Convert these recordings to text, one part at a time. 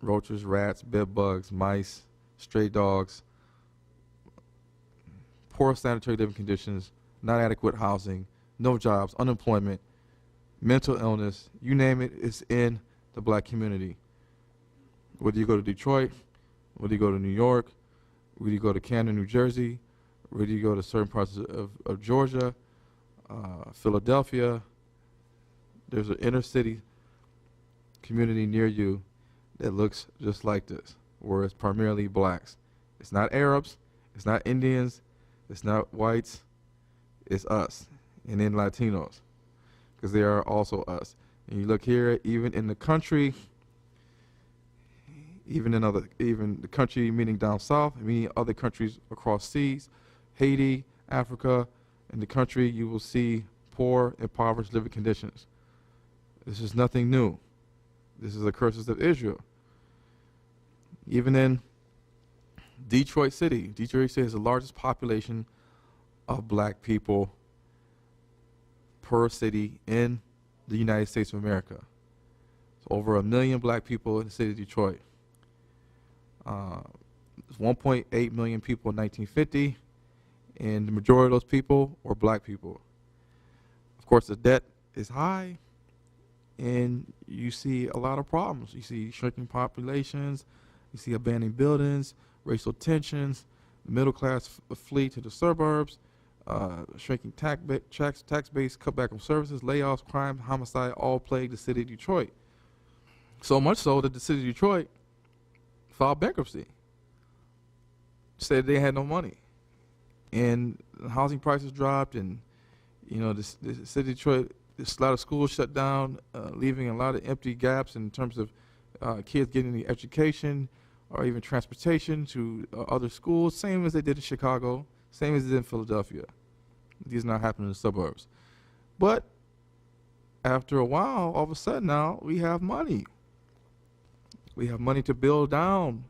roaches, rats, bed bugs, mice, stray dogs, poor sanitary living conditions, not adequate housing, no jobs, unemployment, mental illness, you name it, it's in the black community. Whether you go to Detroit, whether you go to New York, whether you go to Camden, New Jersey, whether you go to certain parts of Georgia, Philadelphia, there's an inner city community near you that looks just like this, where it's primarily blacks. It's not Arabs, it's not Indians, it's not whites, it's us, and then Latinos, because they are also us. And you look here, even in the country, even the country meaning down south, meaning other countries across seas, Haiti, Africa, in the country you will see poor, impoverished living conditions. This is nothing new. This is the curses of Israel. Even in Detroit City has the largest population of black people per city in the United States of America. It's over 1 million black people in the city of Detroit. 1.8 million people in 1950, and the majority of those people were black people. Of course, the debt is high, and you see a lot of problems. You see shrinking populations, you see abandoned buildings, racial tensions, the middle class flee to the suburbs, shrinking tax base, cutback of services, layoffs, crime, homicide, all plague the city of Detroit. So much so that the city of Detroit filed bankruptcy, said they had no money, and housing prices dropped, and the city of Detroit, a lot of schools shut down, leaving a lot of empty gaps in terms of kids getting the education or even transportation to other schools, same as they did in Chicago, same as they did in Philadelphia. These are not happening in the suburbs. But after a while, all of a sudden now, we have money. We have money to build down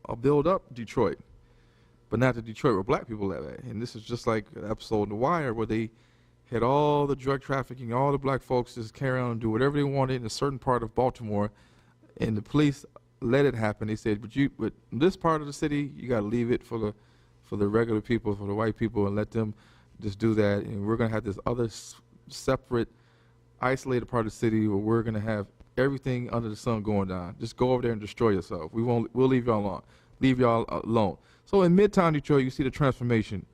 or build up Detroit, but not the Detroit where black people live at. And this is just like an episode of The Wire where they had all the drug trafficking, all the black folks just carry on and do whatever they wanted in a certain part of Baltimore, and the police let it happen. They said, but this part of the city, you got to leave it for the regular people, for the white people, and let them just do that. And we're going to have this other separate, isolated part of the city where we're going to have everything under the sun going down. Just go over there and destroy yourself. We'll leave y'all alone. Leave y'all alone. So in Midtown Detroit, you see the transformation.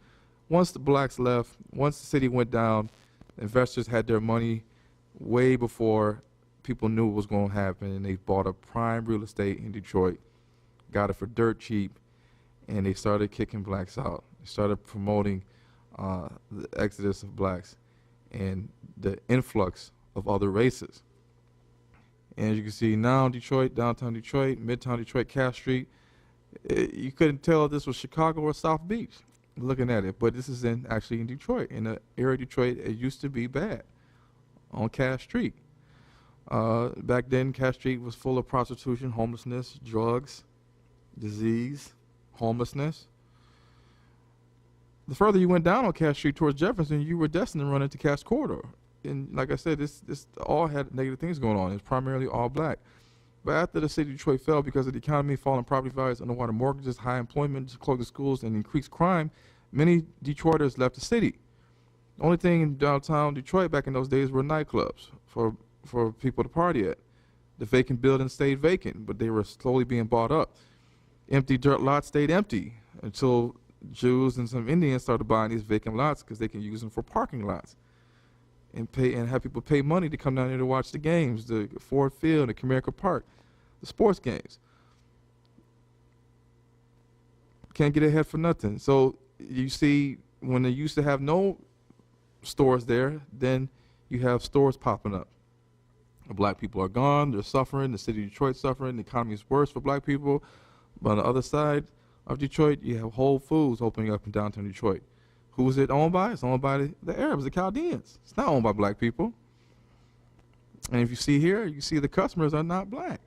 Once the blacks left, once the city went down, investors had their money way before people knew what was going to happen, and they bought up prime real estate in Detroit, got it for dirt cheap, and they started kicking blacks out. They started promoting the exodus of blacks and the influx of other races. And as you can see now, Detroit, downtown Detroit, midtown Detroit, Cass Street, you couldn't tell if this was Chicago or South Beach looking at it, but this is actually in Detroit, in the area of Detroit it used to be bad, on Cass Street. Back then, Cass Street was full of prostitution, homelessness, drugs, disease, homelessness. The further you went down on Cass Street towards Jefferson, you were destined to run into Cass Corridor. And like I said, this all had negative things going on. It's primarily all black. But after the city of Detroit fell because of the economy, falling property values, underwater mortgages, high employment, closed schools, and increased crime, many Detroiters left the city. The only thing in downtown Detroit back in those days were nightclubs for people to party at. The vacant buildings stayed vacant, but they were slowly being bought up. Empty dirt lots stayed empty until Jews and some Indians started buying these vacant lots because they can use them for parking lots and have people pay money to come down here to watch the games, the Ford Field, the Comerica Park, the sports games. Can't get ahead for nothing. So you see, when they used to have no stores there, then you have stores popping up. The black people are gone, they're suffering, the city of Detroit's suffering, the economy is worse for black people. But on the other side of Detroit, you have Whole Foods opening up in downtown Detroit. Who is it owned by? It's owned by the Arabs, the Chaldeans. It's not owned by black people. And if you see here, you see the customers are not black.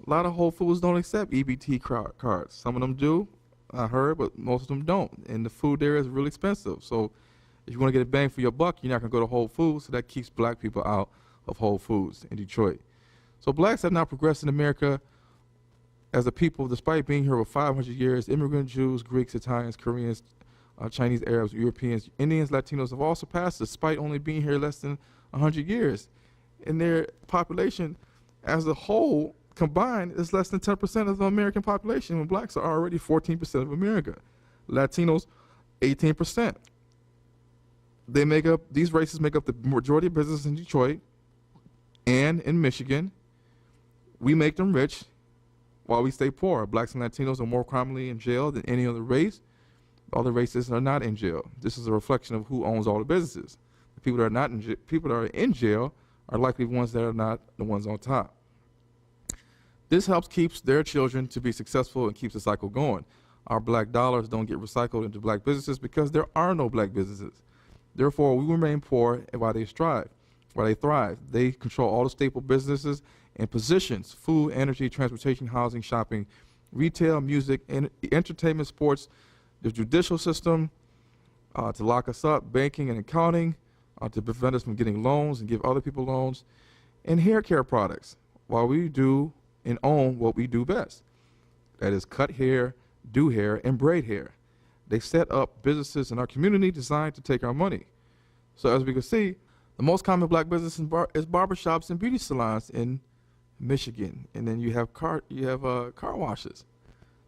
A lot of Whole Foods don't accept EBT cards. Some of them do, I heard, but most of them don't. And the food there is really expensive. So if you want to get a bang for your buck, you're not going to go to Whole Foods, so that keeps black people out of Whole Foods in Detroit. So blacks have not progressed in America as a people, despite being here for 500 years, immigrant Jews, Greeks, Italians, Koreans, Chinese, Arabs, Europeans, Indians, Latinos have all surpassed us, despite only being here less than 100 years. And their population as a whole combined is less than 10% of the American population, when blacks are already 14% of America. Latinos, 18%. These races make up the majority of business in Detroit and in Michigan. We make them rich while we stay poor. Blacks and Latinos are more commonly in jail than any other race. Other races are not in jail. This is a reflection of who owns all the businesses. The people that are not in people that are in jail are likely ones that are not the ones on top. This helps keeps their children to be successful and keeps the cycle going. Our black dollars don't get recycled into black businesses because there are no black businesses. Therefore, we remain poor while they thrive. They control all the staple businesses and positions: food, energy, transportation, housing, shopping, retail, music, entertainment, sports, the judicial system, to lock us up, banking and accounting, to prevent us from getting loans and give other people loans, and hair care products, while we do and own what we do best. That is cut hair, do hair, and braid hair. They set up businesses in our community designed to take our money. So as we can see, the most common black business is barbershops and beauty salons in Michigan. And then you have car washes.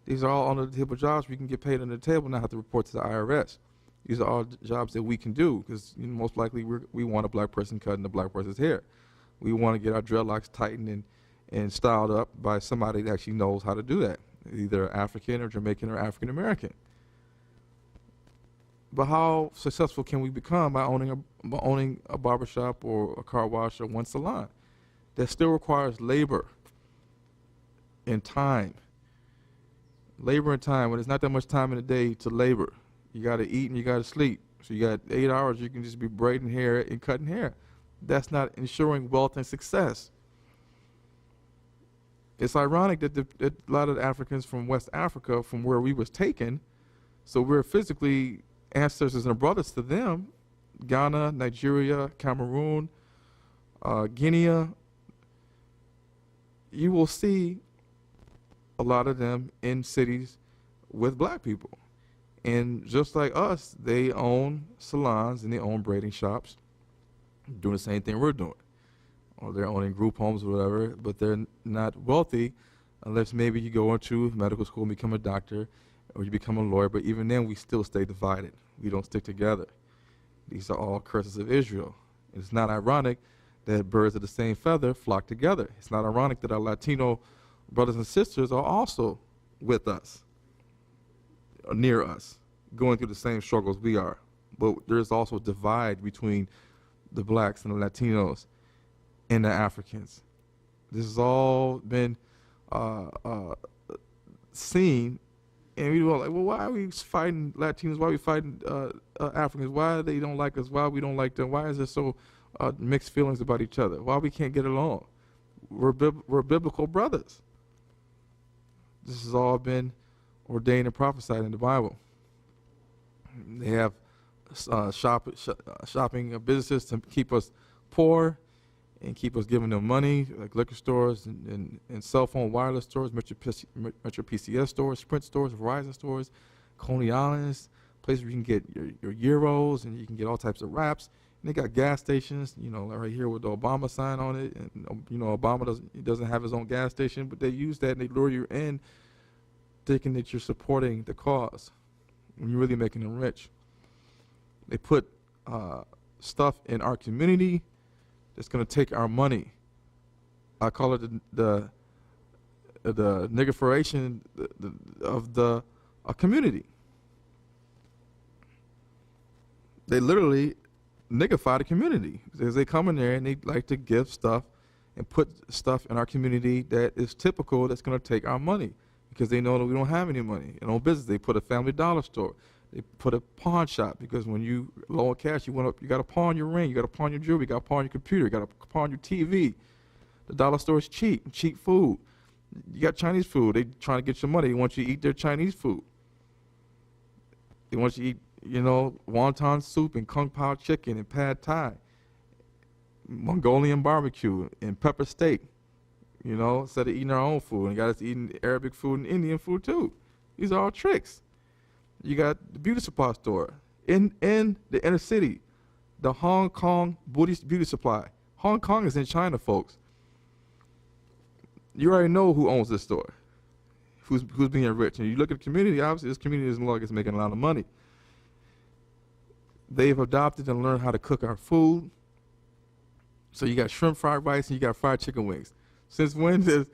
These are all under the table jobs. We can get paid under the table, not have to report to the IRS. These are all jobs that we can do because most likely we want a black person cutting a black person's hair. We want to get our dreadlocks tightened and styled up by somebody that actually knows how to do that, either African or Jamaican or African American. But how successful can we become by owning a barbershop or a car wash or one salon? That still requires labor and time. Labor and time, when there's not that much time in the day to labor. You got to eat and you got to sleep. So you got 8 hours, you can just be braiding hair and cutting hair. That's not ensuring wealth and success. It's ironic that a lot of the Africans from West Africa, from where we was taken, so we're physically ancestors and brothers to them, Ghana, Nigeria, Cameroon, Guinea, you will see a lot of them in cities with black people. And just like us, they own salons and they own braiding shops, doing the same thing we're doing. Or they're owning group homes or whatever, but they're not wealthy unless maybe you go into medical school and become a doctor or you become a lawyer, but even then we still stay divided. We don't stick together. These are all curses of Israel. It's not ironic that birds of the same feather flock together. It's not ironic that our Latino brothers and sisters are also with us, or near us, going through the same struggles we are. But there's also a divide between the blacks and the Latinos and the Africans. This has all been seen, and we were like, well, why are we fighting Latinos? Why are we fighting Africans? Why they don't like us? Why we don't like them? Why is there so mixed feelings about each other? Why we can't get along? We're biblical brothers. This has all been ordained and prophesied in the Bible. They have shopping businesses to keep us poor and keep us giving them money, like liquor stores and cell phone wireless stores, Metro PCS stores, Sprint stores, Verizon stores, Coney Islands, places where you can get your gyros and you can get all types of wraps. And they got gas stations, right here with the Obama sign on it. And, Obama doesn't have his own gas station, but they use that and they lure you in thinking that you're supporting the cause when you're really making them rich. They put stuff in our community that's going to take our money. I call it the niggerization of the community. They literally niggify the community because they come in there and they like to give stuff and put stuff in our community that is typical that's going to take our money because they know that we don't have any money. In own business, they put a family dollar store. They put a pawn shop because when you low on cash, you got to pawn your ring, you got to pawn your jewelry, you got to pawn your computer, you got to pawn your TV. The dollar store is cheap food. You got Chinese food. They trying to get your money. They want you to eat their Chinese food. They want you to eat, wonton soup and kung pao chicken and pad thai, Mongolian barbecue and pepper steak. you know, instead of eating our own food. And got us eating Arabic food and Indian food too. These are all tricks. You got the beauty supply store in the inner city, the Hong Kong beauty supply. Hong Kong is in China, folks. You already know who owns this store, who's being rich. And you look at the community, obviously this community is making a lot of money. They've adopted and learned how to cook our food. So you got shrimp fried rice and you got fried chicken wings. Since when does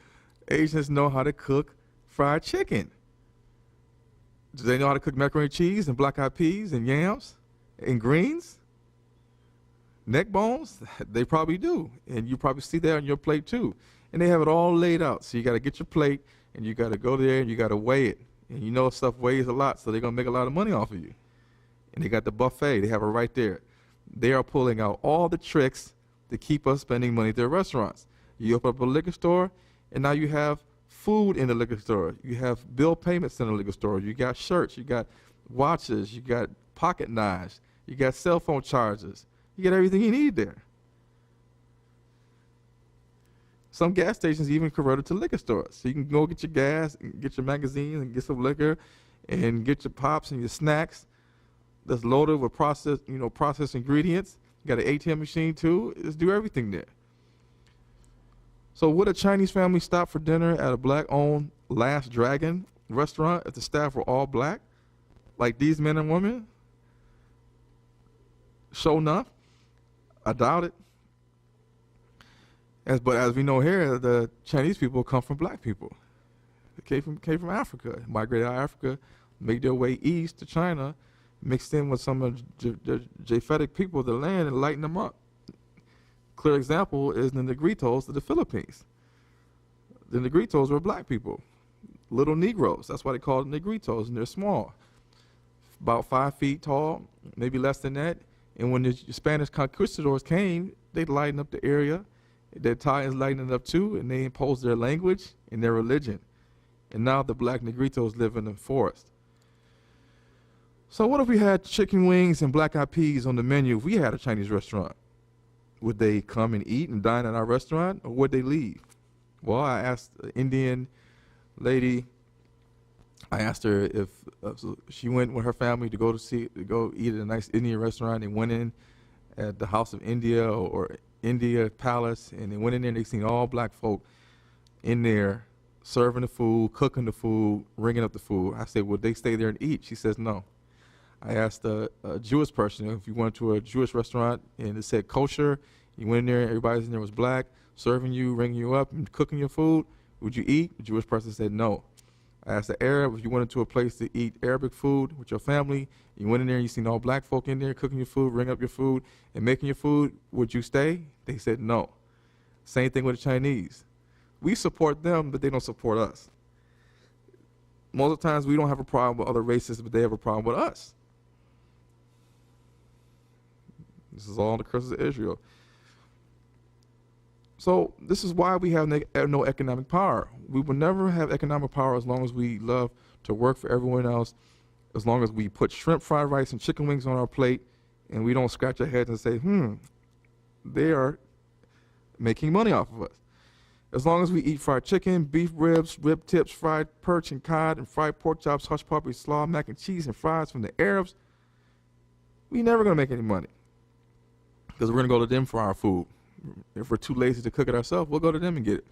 Asians know how to cook fried chicken? Do they know how to cook macaroni and cheese and black-eyed peas and yams and greens? Neck bones? They probably do. And you probably see that on your plate too. And they have it all laid out. So you got to get your plate and you got to go there and you got to weigh it. And you know stuff weighs a lot, so they're going to make a lot of money off of you. And they got the buffet. They have it right there. They are pulling out all the tricks to keep us spending money at their restaurants. You open up a liquor store, and now you have food in the liquor store. You have bill payments in the liquor store. You got shirts. You got watches. You got pocket knives. You got cell phone chargers. You get everything you need there. Some gas stations even converted to liquor stores. So you can go get your gas, and get your magazines, and get some liquor, and get your pops and your snacks that's loaded with processed ingredients. You got an ATM machine too. Just do everything there. So would a Chinese family stop for dinner at a black-owned Last Dragon restaurant if the staff were all black? Like these men and women? Sure enough, I doubt it. But as we know here, the Chinese people come from black people. They came from Africa, migrated out of Africa, made their way east to China, mixed in with some of the Japhetic people of the land and lightened them up. Clear example is the Negritos of the Philippines. The Negritos were black people, little Negroes. That's why they call them Negritos, and they're small, about 5 feet tall, maybe less than that. And when the Spanish conquistadors came, they lightened up the area. The Italians lightened it up too, and they imposed their language and their religion. And now the black Negritos live in the forest. So what if we had chicken wings and black-eyed peas on the menu if we had a Chinese restaurant? Would they come and eat and dine at our restaurant, or would they leave? Well, I asked an Indian lady, I asked her if she went with her family to go eat at a nice Indian restaurant. They went in at the House of India or India Palace, and they went in there and they seen all black folk in there serving the food, cooking the food, ringing up the food. I said, would they stay there and eat? She says no. I asked a Jewish person if you went to a Jewish restaurant and it said kosher, you went in there, everybody in there was black, serving you, ringing you up, and cooking your food, would you eat? The Jewish person said no. I asked the Arab if you went into a place to eat Arabic food with your family, you went in there and you seen all black folk in there cooking your food, ringing up your food, and making your food, would you stay? They said no. Same thing with the Chinese. We support them, but they don't support us. Most of the times we don't have a problem with other races, but they have a problem with us. This is all the curses of Israel. So this is why we have no economic power. We will never have economic power as long as we love to work for everyone else, as long as we put shrimp fried rice and chicken wings on our plate and we don't scratch our heads and say, they are making money off of us. As long as we eat fried chicken, beef ribs, rib tips, fried perch and cod, and fried pork chops, hush puppies, slaw, mac and cheese, and fries from the Arabs, we never going to make any money. Because we're going to go to them for our food. If we're too lazy to cook it ourselves, we'll go to them and get it.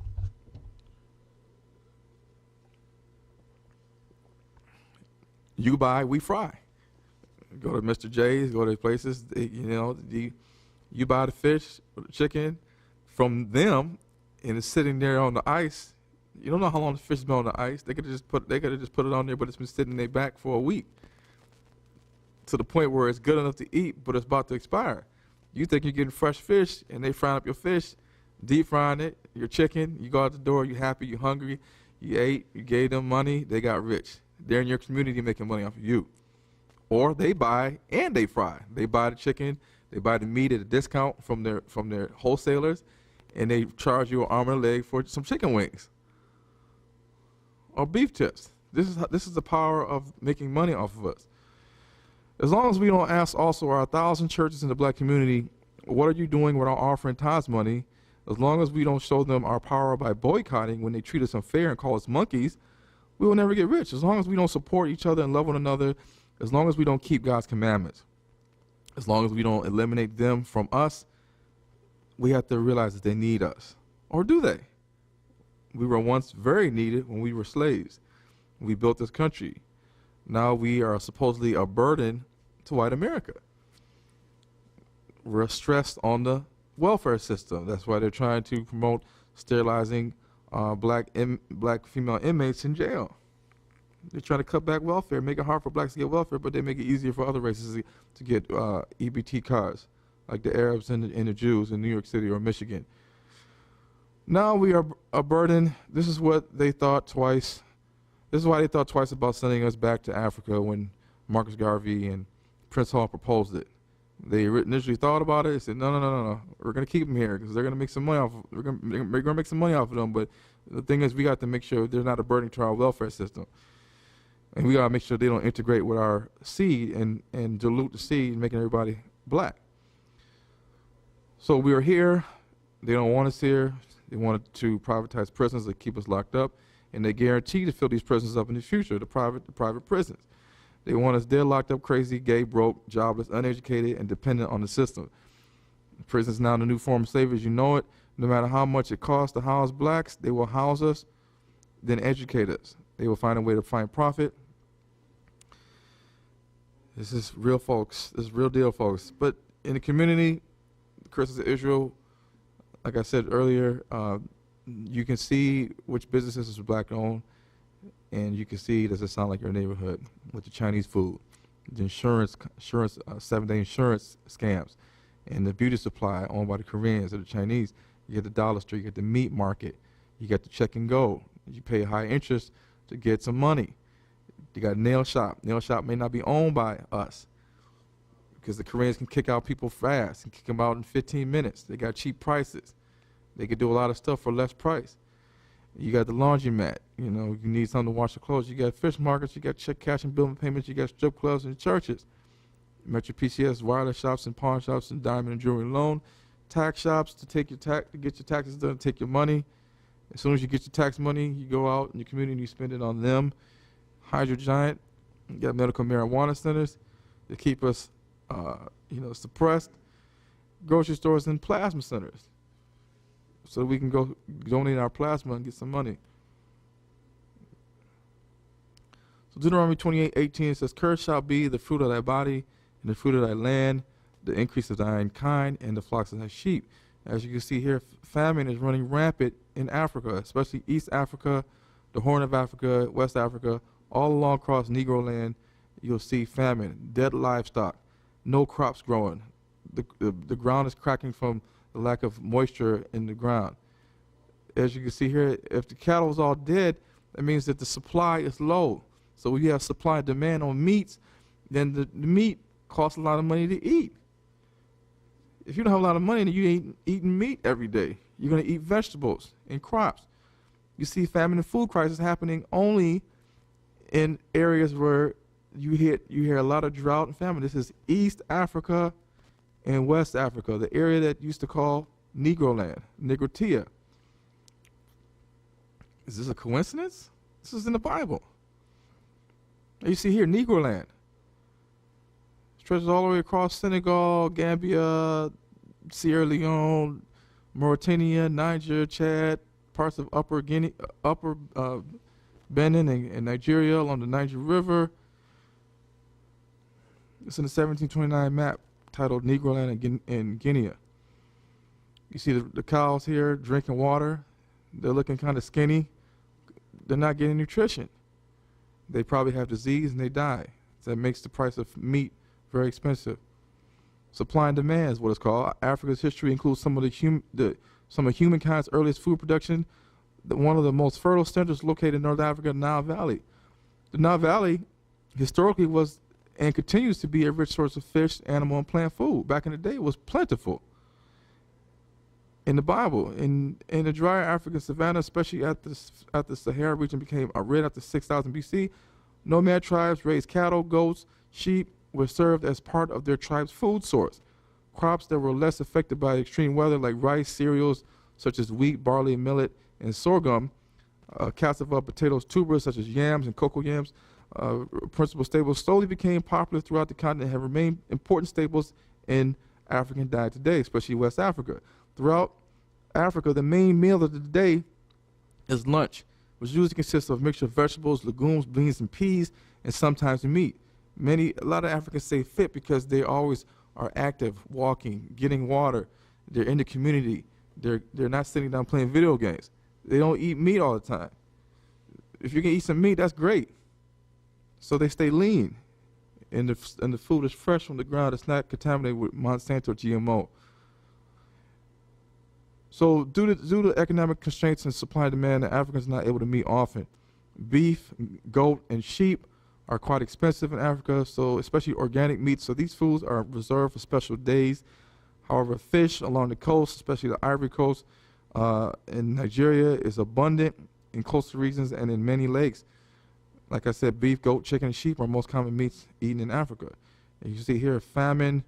You buy, we fry. Go to Mr. J's, go to places, you buy the fish or the chicken from them, and it's sitting there on the ice. You don't know how long the fish has been on the ice. They could have just put it on there, but it's been sitting in their back for a week, to the point where it's good enough to eat, but it's about to expire. You think you're getting fresh fish, and they frying up your fish, deep frying it, your chicken. You go out the door, you're happy, you're hungry, you ate, you gave them money, they got rich. They're in your community making money off of you. Or they buy and they fry. They buy the chicken, they buy the meat at a discount from their wholesalers, and they charge you an arm and a leg for some chicken wings or beef tips. This is the power of making money off of us. As long as we don't ask also our 1,000 churches in the black community, what are you doing with our offering tithes money? As long as we don't show them our power by boycotting when they treat us unfair and call us monkeys, we will never get rich. As long as we don't support each other and love one another, as long as we don't keep God's commandments, as long as we don't eliminate them from us, we have to realize that they need us. Or do they? We were once very needed when we were slaves. We built this country. Now we are supposedly a burden to white America. We're stressed on the welfare system. That's why they're trying to promote sterilizing black female inmates in jail. They're trying to cut back welfare, make it hard for blacks to get welfare, but they make it easier for other races to get EBT cards, like the Arabs and the Jews in New York City or Michigan. Now we are a burden. This is what they thought twice. This is why they thought twice about sending us back to Africa when Marcus Garvey and Prince Hall proposed it. They initially thought about it. They said, no. We're going to keep them here because they're going to make some money off. We're going to make some money off of them. But the thing is, we got to make sure they're not a burden to our welfare system. And we got to make sure they don't integrate with our seed and dilute the seed, making everybody black. So we are here. They don't want us here. They wanted to privatize prisons that keep us locked up. And they guarantee to fill these prisons up in the future, the private prisons. They want us dead, locked up, crazy, gay, broke, jobless, uneducated, and dependent on the system. Prison is now the new form of slavery as you know it. No matter how much it costs to house blacks, they will house us, then educate us. They will find a way to find profit. This is real, folks. This is real deal, folks. But in the community, the Curses of Israel, like I said earlier, you can see which businesses are black-owned, and you can see does it sound like your neighborhood with the Chinese food, the insurance 7-day insurance scams, and the beauty supply owned by the Koreans or the Chinese. You get the dollar store, you get the meat market, you get the check and go. You pay high interest to get some money. You got a nail shop. Nail shop may not be owned by us because the Koreans can kick out people fast and kick them out in 15 minutes. They got cheap prices. They could do a lot of stuff for less price. You got the laundromat. You know, you need something to wash your clothes. You got fish markets. You got check cash and bill payments. You got strip clubs and churches. Metro PCS, wireless shops and pawn shops and diamond and jewelry loan. Tax shops to take your to get your taxes done, take your money. As soon as you get your tax money, you go out in your community and you spend it on them. Hydro Giant. You got medical marijuana centers to keep us, suppressed. Grocery stores and plasma centers, so we can go donate our plasma and get some money. So Deuteronomy 28:18 says, "Cursed shall be the fruit of thy body, and the fruit of thy land, the increase of thine kind, and the flocks of thy sheep." As you can see here, famine is running rampant in Africa, especially East Africa, the Horn of Africa, West Africa, all along across Negro land. You'll see famine, dead livestock, no crops growing. The ground is cracking from the lack of moisture in the ground. As you can see here, if the cattle is all dead, that means that the supply is low. So we have supply and demand on meats, then the meat costs a lot of money to eat. If you don't have a lot of money, then you ain't eating meat every day. You're going to eat vegetables and crops. You see famine and food crisis happening only in areas where you hear a lot of drought and famine. This is East Africa and West Africa, the area that used to call Negro land, Negrotia. Is this a coincidence? This is in the Bible. You see here, Negro land. Stretches all the way across Senegal, Gambia, Sierra Leone, Mauritania, Niger, Chad, parts of Upper Benin and Nigeria along the Niger River. It's in the 1729 map titled Negro Land in Guinea. You see the cows here drinking water. They're looking kind of skinny. They're not getting nutrition. They probably have disease and they die. So that makes the price of meat very expensive. Supply and demand is what it's called. Africa's history includes some of humankind's earliest food production. One of the most fertile centers located in North Africa, the Nile Valley. The Nile Valley historically was and continues to be a rich source of fish, animal, and plant food. Back in the day, it was plentiful. In the Bible, in the drier African savanna, especially after the Sahara region became arid after 6,000 BC, nomad tribes raised cattle, goats, sheep, were served as part of their tribe's food source. Crops that were less affected by extreme weather like rice, cereals, such as wheat, barley, millet, and sorghum. Cassava, potatoes, tubers such as yams and cocoa yams, principal staples, slowly became popular throughout the continent and have remained important staples in African diet today, especially West Africa. Throughout Africa, the main meal of the day is lunch, which usually consists of a mixture of vegetables, legumes, beans, and peas, and sometimes meat. A lot of Africans stay fit because they always are active, walking, getting water. They're in the community. They're not sitting down playing video games. They don't eat meat all the time. If you can eat some meat, that's great. So they stay lean, and the food is fresh from the ground. It's not contaminated with Monsanto GMO. So due to economic constraints and supply and demand, the Africans are not able to meet often. Beef, goat, and sheep are quite expensive in Africa, so especially organic meat. So these foods are reserved for special days. However, fish along the coast, especially the Ivory Coast, in Nigeria, is abundant in coastal regions and in many lakes. Like I said, beef, goat, chicken, and sheep are most common meats eaten in Africa. And you see here, famine,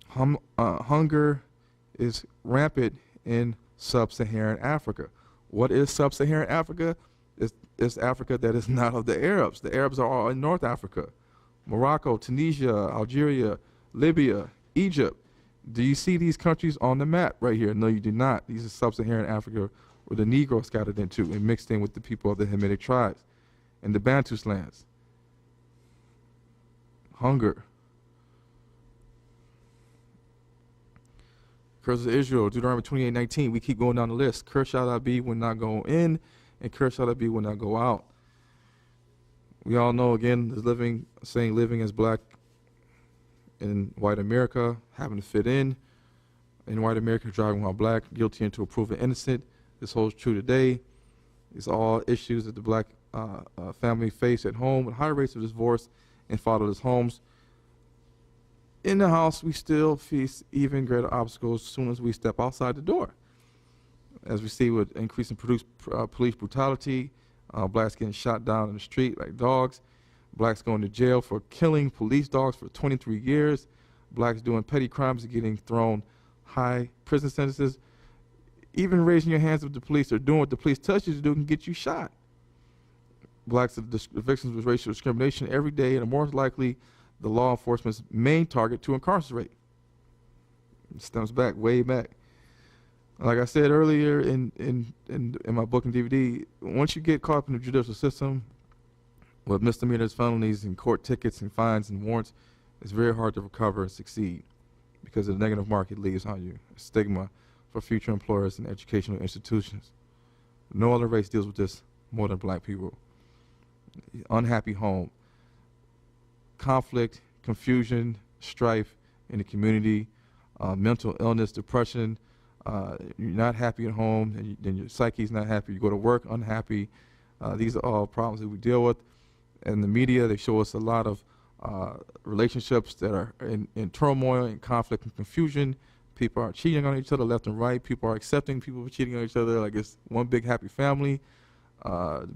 hunger is rampant in sub-Saharan Africa. What is sub-Saharan Africa? It's Africa that is not of the Arabs. The Arabs are all in North Africa. Morocco, Tunisia, Algeria, Libya, Egypt. Do you see these countries on the map right here? No, you do not. These are sub-Saharan Africa, where the Negroes scattered into and mixed in with the people of the Hamitic tribes and the Bantus lands. Hunger. Curse of Israel, Deuteronomy 28:19. We keep going down the list. Cursed shall thou be when thou go in, and cursed shall thou be when thou go out. We all know, again, the living as black in white America, having to fit in white America, driving while black, guilty until proven innocent. This holds true today. These are all issues that the black family face at home, with high rates of divorce in fatherless homes. In the house, we still face even greater obstacles as soon as we step outside the door. As we see with increasing police brutality, blacks getting shot down in the street like dogs, blacks going to jail for killing police dogs for 23 years, blacks doing petty crimes and getting thrown high prison sentences. Even raising your hands with the police or doing what the police tells you to do can get you shot. Blacks are the victims of racial discrimination every day and are more likely the law enforcement's main target to incarcerate. It stems back, way back. Like I said earlier in my book and DVD, once you get caught up in the judicial system with misdemeanors, felonies, and court tickets and fines and warrants, it's very hard to recover and succeed because of the negative mark it leaves on you, a stigma for future employers and educational institutions. No other race deals with this more than black people. Unhappy home, conflict, confusion, strife in the community, mental illness, depression. You're not happy at home, and then your psyche's not happy. You go to work unhappy. These are all problems that we deal with. And the media, they show us a lot of relationships that are in turmoil and conflict and confusion. People are cheating on each other left and right. People are accepting people for cheating on each other like it's one big happy family.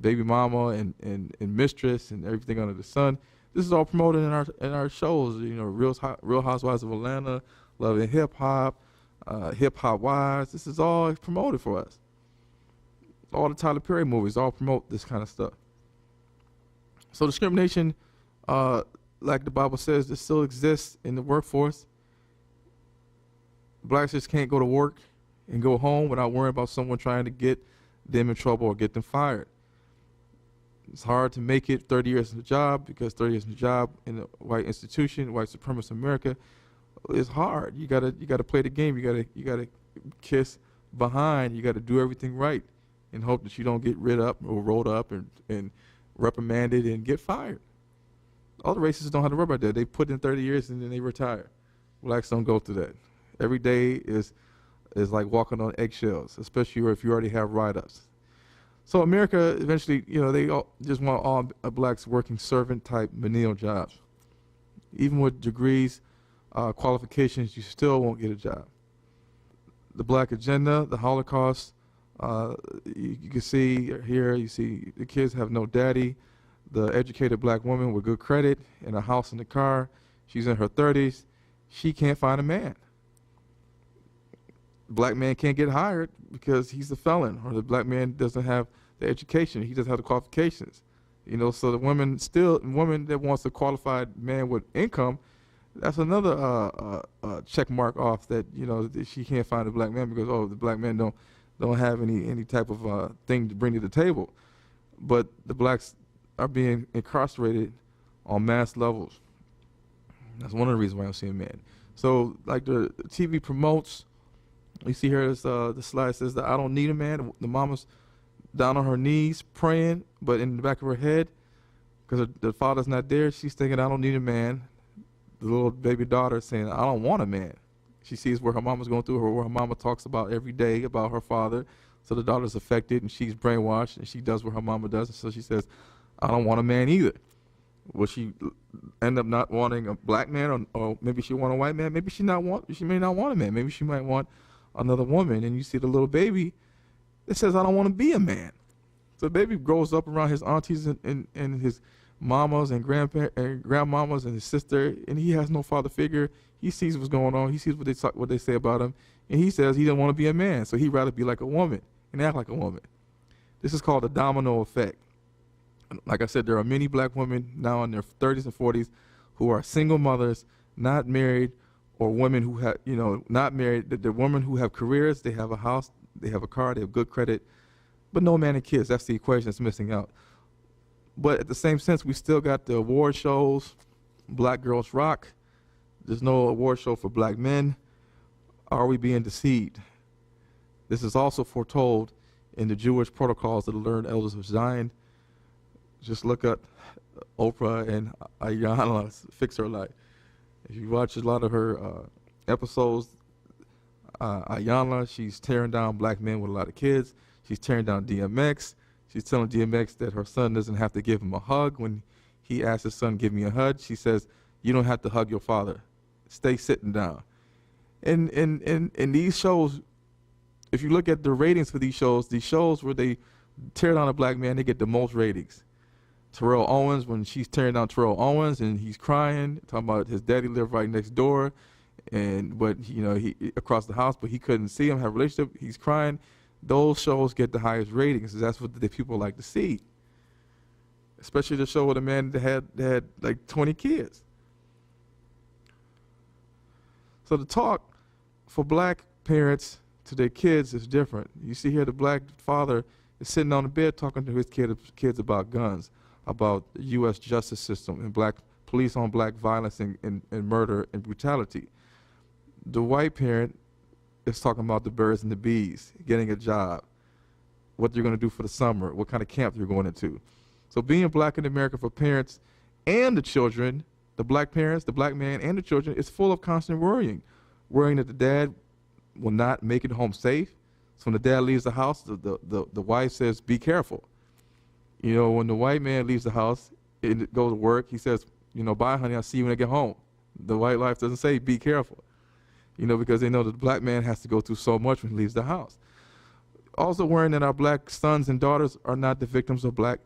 Baby mama and mistress and everything under the sun. This is all promoted in our shows. You know, Real Housewives of Atlanta, Love and Hip Hop, Hip Hop Wives. This is all promoted for us. All the Tyler Perry movies all promote this kind of stuff. So discrimination, like the Bible says, it still exists in the workforce. Blacks just can't go to work and go home without worrying about someone trying to get them in trouble or get them fired. It's hard to make it 30 years in the job because 30 years in the job in a white institution, white supremacist America, is hard. You gotta play the game. You gotta kiss behind. You gotta do everything right and hope that you don't get rid up or rolled up and reprimanded and get fired. All the races don't have to worry about that. They put in 30 years and then they retire. Blacks don't go through that. Every day is like walking on eggshells, especially if you already have write-ups. So America eventually, you know, they just want all blacks working servant-type menial jobs. Even with degrees, qualifications, you still won't get a job. The black agenda, the Holocaust, you can see here, you see the kids have no daddy. The educated black woman with good credit and a house and a car, she's in her 30s, she can't find a man. black man can't get hired because he's a felon, or the black man doesn't have the education, he doesn't have the qualifications. You know, so the woman that wants a qualified man with income, that's another check mark off that, you know, that she can't find a black man because, oh, the black man don't have any type of thing to bring to the table. But the blacks are being incarcerated on mass levels. That's one of the reasons why I'm seeing men. So like the TV promotes, you see here this, the slide says that I don't need a man. The mama's down on her knees praying, but in the back of her head, because the father's not there, she's thinking, I don't need a man. The little baby daughter is saying, I don't want a man. She sees where her mama's going through, where her mama talks about every day about her father. So the daughter's affected, and she's brainwashed, and she does what her mama does. And so she says, I don't want a man either. Will she end up not wanting a black man, or maybe she want a white man? Maybe she may not want a man. Maybe she might want another woman. And you see the little baby that says, I don't want to be a man. So the baby grows up around his aunties and his mamas and grandmamas and his sister, and he has no father figure. He sees what's going on. He sees what they say about him, and he says he doesn't want to be a man, so he'd rather be like a woman and act like a woman. This is called the domino effect. Like I said, there are many black women now in their 30s and 40s who are single mothers, not married, or women who have, you know, not married. They're women who have careers, they have a house, they have a car, they have good credit, but no man and kids. That's the equation that's missing out. But at the same sense, we still got the award shows, Black Girls Rock. There's no award show for black men. Are we being deceived? This is also foretold in the Jewish protocols of the learned elders of Zion. Just look at Oprah and Ayanna's Fix Her Life. If you watch a lot of her episodes, Ayanna, she's tearing down black men with a lot of kids. She's tearing down DMX. She's telling DMX that her son doesn't have to give him a hug. When he asks his son, give me a hug, she says, you don't have to hug your father. Stay sitting down. And these shows, if you look at the ratings for these shows where they tear down a black man, they get the most ratings. Terrell Owens, when she's tearing down Terrell Owens and he's crying, talking about his daddy lived right next door, but you know, he across the house, but he couldn't see him, have a relationship, he's crying. Those shows get the highest ratings. That's what the people like to see. Especially the show with a man that had like 20 kids. So the talk for black parents to their kids is different. You see here the black father is sitting on the bed talking to his kids about guns, about the U.S. justice system and black police on black violence and murder and brutality. The white parent is talking about the birds and the bees, getting a job, what you're going to do for the summer, what kind of camp you're going into. So being black in America for parents and the children, the black parents, the black man and the children, is full of constant worrying that the dad will not make it home safe. So when the dad leaves the house, the wife says, be careful. You know, when the white man leaves the house and goes to work, he says, you know, bye honey, I'll see you when I get home. The white wife doesn't say, be careful. You know, because they know that the black man has to go through so much when he leaves the house. Also worrying that our black sons and daughters are not the victims of black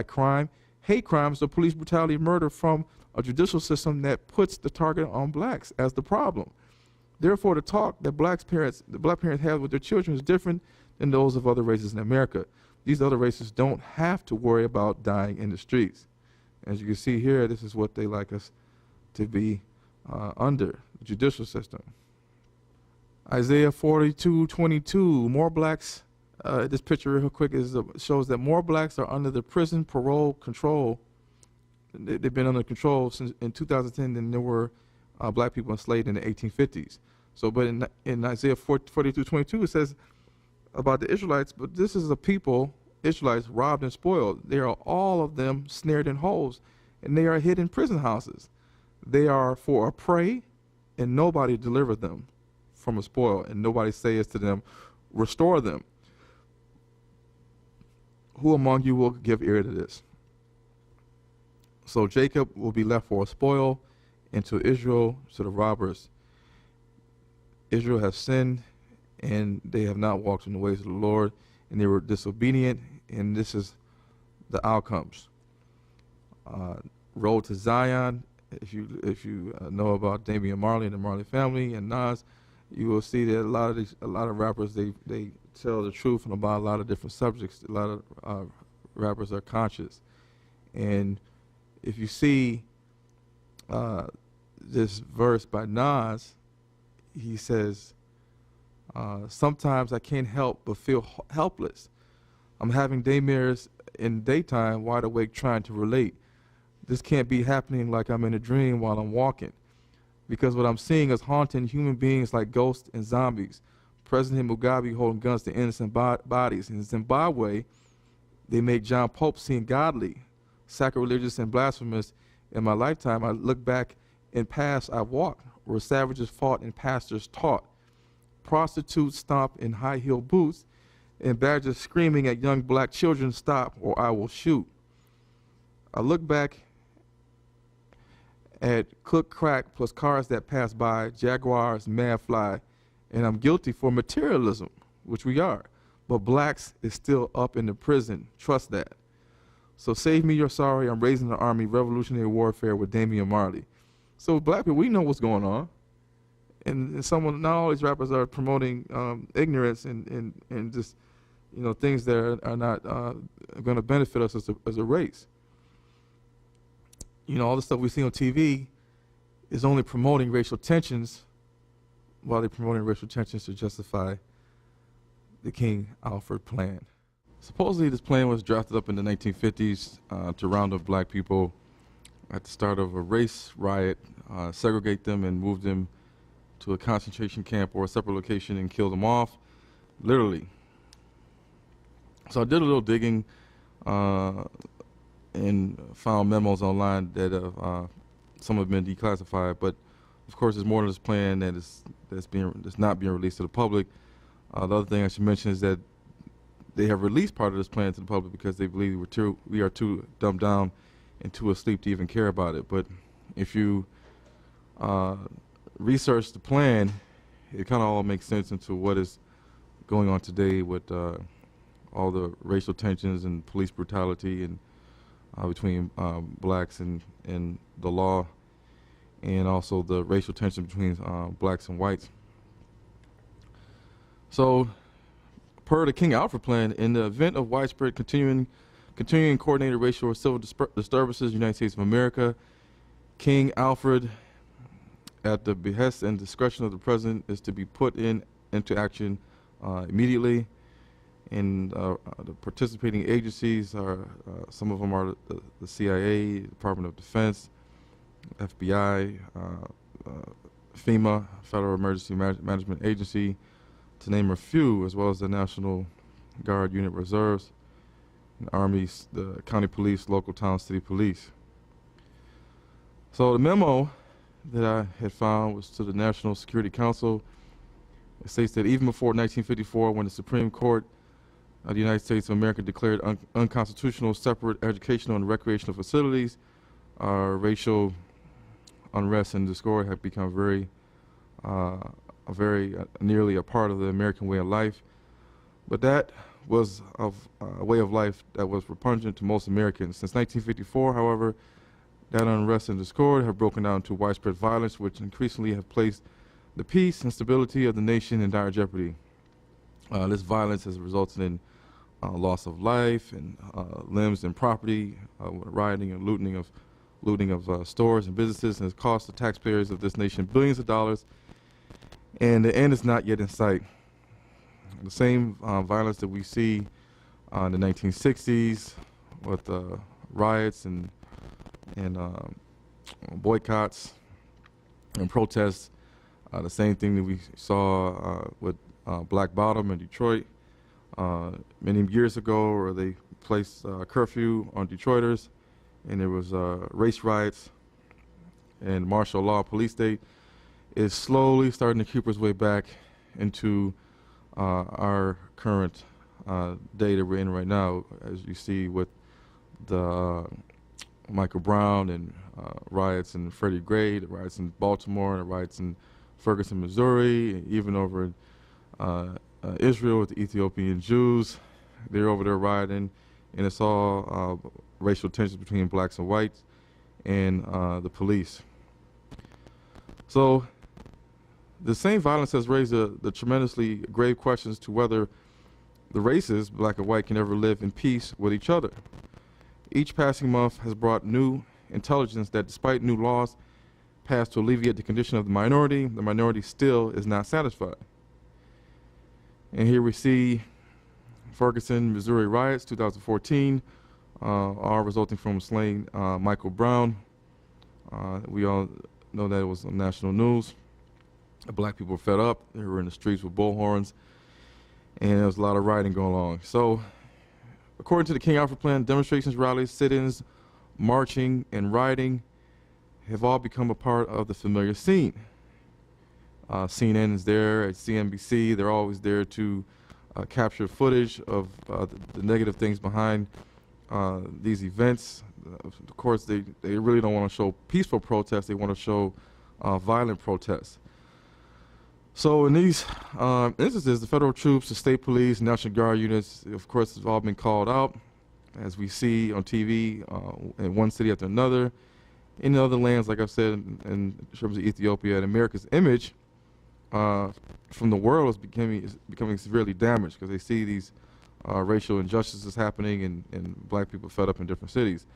crime, hate crimes, or police brutality, murder from a judicial system that puts the target on blacks as the problem. Therefore, the talk that the black parents have with their children is different than those of other races in America. These other races don't have to worry about dying in the streets. As you can see here, this is what they like us to be under, the judicial system. Isaiah 42:22, more blacks, this picture real quick shows that more blacks are under the prison parole control. They've been under control since in 2010 than there were black people enslaved in the 1850s. So, but in Isaiah 42:22, it says about the Israelites, but this is a people, Israelites, robbed and spoiled. They are all of them snared in holes, and they are hid in prison houses. They are for a prey, and nobody delivered them from a spoil, and nobody says to them, restore them. Who among you will give ear to this? So Jacob will be left for a spoil, and to Israel, to the robbers. Israel has sinned, and they have not walked in the ways of the Lord, and they were disobedient, and this is the outcomes. Road to Zion, if you know about Damian Marley and the Marley family and Nas, you will see that a lot of rappers they tell the truth about a lot of different subjects. A lot of rappers are conscious, and if you see this verse by Nas, he says, "Sometimes I can't help but feel helpless. I'm having daymares in daytime, wide awake, trying to relate. This can't be happening like I'm in a dream while I'm walking. Because what I'm seeing is haunting human beings like ghosts and zombies. President Mugabe holding guns to innocent bodies. In Zimbabwe, they make John Pope seem godly, sacrilegious and blasphemous. In my lifetime, I look back in paths I've walked, where savages fought and pastors taught. Prostitutes stomp in high-heeled boots, and badgers screaming at young black children, stop or I will shoot. I look back at cook crack plus cars that pass by, Jaguars, man fly, and I'm guilty for materialism, which we are. But blacks is still up in the prison. Trust that. So save me your sorry. I'm raising the army, revolutionary warfare with Damian Marley. So black people, we know what's going on. And not all these rappers are promoting ignorance and just, things that are not going to benefit us as a race. All the stuff we see on TV is only promoting racial tensions, while they're promoting racial tensions to justify the King Alfred plan. Supposedly this plan was drafted up in the 1950s to round up black people at the start of a race riot, segregate them and move them to a concentration camp or a separate location and kill them off, literally. So I did a little digging and found memos online that some have been declassified, but of course there's more to this plan that's not being released to the public. The other thing I should mention is that they have released part of this plan to the public because they believe we are too dumbed down and too asleep to even care about it. But if you research the plan, it kind of all makes sense into what is going on today with all the racial tensions and police brutality and between blacks and the law, and also the racial tension between blacks and whites. So, per the King Alfred plan, in the event of widespread continuing coordinated racial or civil disturbances in the United States of America, King Alfred, at the behest and discretion of the president, is to be put into action immediately. And the participating agencies are, some of them are the CIA, Department of Defense, FBI, FEMA, Federal Emergency Management Agency, to name a few, as well as the National Guard Unit Reserves, the Army, the county police, local town, city police. So the memo that I had found was to the National Security Council. It states that even before 1954, when the Supreme Court of the United States of America declared unconstitutional separate educational and recreational facilities, racial unrest and discord have become nearly a part of the American way of life. But that was a way of life that was repugnant to most Americans. Since 1954, however, that unrest and discord have broken down into widespread violence, which increasingly have placed the peace and stability of the nation in dire jeopardy. This violence has resulted in loss of life and limbs and property, rioting and looting of stores and businesses, and has cost the taxpayers of this nation billions of dollars. And the end is not yet in sight. The same violence that we see in the 1960s with riots and boycotts and protests, the same thing that we saw with Black Bottom in Detroit many years ago, where they placed curfew on Detroiters, and there was race riots and martial law police state, is slowly starting to creep its way back into our current day that we're in right now, as you see with the Michael Brown and riots in Freddie Gray, the riots in Baltimore, the riots in Ferguson, Missouri, and even over in Israel with the Ethiopian Jews. They're over there rioting, and it's all racial tensions between blacks and whites and the police. So The same violence has raised the tremendously grave questions to whether the races, black and white, can ever live in peace with each other. Each passing month has brought new intelligence that despite new laws passed to alleviate the condition of the minority still is not satisfied. And here we see Ferguson, Missouri riots, 2014, all resulting from slaying Michael Brown. We all know that it was on national news. The black people were fed up. They were in the streets with bullhorns, and there was a lot of rioting going on. So, according to the King Alfred Plan, demonstrations, rallies, sit-ins, marching, and rioting have all become a part of the familiar scene. CNN is there, at CNBC, they're always there to capture footage of the negative things behind these events. Of course, they really don't want to show peaceful protests, they want to show violent protests. So in these instances, the federal troops, the state police, National Guard units, of course, have all been called out, as we see on TV in one city after another. In other lands, like I've said, in terms of Ethiopia, and America's image from the world is becoming severely damaged because they see these racial injustices happening and black people fed up in different cities.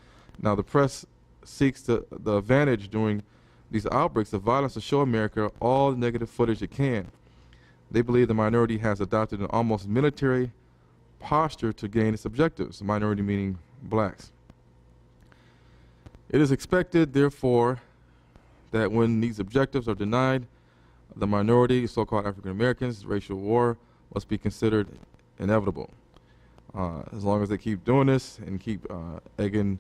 Now, the press seeks the advantage during these outbreaks of violence to show America all the negative footage it can. They believe the minority has adopted an almost military posture to gain its objectives, the minority meaning blacks. It is expected, therefore, that when these objectives are denied, the minority, so-called African Americans, racial war must be considered inevitable. As long as they keep doing this and keep egging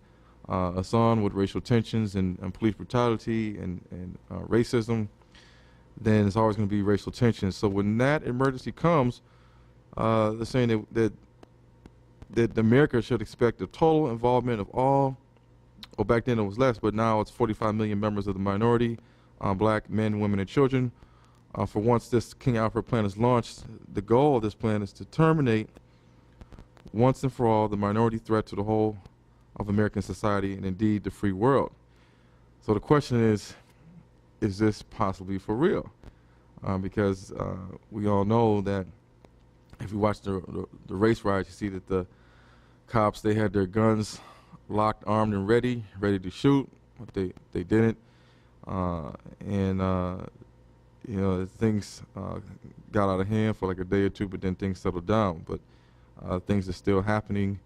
us on with racial tensions and police brutality and racism, then it's always going to be racial tensions. So when that emergency comes, they're saying that America should expect the total involvement of all, well, back then it was less, but now it's 45 million members of the minority, black men, women, and children. For once this King Alfred Plan is launched, the goal of this plan is to terminate once and for all the minority threat to the whole of American society and indeed the free world. So the question is this possibly for real? Because we all know that if you watch the race riots, you see that the cops, they had their guns locked, armed, and ready to shoot, but they didn't. You know, things got out of hand for like a day or two, but then things settled down. But things are still happening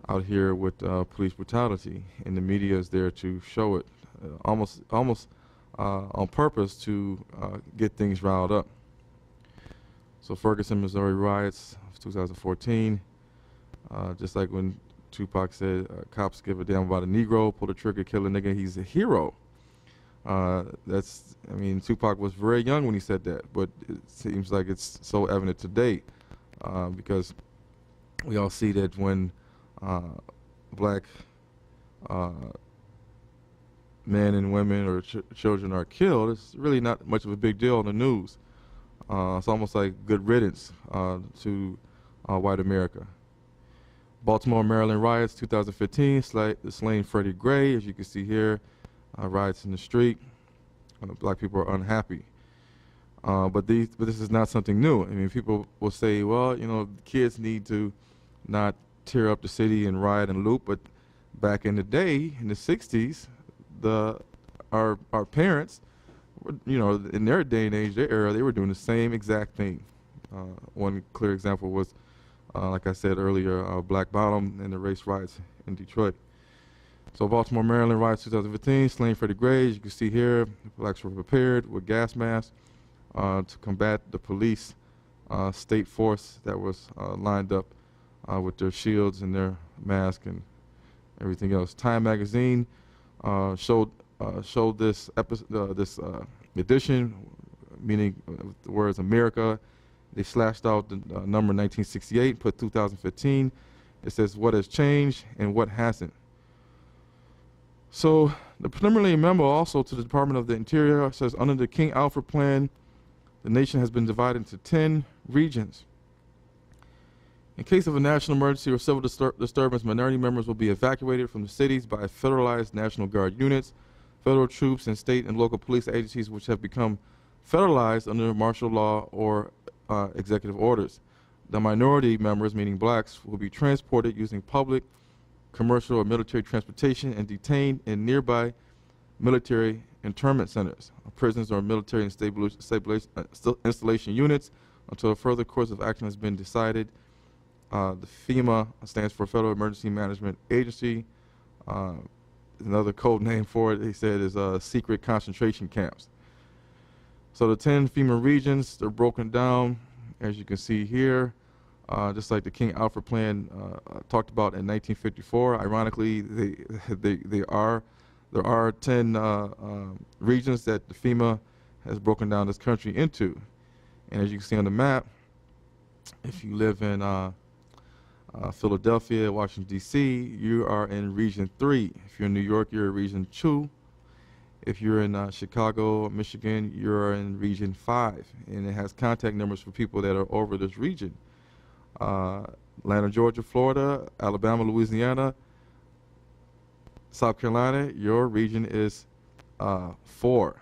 out here with police brutality, and the media is there to show it, almost on purpose to get things riled up. So Ferguson, Missouri riots of 2014, just like when Tupac said, cops give a damn about a Negro, pull the trigger, kill a nigga, he's a hero. I mean, Tupac was very young when he said that, but it seems like it's so evident today because we all see that when black men and women or children are killed, it's really not much of a big deal on the news. It's almost like good riddance to white America. Baltimore, Maryland riots, 2015, slain Freddie Gray, as you can see here. Riots in the street. Black people are unhappy. But this is not something new. I mean, people will say, well, you know, kids need to not tear up the city and riot and loot. But back in the day, in the 60s, our parents, you know, in their day and age, their era, they were doing the same exact thing. One clear example was, like I said earlier, Black Bottom and the race riots in Detroit. So Baltimore, Maryland riots 2015, slain Freddie Gray. As you can see here, blacks were prepared with gas masks to combat the police state force that was lined up with their shields and their masks and everything else. Time magazine showed this edition, meaning the words America. They slashed out the number 1968, put 2015. It says what has changed and what hasn't. So the preliminary memo also to the Department of the Interior says under the King Alfred Plan, the nation has been divided into 10 regions. In case of a national emergency or civil disturbance, minority members will be evacuated from the cities by federalized National Guard units, federal troops, and state and local police agencies which have become federalized under martial law or executive orders. The minority members, meaning blacks, will be transported using public, commercial, or military transportation and detained in nearby military internment centers, prisons, or military installation units until a further course of action has been decided. The FEMA stands for Federal Emergency Management Agency. Another code name for it, they said, is secret concentration camps. So the 10 FEMA regions, they're broken down, as you can see here, just like the King Alfred Plan talked about in 1954. Ironically, there are 10 regions that the FEMA has broken down this country into. And as you can see on the map, if you live in Philadelphia, Washington, D.C., you are in Region 3. If you're in New York, you're in Region 2. If you're in Chicago, Michigan, you're in Region 5. And it has contact numbers for people that are over this region. Atlanta, Georgia, Florida, Alabama, Louisiana, South Carolina, your region is 4.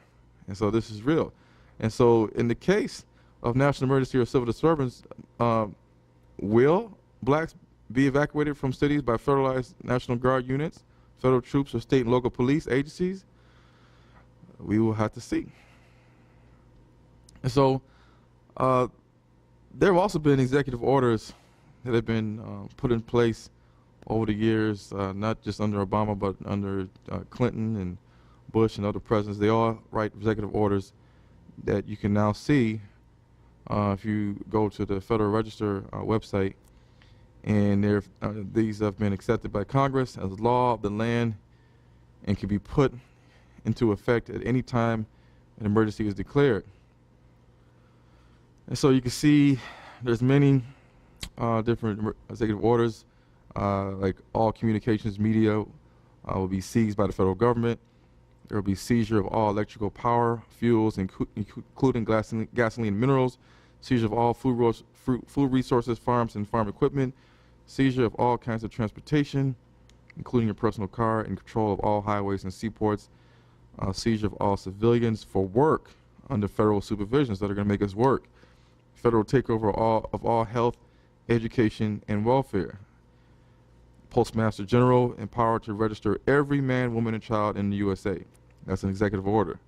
And so this is real. And so in the case of national emergency or civil disturbance, will blacks be evacuated from cities by federalized National Guard units, federal troops, or state and local police agencies? We will have to see. And so there have also been executive orders that have been put in place over the years, not just under Obama, but under Clinton and Bush and other presidents. They all write executive orders that you can now see if you go to the Federal Register website. And these have been accepted by Congress as law of the land and can be put into effect at any time an emergency is declared. And so you can see there's many different executive orders, like all communications media will be seized by the federal government. There will be seizure of all electrical power, fuels, including gasoline and minerals, seizure of all food resources, farms, and farm equipment, seizure of all kinds of transportation, including your personal car, and control of all highways and seaports, seizure of all civilians for work under federal supervisions that are going to make us work, federal takeover of all health, education, and welfare. Postmaster General empowered to register every man, woman, and child in the USA. That's an executive order.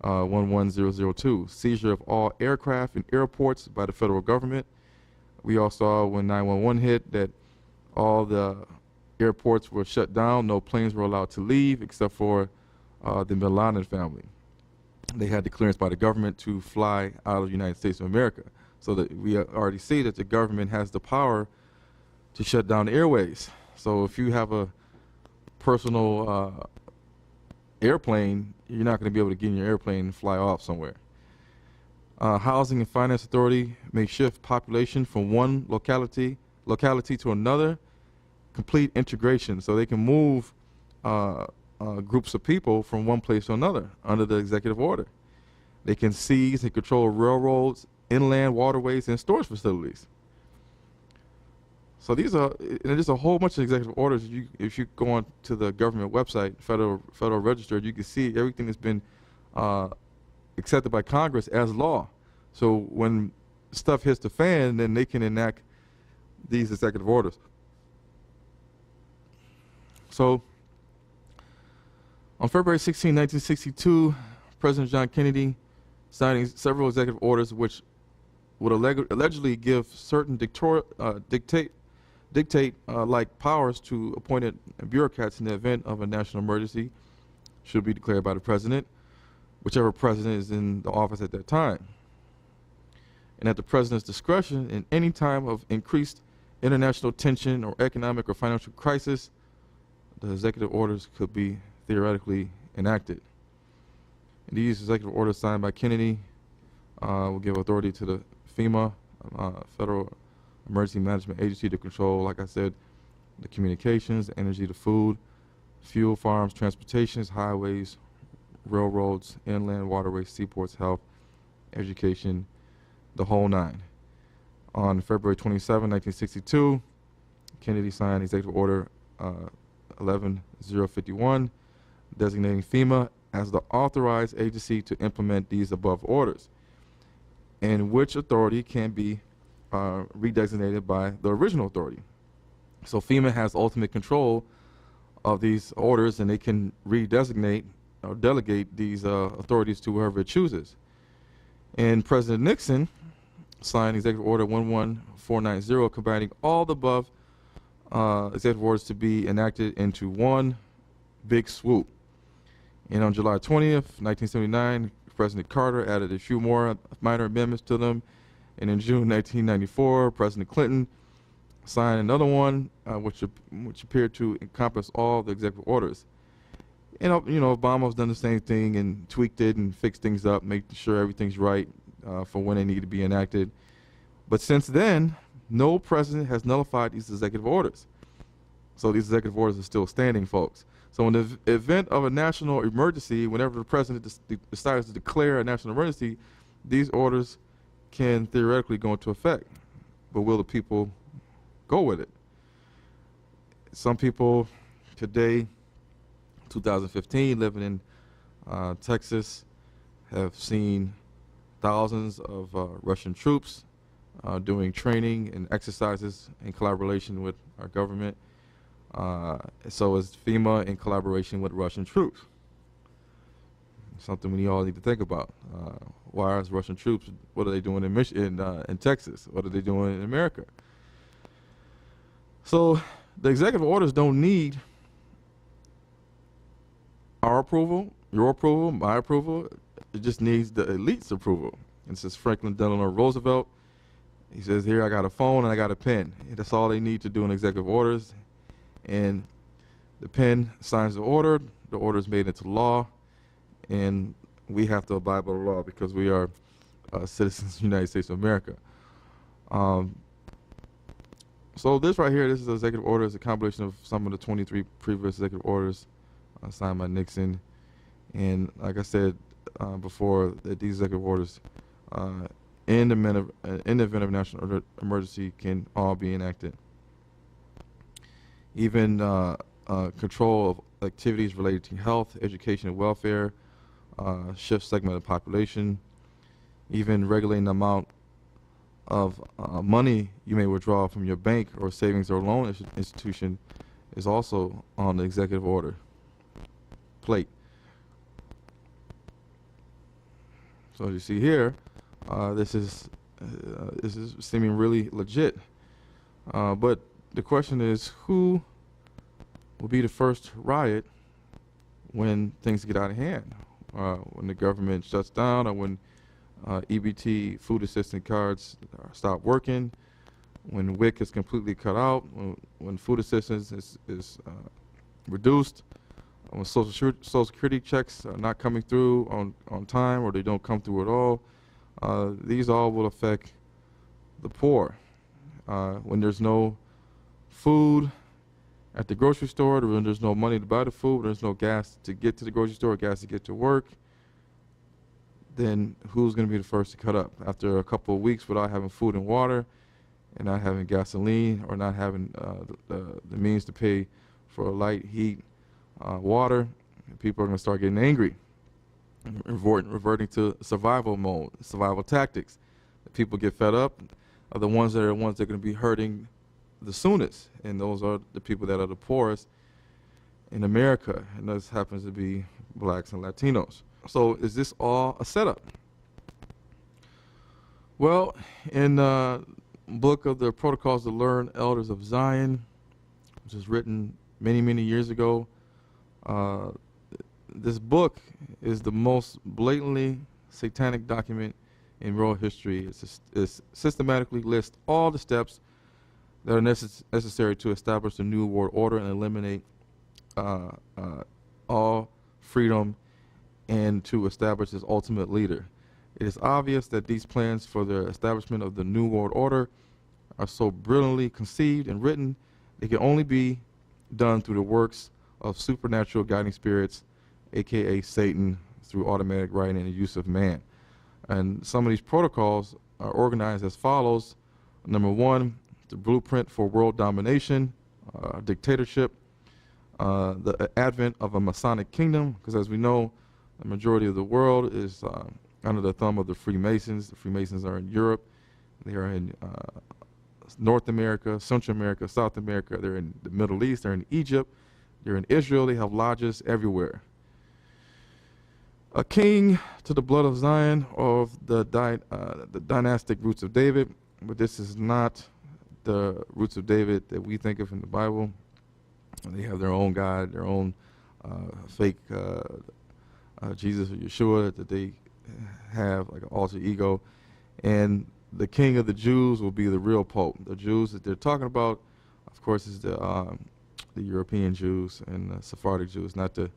11002, seizure of all aircraft and airports by the federal government. We all saw when 911 hit that all the airports were shut down. No planes were allowed to leave except for the Bin Laden family. They had the clearance by the government to fly out of the United States of America. So that we already see that the government has the power to shut down the airways. So if you have a personal airplane, you're not going to be able to get in your airplane and fly off somewhere. Housing and Finance Authority may shift population from one locality to another. Complete integration, so they can move groups of people from one place to another under the executive order. They can seize and control railroads, inland waterways, and storage facilities. So there's a whole bunch of executive orders. If you go on to the government website, Federal Register, you can see everything that's been accepted by Congress as law. So when stuff hits the fan, then they can enact these executive orders. So on February 16, 1962, President John Kennedy signing several executive orders which would allegedly give certain dictate-like powers to appointed bureaucrats in the event of a national emergency should be declared by the president, whichever president is in the office at that time. And at the president's discretion, in any time of increased international tension or economic or financial crisis, the executive orders could be theoretically enacted. And these executive orders signed by Kennedy will give authority to the FEMA, Federal Emergency Management Agency, to control, like I said, the communications, energy, the food, fuel, farms, transportations, highways, railroads, inland waterways, seaports, health, education, the whole nine. On February 27, 1962, Kennedy signed Executive Order 11051, designating FEMA as the authorized agency to implement these above orders, and which authority can be redesignated by the original authority. So FEMA has ultimate control of these orders, and they can redesignate or delegate these authorities to whoever it chooses. And President Nixon signed Executive Order 11490, combining all the above executive orders to be enacted into one big swoop. And on July 20th, 1979, President Carter added a few more minor amendments to them. And in June 1994, President Clinton signed another one, which appeared to encompass all the executive orders. You know, Obama's done the same thing and tweaked it and fixed things up, making sure everything's right for when they need to be enacted. But since then, no president has nullified these executive orders. So these executive orders are still standing, folks. So in the event of a national emergency, whenever the president decides to declare a national emergency, these orders can theoretically go into effect. But will the people go with it? Some people today, 2015, living in Texas, have seen thousands of Russian troops doing training and exercises in collaboration with our government. So is FEMA in collaboration with Russian troops. Something we all need to think about. Why are Russian troops? What are they doing in Texas? What are they doing in America? So the executive orders don't need our approval, your approval, my approval. It just needs the elite's approval. And says Franklin Delano Roosevelt. He says, here I got a phone and I got a pen. And that's all they need to do in executive orders. And the pen signs the order is made into law, and we have to abide by the law because we are citizens of the United States of America. So this right here, this is the executive order, is a compilation of some of the 23 previous executive orders signed by Nixon. And like I said before, that these executive orders in the event of national emergency can all be enacted. Even control of activities related to health, education, and welfare, shift segment of the population, even regulating the amount of money you may withdraw from your bank or savings or loan institution is also on the executive order plate. So as you see here, this is seeming really legit, but the question is, who will be the first riot when things get out of hand? When the government shuts down, or when EBT food assistance cards stop working, when WIC is completely cut out, when food assistance is reduced, when Social Security checks are not coming through on time, or they don't come through at all. These all will affect the poor. When there's no food at the grocery store, when there's no money to buy the food, when there's no gas to get to the grocery store, gas to get to work, then who's going to be the first to cut up? After a couple of weeks without having food and water, and not having gasoline, or not having the means to pay for light, heat, water, people are going to start getting angry, reverting to survival mode, survival tactics. People get fed up are the ones that are going to be hurting the soonest, and those are the people that are the poorest in America, and this happens to be blacks and Latinos. So is this all a setup? Well, in the book of the Protocols of the Learned Elders of Zion, which was written many, many years ago, this book is the most blatantly satanic document in world history. It systematically lists all the steps that are necessary to establish the New World Order and eliminate all freedom, and to establish its ultimate leader. It is obvious that these plans for the establishment of the New World Order are so brilliantly conceived and written, they can only be done through the works of supernatural guiding spirits, aka Satan, through automatic writing and the use of man. And some of these protocols are organized as follows. Number one, the blueprint for world domination, dictatorship, the advent of a Masonic kingdom, because as we know, The majority of the world is under the thumb of the Freemasons. The Freemasons are in Europe. They are in North America, Central America, South America. They're in the Middle East. They're in Egypt. They're in Israel. They have lodges everywhere. A king to the blood of Zion, of the dynastic roots of David, but this is not the roots of David that we think of in the Bible. They have their own God, their own fake Jesus or Yeshua that they have, like an alter ego. And the king of the Jews will be the real pope. The Jews that they're talking about, of course, is the European Jews and the Sephardic Jews, not the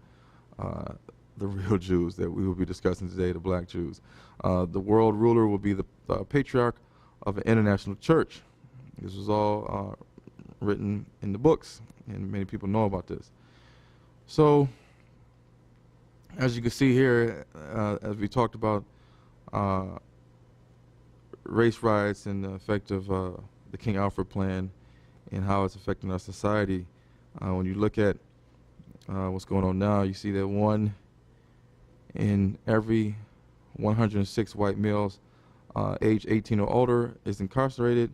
real Jews that we will be discussing today, the black Jews. The world ruler will be the patriarch of an international church. This was all written in the books, and many people know about this. So, as you can see here, as we talked about race riots and the effect of the King Alfred plan and how it's affecting our society, when you look at what's going on now, you see that 1 in every 106 white males age 18 or older is incarcerated.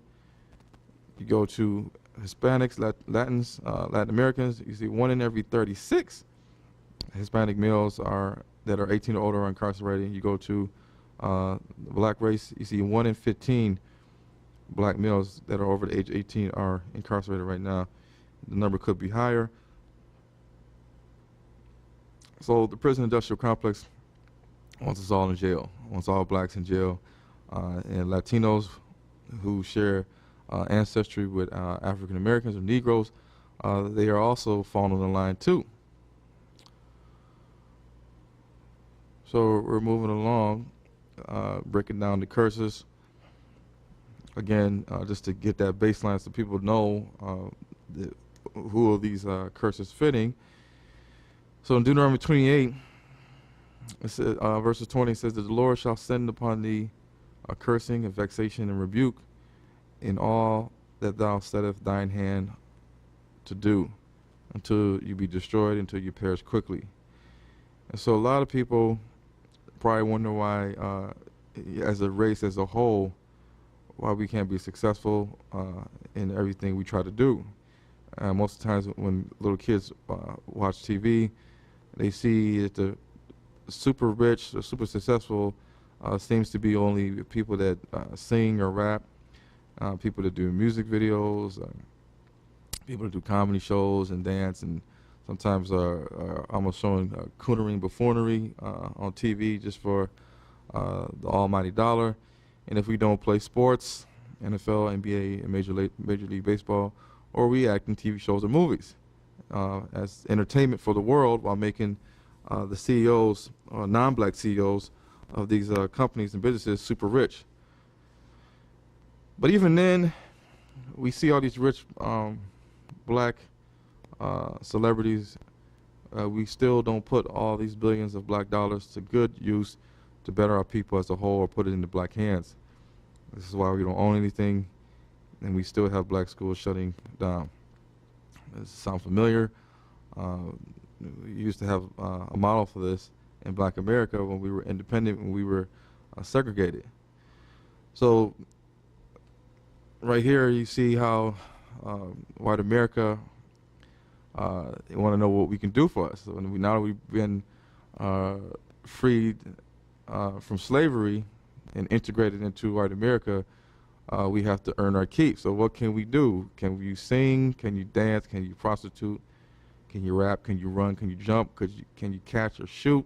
You go to Hispanics, Latins, Latin Americans, you see 1 in every 36 Hispanic males that are 18 or older are incarcerated. You go to the black race, you see 1 in 15 black males that are over the age of 18 are incarcerated right now. The number could be higher. So the prison industrial complex wants us all in jail, wants all blacks in jail, and Latinos who share ancestry with African Americans or Negroes, they are also falling on the line too. So we're moving along, breaking down the curses. Again, just to get that baseline so people know who are these curses fitting. So in Deuteronomy 28, it says, verses 20 says that the Lord shall send upon thee a cursing and vexation and rebuke in all that thou settest thine hand to do, until you be destroyed, until you perish quickly. And so a lot of people probably wonder why, as a race as a whole, why we can't be successful in everything we try to do. Most of the times when little kids watch TV, they see that the super rich or super successful seems to be only people that sing or rap, people that do music videos, people that do comedy shows and dance, and sometimes are almost showing coonering buffoonery on TV just for the almighty dollar. And if we don't play sports, NFL, NBA, and Major League Baseball, or we act in TV shows or movies as entertainment for the world, while making the CEOs, or non-black CEOs of these companies and businesses super rich. But even then, we see all these rich black celebrities. We still don't put all these billions of black dollars to good use to better our people as a whole, or put it into black hands. This is why we don't own anything, and we still have black schools shutting down. Does it sound familiar? We used to have a model for this in black America when we were independent, when we were segregated. So right here you see how white America, they want to know what we can do for us. So now that we've been freed from slavery and integrated into white America, we have to earn our keep. So what can we do? Can you sing? Can you dance? Can you prostitute? Can you rap? Can you run? Can you jump? Can you catch or shoot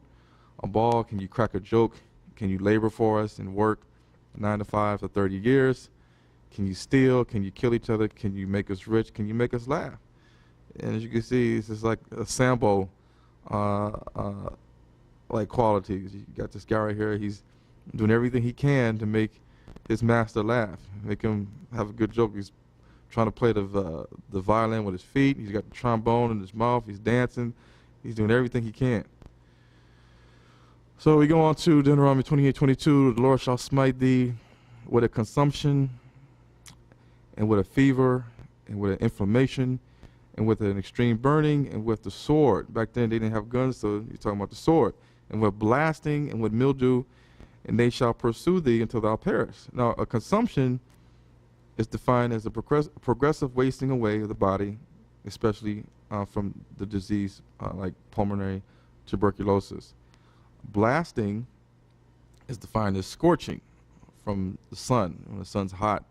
a ball? Can you crack a joke? Can you labor for us and work 9 to 5 for 30 years? Can you steal? Can you kill each other? Can you make us rich? Can you make us laugh? And as you can see, it's just like a sample like qualities. You got this guy right here, he's doing everything he can to make his master laugh, make him have a good joke. He's trying to play the violin with his feet, he's got the trombone in his mouth, he's dancing, he's doing everything he can. So we go on to Deuteronomy 28:22, the Lord shall smite thee with a consumption, and with a fever, and with an inflammation, and with an extreme burning, and with the sword. Back then they didn't have guns, so you're talking about the sword. and with blasting, and with mildew, and they shall pursue thee until thou perish. Now, a consumption is defined as a progressive wasting away of the body, especially from the disease like pulmonary tuberculosis. Blasting is defined as scorching from the sun, when the sun's hot,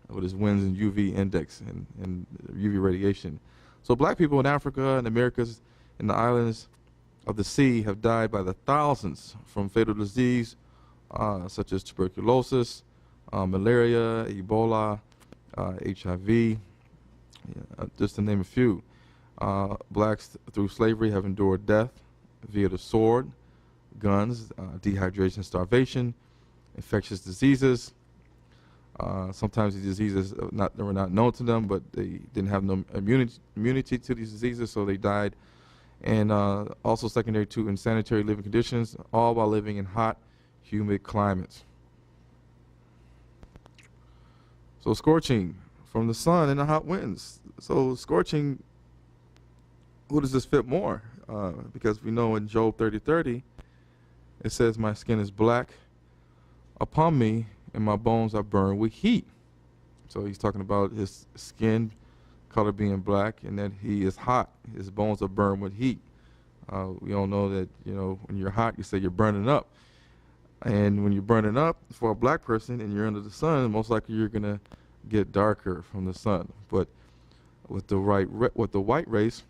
with its winds and UV index and UV radiation. So black people in Africa and the Americas and the islands of the sea have died by the thousands from fatal disease such as tuberculosis, malaria, Ebola, HIV, just to name a few. Blacks through slavery have endured death via the sword, guns, dehydration, starvation, infectious diseases. Sometimes these diseases were not known to them, but they didn't have no immunity to these diseases, so they died. And also secondary to insanitary living conditions, all while living in hot, humid climates. So scorching from the sun and the hot winds. So scorching, who does this fit more? Because we know in Job 30:30, it says, my skin is black upon me, and my bones are burned with heat. So he's talking about his skin color being black and that he is hot. His bones are burned with heat. We all know that, you know, when you're hot, you say you're burning up. And when you're burning up, for a black person and you're under the sun, most likely you're going to get darker from the sun. But with the white race,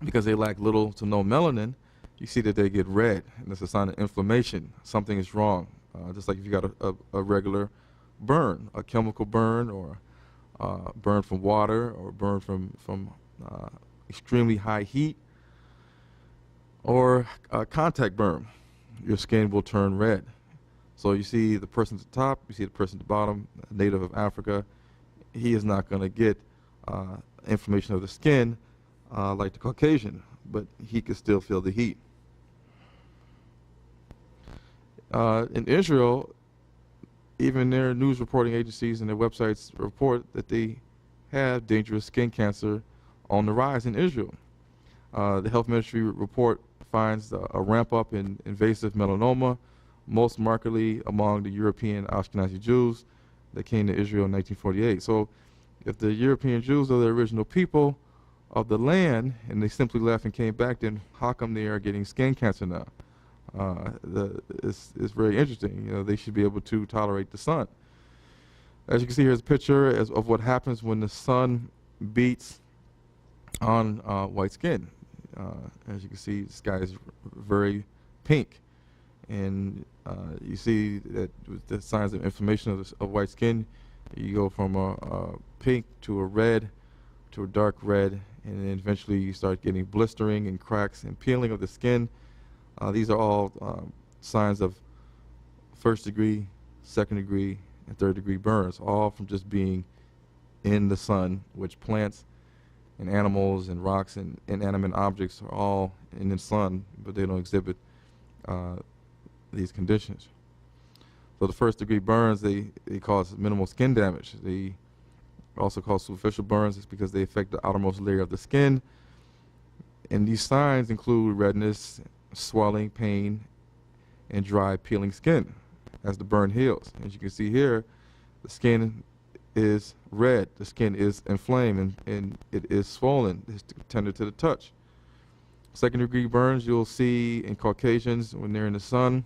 because they lack little to no melanin, you see that they get red, and that's a sign of inflammation. Something is wrong. Just like if you got a regular burn, a chemical burn, or burn from water, or burn from extremely high heat, or a contact burn, your skin will turn red. So you see the person at the top, you see the person at the bottom, a native of Africa, he is not going to get inflammation of the skin like the Caucasian, but he can still feel the heat. In Israel, even their news reporting agencies and their websites report that they have dangerous skin cancer on the rise in Israel. The health ministry report finds a ramp up in invasive melanoma, most markedly among the European Ashkenazi Jews that came to Israel in 1948. So if the European Jews are the original people of the land and they simply left and came back, then how come they are getting skin cancer now? It's very interesting. You know, they should be able to tolerate the sun. As you can see, here's a picture of what happens when the sun beats on white skin. As you can see, the sky is very pink, and you see that with the signs of inflammation of white skin, you go from a pink to a red to a dark red, and then eventually you start getting blistering and cracks and peeling of the skin. These are all signs of first degree, second degree, and third degree burns, all from just being in the sun, which plants and animals and rocks and inanimate objects are all in the sun, but they don't exhibit these conditions. So the first degree burns, they cause minimal skin damage. They also cause superficial burns. It's because they affect the outermost layer of the skin. And these signs include redness, swelling, pain, and dry, peeling skin as the burn heals. As you can see here, the skin is red, the skin is inflamed, and it is swollen. It's tender to the touch. Second degree burns you'll see in Caucasians when they're in the sun.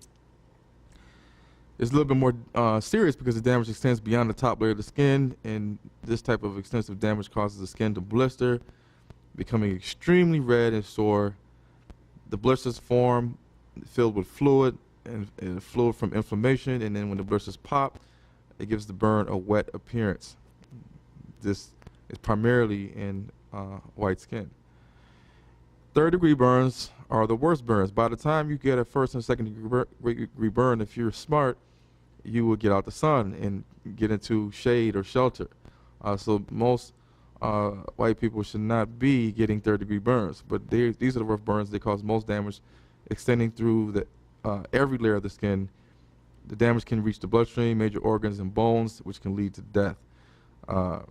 It's a little bit more serious because the damage extends beyond the top layer of the skin, and this type of extensive damage causes the skin to blister, becoming extremely red and sore. The blisters form filled with fluid and fluid from inflammation, and then when the blisters pop, it gives the burn a wet appearance. This is primarily in white skin. Third degree burns are the worst burns. By the time you get a first and second degree burn, if you're smart, you will get out the sun and get into shade or shelter. So most white people should not be getting third degree burns, but these are the worst burns. They cause most damage, extending through every layer of the skin. The damage can reach the bloodstream, major organs, and bones, which can lead to death. And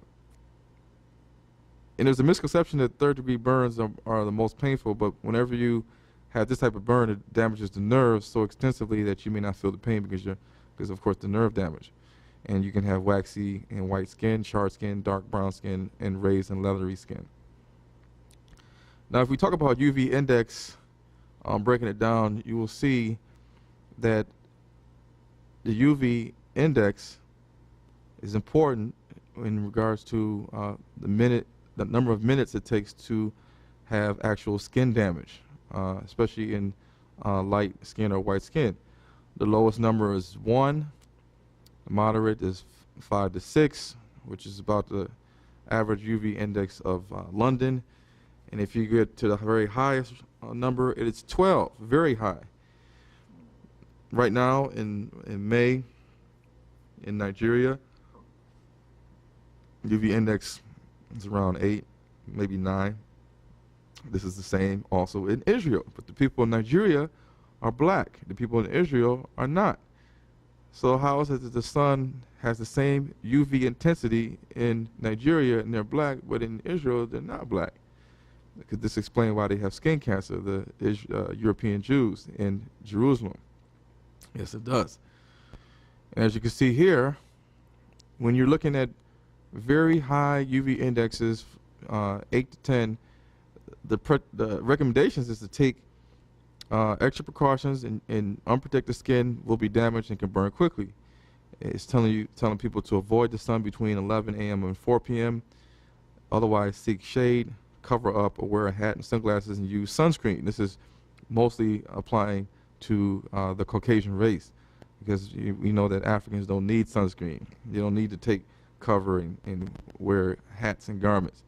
there's a misconception that third degree burns are the most painful, but whenever you have this type of burn, it damages the nerves so extensively that you may not feel the pain because of course the nerve damage. And you can have waxy and white skin, charred skin, dark brown skin, and raised and leathery skin. Now, if we talk about UV index, breaking it down, you will see that the UV index is important in regards to the number of minutes it takes to have actual skin damage, especially in light skin or white skin. The lowest number is 1. The moderate is 5 to 6, which is about the average UV index of London. And if you get to the very highest number, it's 12, very high. Right now in May in Nigeria, UV index is around 8, maybe 9. This is the same also in Israel. But the people in Nigeria are black. The people in Israel are not. So how is it that the sun has the same UV intensity in Nigeria and they're black, but in Israel they're not black? Could this explain why they have skin cancer, the European Jews in Jerusalem? Yes, it does. And as you can see here, when you're looking at very high UV indexes, 8 to 10, the recommendations is to take extra precautions, and unprotected skin will be damaged and can burn quickly. It's telling people to avoid the sun between 11 a.m. and 4 p.m. Otherwise, seek shade, cover up, or wear a hat and sunglasses, and use sunscreen. This is mostly applying to the Caucasian race, because we know that Africans don't need sunscreen. They don't need to take cover and wear hats and garments.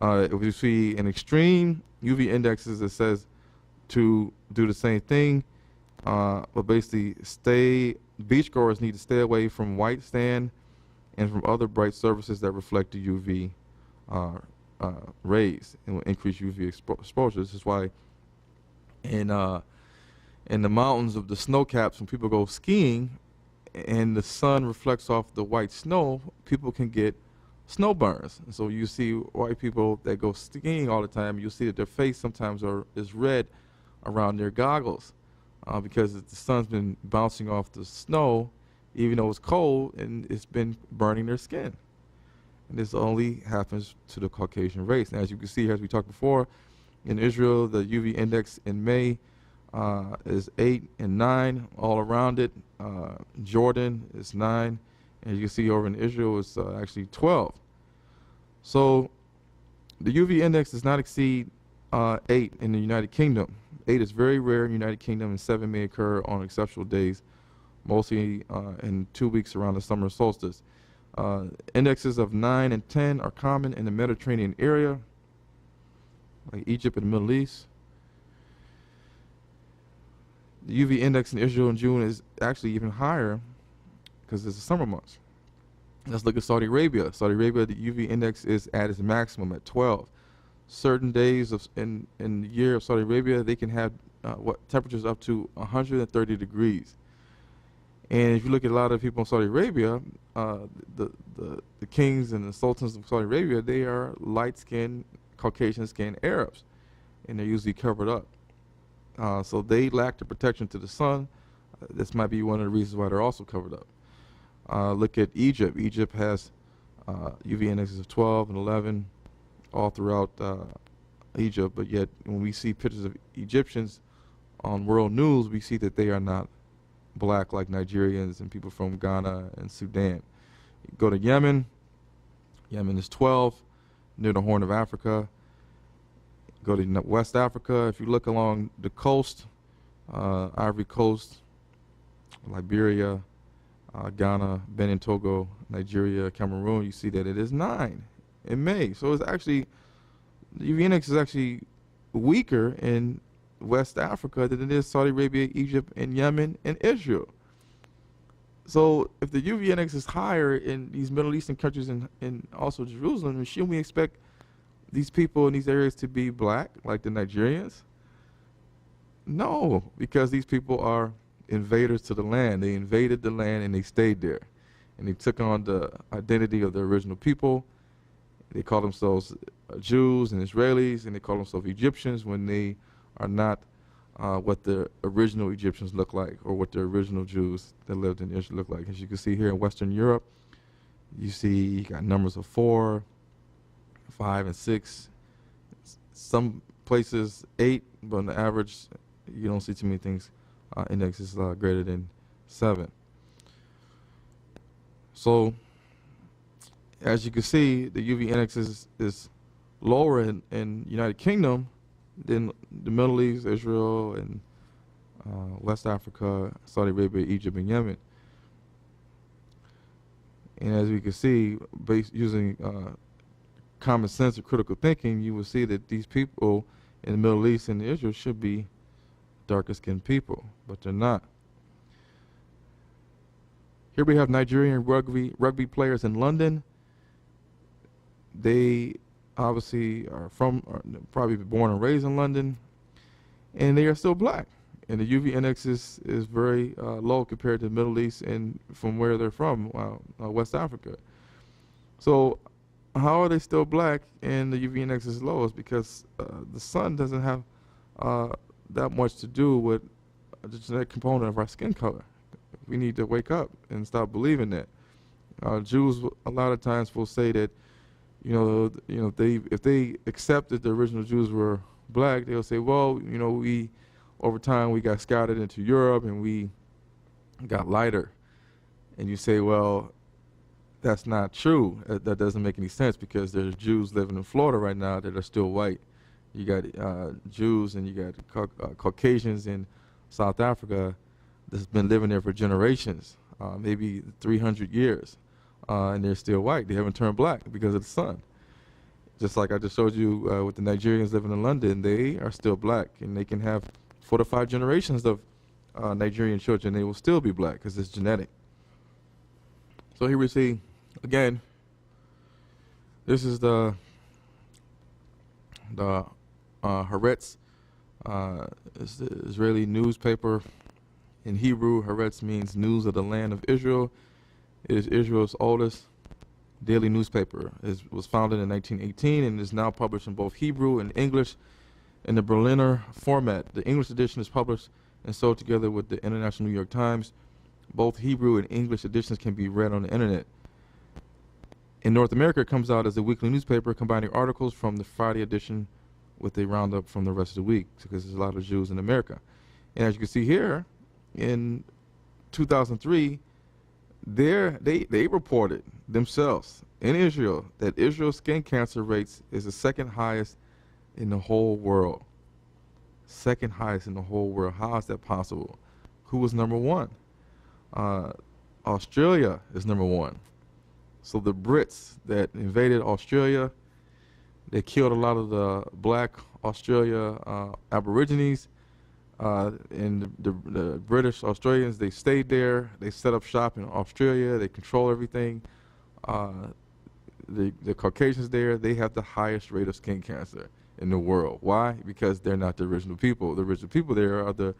If you see an extreme UV indexes, it says to do the same thing, but basically beachgoers need to stay away from white sand and from other bright surfaces that reflect the UV rays and will increase UV exposure. This is why in the mountains of the snow caps, when people go skiing and the sun reflects off the white snow, people can get snow burns. And so you see white people that go skiing all the time, you'll see that their face sometimes is red around their goggles because the sun's been bouncing off the snow, even though it's cold, and it's been burning their skin. And this only happens to the Caucasian race. And as you can see here, as we talked before, in Israel, the UV index in May is 8 and 9 all around it. Jordan is 9. And you can see over in Israel, it's actually 12. So the UV index does not exceed 8 in the United Kingdom. 8 is very rare in the United Kingdom, and 7 may occur on exceptional days, mostly in 2 weeks around the summer solstice. Indexes of 9 and 10 are common in the Mediterranean area, like Egypt and the Middle East. The UV index in Israel in June is actually even higher because it's the summer months. Let's look at Saudi Arabia. Saudi Arabia, the UV index is at its maximum at 12. Certain days in the year of Saudi Arabia, they can have temperatures up to 130 degrees. And if you look at a lot of people in Saudi Arabia, the kings and the sultans of Saudi Arabia, they are light-skinned, Caucasian-skinned Arabs, and they're usually covered up. So they lack the protection to the sun. This might be one of the reasons why they're also covered up. Look at Egypt. Egypt has UV indexes of 12 and 11 all throughout Egypt, but yet when we see pictures of Egyptians on world news, we see that they are not black like Nigerians and people from Ghana and Sudan. You go to Yemen. Yemen is 12, near the Horn of Africa. Go to West Africa. If you look along the coast, Ivory Coast, Liberia, Ghana, Benin, Togo, Nigeria, Cameroon, you see that it is 9 in May. So it's actually, the UV index is actually weaker in West Africa than it is Saudi Arabia, Egypt, and Yemen, and Israel. So if the UV index is higher in these Middle Eastern countries and also Jerusalem, shouldn't we expect these people in these areas to be black, like the Nigerians? No, because these people are invaders to the land. They invaded the land and they stayed there. And they took on the identity of the original people. They call themselves Jews and Israelis, and they call themselves Egyptians when they are not what the original Egyptians look like, or what the original Jews that lived in Israel look like. As you can see here in Western Europe, you got numbers of 4, 5, and 6. Some places 8, but on the average, you don't see too many things. Index is greater than 7. So, as you can see, the UV index is lower in United Kingdom than the Middle East, Israel, and West Africa, Saudi Arabia, Egypt, and Yemen. And as we can see, using common sense or critical thinking, you will see that these people in the Middle East and Israel should be darker skinned people, but they're not. Here we have Nigerian rugby players in London. They obviously are probably born and raised in London, and they are still black. And the UV index is very low compared to the Middle East and from where they're from, West Africa. So how are they still black and the UV index is low? Is because the sun doesn't have that much to do with the genetic component of our skin color. We need to wake up and stop believing that. Jews a lot of times will say that, if they accept that the original Jews were black, they'll say, well, we over time we got scouted into Europe and we got lighter. And you say, well, that's not true. That doesn't make any sense, because there's Jews living in Florida right now that are still white. You got Jews and you got Caucasians in South Africa that's been living there for generations, maybe 300 years, and they're still white. They haven't turned black because of the sun. Just like I just showed you with the Nigerians living in London, they are still black, and they can have 4 to 5 generations of Nigerian children. They will still be black because it's genetic. So here we see, again, this is the Haaretz. It's the Israeli newspaper. In Hebrew, Haaretz means news of the land of Israel. It is Israel's oldest daily newspaper. It was founded in 1918 and is now published in both Hebrew and English in the Berliner format. The English edition is published and sold together with the International New York Times. Both Hebrew and English editions can be read on the internet. In North America, it comes out as a weekly newspaper, combining articles from the Friday edition with a roundup from the rest of the week, because there's a lot of Jews in America. And as you can see here, in 2003, they reported themselves in Israel that Israel's skin cancer rates is the second highest in the whole world. Second highest in the whole world. How is that possible? Who was number one? Australia is number one. So the Brits that invaded Australia, they killed a lot of the black Australia Aborigines, and the British Australians, they stayed there. They set up shop in Australia. They control everything. The Caucasians there, they have the highest rate of skin cancer in the world. Why? Because they're not the original people. The original people there are the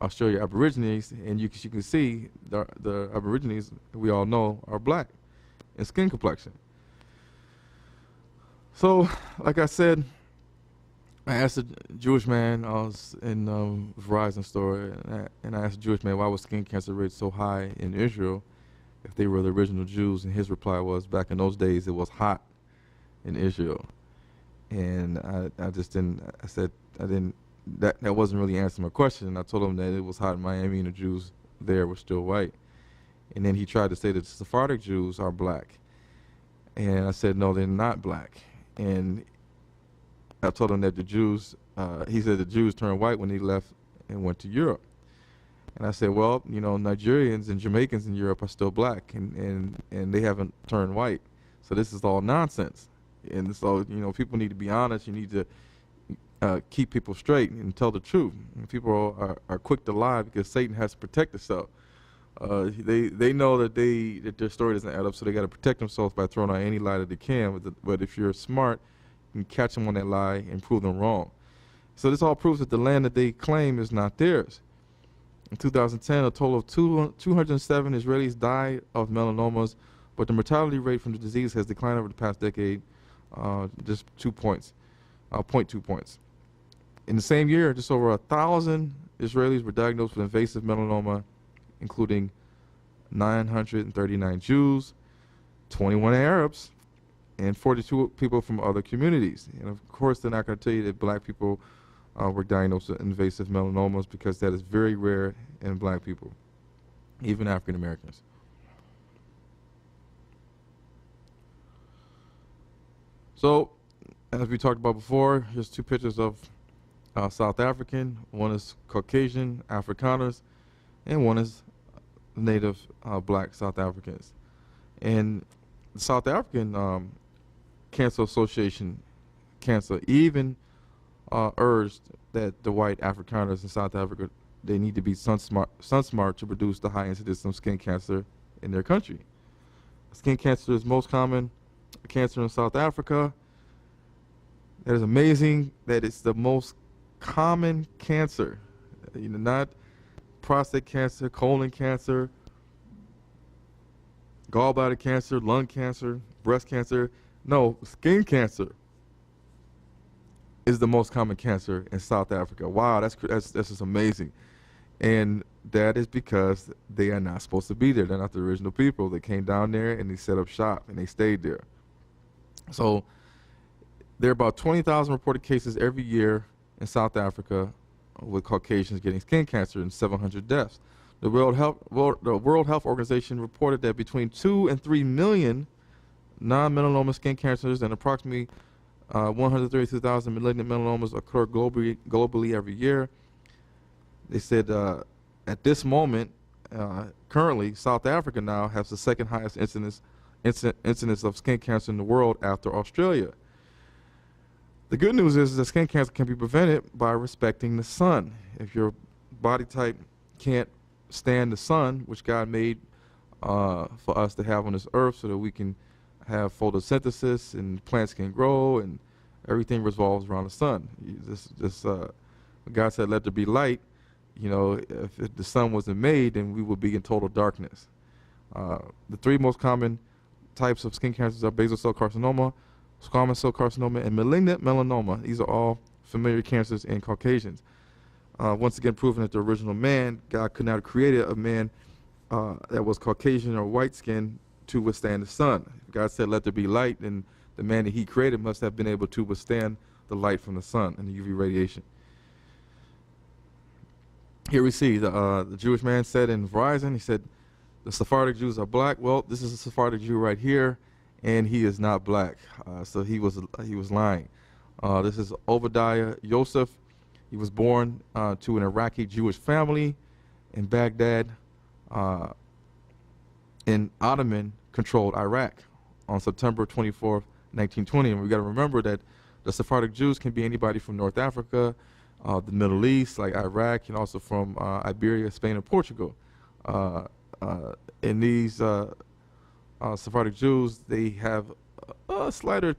Australia Aborigines, and you can see the Aborigines, we all know, are black in skin complexion. So, like I said, I asked a Jewish man, I was in Verizon store, and I asked a Jewish man, why was skin cancer rate so high in Israel if they were the original Jews? And his reply was, back in those days, it was hot in Israel. And I just didn't, I said, I didn't, that wasn't really answering my question. And I told him that it was hot in Miami and the Jews there were still white. And then he tried to say that the Sephardic Jews are black. And I said, no, they're not black. And I told him that the Jews, he said the Jews turned white when they left and went to Europe. And I said, well, Nigerians and Jamaicans in Europe are still black, and they haven't turned white. So this is all nonsense. And so, people need to be honest. You need to keep people straight and tell the truth. And people are quick to lie because Satan has to protect itself. They know that their story doesn't add up, so they got to protect themselves by throwing out any lie that they can. But if you're smart, you can catch them on that lie and prove them wrong. So this all proves that the land that they claim is not theirs. In 2010, a total of 207 Israelis died of melanomas, but the mortality rate from the disease has declined over the past decade, just 2 points, 0.2 points. In the same year, just over 1,000 Israelis were diagnosed with invasive melanoma, including 939 Jews, 21 Arabs, and 42 people from other communities. And of course, they're not going to tell you that black people were diagnosed with invasive melanomas, because that is very rare in black people, even African Americans. So, as we talked about before, here's two pictures of South African. One is Caucasian Afrikaners, and one is native black South Africans. And the South African Cancer Association, Cancer, even urged that the white Afrikaners in South Africa, they need to be sun smart to produce the high incidence of skin cancer in their country. Skin cancer is most common cancer in South Africa. It is amazing that it's the most common cancer. You know, not prostate cancer, colon cancer, gallbladder cancer, lung cancer, breast cancer. No, skin cancer is the most common cancer in South Africa. Wow, that's just amazing. And that is because they are not supposed to be there. They're not the original people. They came down there and they set up shop and they stayed there. So there are about 20,000 reported cases every year in South Africa with Caucasians getting skin cancer and 700 deaths. The World Health Organization reported that between 2 and 3 million non-melanoma skin cancers and approximately 132,000 malignant melanomas occur globally every year. They said at this moment, currently, South Africa now has the second highest incidence of skin cancer in the world after Australia. The good news is that skin cancer can be prevented by respecting the sun. If your body type can't stand the sun, which God made for us to have on this earth so that we can have photosynthesis and plants can grow and everything revolves around the sun. God said, let there be light. You know, if the sun wasn't made, then we would be in total darkness. The three most common types of skin cancers are basal cell carcinoma, squamous cell carcinoma, and malignant melanoma. These are all familiar cancers in Caucasians. Once again, proving that the original man, God could not have created a man that was Caucasian or white skin to withstand the sun. God said, let there be light, and the man that he created must have been able to withstand the light from the sun and the UV radiation. Here we see the Jewish man said in Verizon, he said, the Sephardic Jews are black. Well, this is a Sephardic Jew right here, and he is not black. So he was lying. This is Obadiah Yosef. He was born to an Iraqi Jewish family in Baghdad in Ottoman-controlled Iraq on September 24th, 1920. And we got to remember that the Sephardic Jews can be anybody from North Africa, the Middle East, like Iraq, and also from Iberia, Spain, and Portugal. And these Sephardic Jews, they have a slighter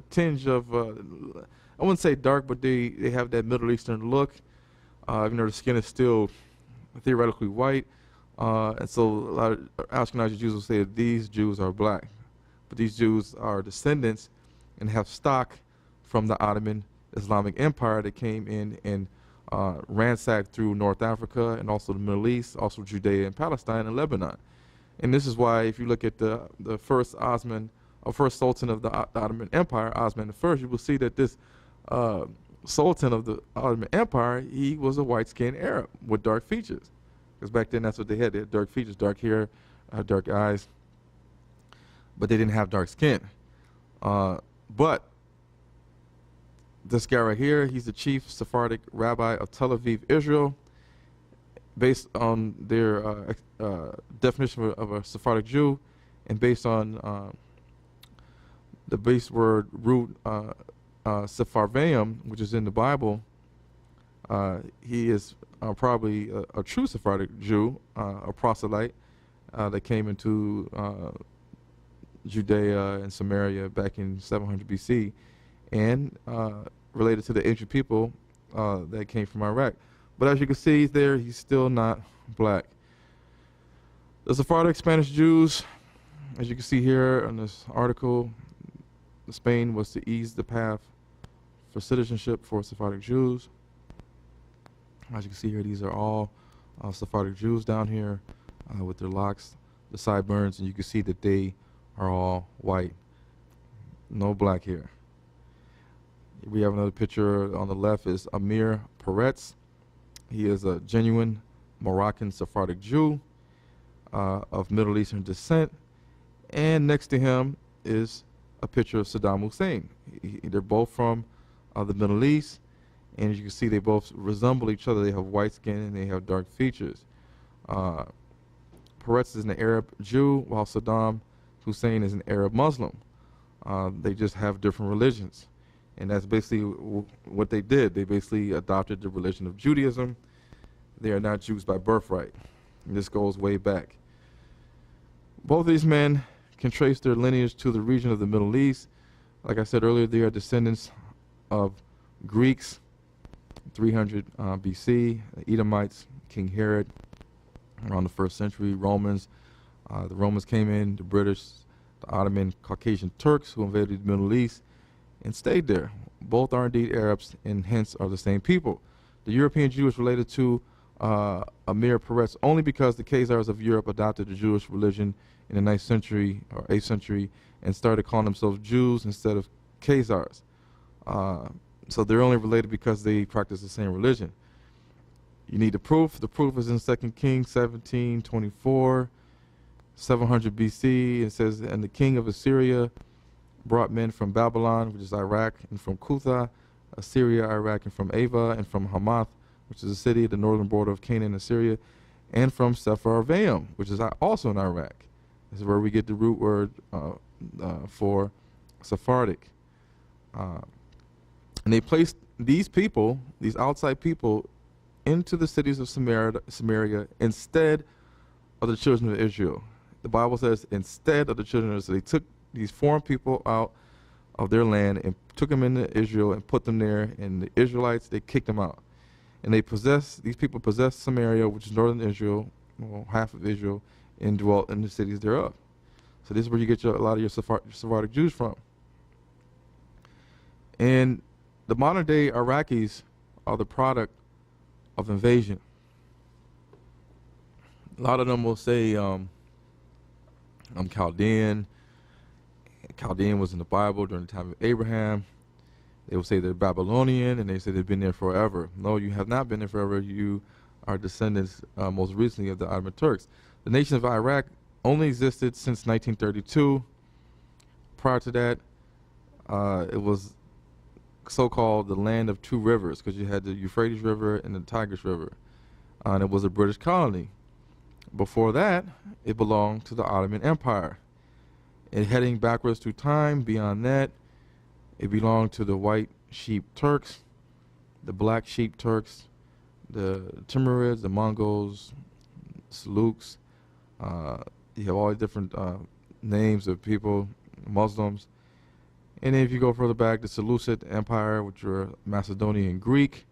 tinge of, I wouldn't say dark, but they have that Middle Eastern look. Even though the skin is still theoretically white. And so a lot of Ashkenazi Jews will say that these Jews are black. But these Jews are descendants and have stock from the Ottoman Islamic Empire that came in and ransacked through North Africa and also the Middle East, also Judea and Palestine and Lebanon. And this is why, if you look at the first first Sultan of the Ottoman Empire, Osman I, you will see that this Sultan of the Ottoman Empire, he was a white-skinned Arab with dark features. Because back then that's what they had. They had dark features, dark hair, dark eyes, but they didn't have dark skin. But this guy right here, he's the chief Sephardic rabbi of Tel Aviv, Israel. Based on their definition of a Sephardic Jew, and based on the base word root Sepharvaim, which is in the Bible, he is probably a true Sephardic Jew, a proselyte that came into Judea and Samaria back in 700 BC, and related to the ancient people that came from Iraq. But as you can see there, he's still not black. The Sephardic Spanish Jews, as you can see here in this article, Spain was to ease the path for citizenship for Sephardic Jews. As you can see here, these are all Sephardic Jews down here with their locks, the sideburns, and you can see that they are all white. No black here. We have another picture on the left is Amir Peretz. He is a genuine Moroccan Sephardic Jew of Middle Eastern descent. And next to him is a picture of Saddam Hussein. They're both from the Middle East. And as you can see, they both resemble each other. They have white skin and they have dark features. Peretz is an Arab Jew, while Saddam Hussein is an Arab Muslim. They just have different religions. And that's basically what they did. They basically adopted the religion of Judaism. They are not Jews by birthright. And this goes way back. Both of these men can trace their lineage to the region of the Middle East. Like I said earlier, they are descendants of Greeks, 300 BC, Edomites, King Herod, around the 1st century, Romans. The Romans came in, the British, the Ottoman, Caucasian Turks who invaded the Middle East and stayed there. Both are indeed Arabs and hence are the same people. The European Jew is related to Amir Peretz only because the Khazars of Europe adopted the Jewish religion in the 9th century or 8th century and started calling themselves Jews instead of Khazars. So they're only related because they practice the same religion. You need the proof. The proof is in 2 Kings 17:24, 700 BC. It says, and the king of Assyria brought men from Babylon, which is Iraq, and from Cutha, Assyria, Iraq, and from Ava, and from Hamath, which is a city at the northern border of Canaan, Assyria, and from Sepharvaim, which is also in Iraq. This is where we get the root word for Sephardic. And they placed these people, these outside people, into the cities of Samaria instead of the children of Israel. The Bible says instead of the children of Israel. They took these foreign people out of their land and took them into Israel and put them there, and the Israelites, they kicked them out. And these people possessed Samaria, which is northern Israel, well, half of Israel, and dwelt in the cities thereof. So this is where you get a lot of your Sephardic Jews from. And the modern day Iraqis are the product of invasion. A lot of them will say, I'm Chaldean. Chaldean was in the Bible during the time of Abraham. They will say they're Babylonian, and they say they've been there forever. No, you have not been there forever. You are descendants, most recently, of the Ottoman Turks. The nation of Iraq only existed since 1932. Prior to that, it was so-called the land of two rivers, because you had the Euphrates River and the Tigris River, and it was a British colony. Before that, it belonged to the Ottoman Empire. And heading backwards through time, beyond that, it belonged to the white sheep Turks, the black sheep Turks, the Timurids, the Mongols, Seljuks. You have all these different names of people, Muslims. And then if you go further back, the Seleucid Empire, which were Macedonian and Greek,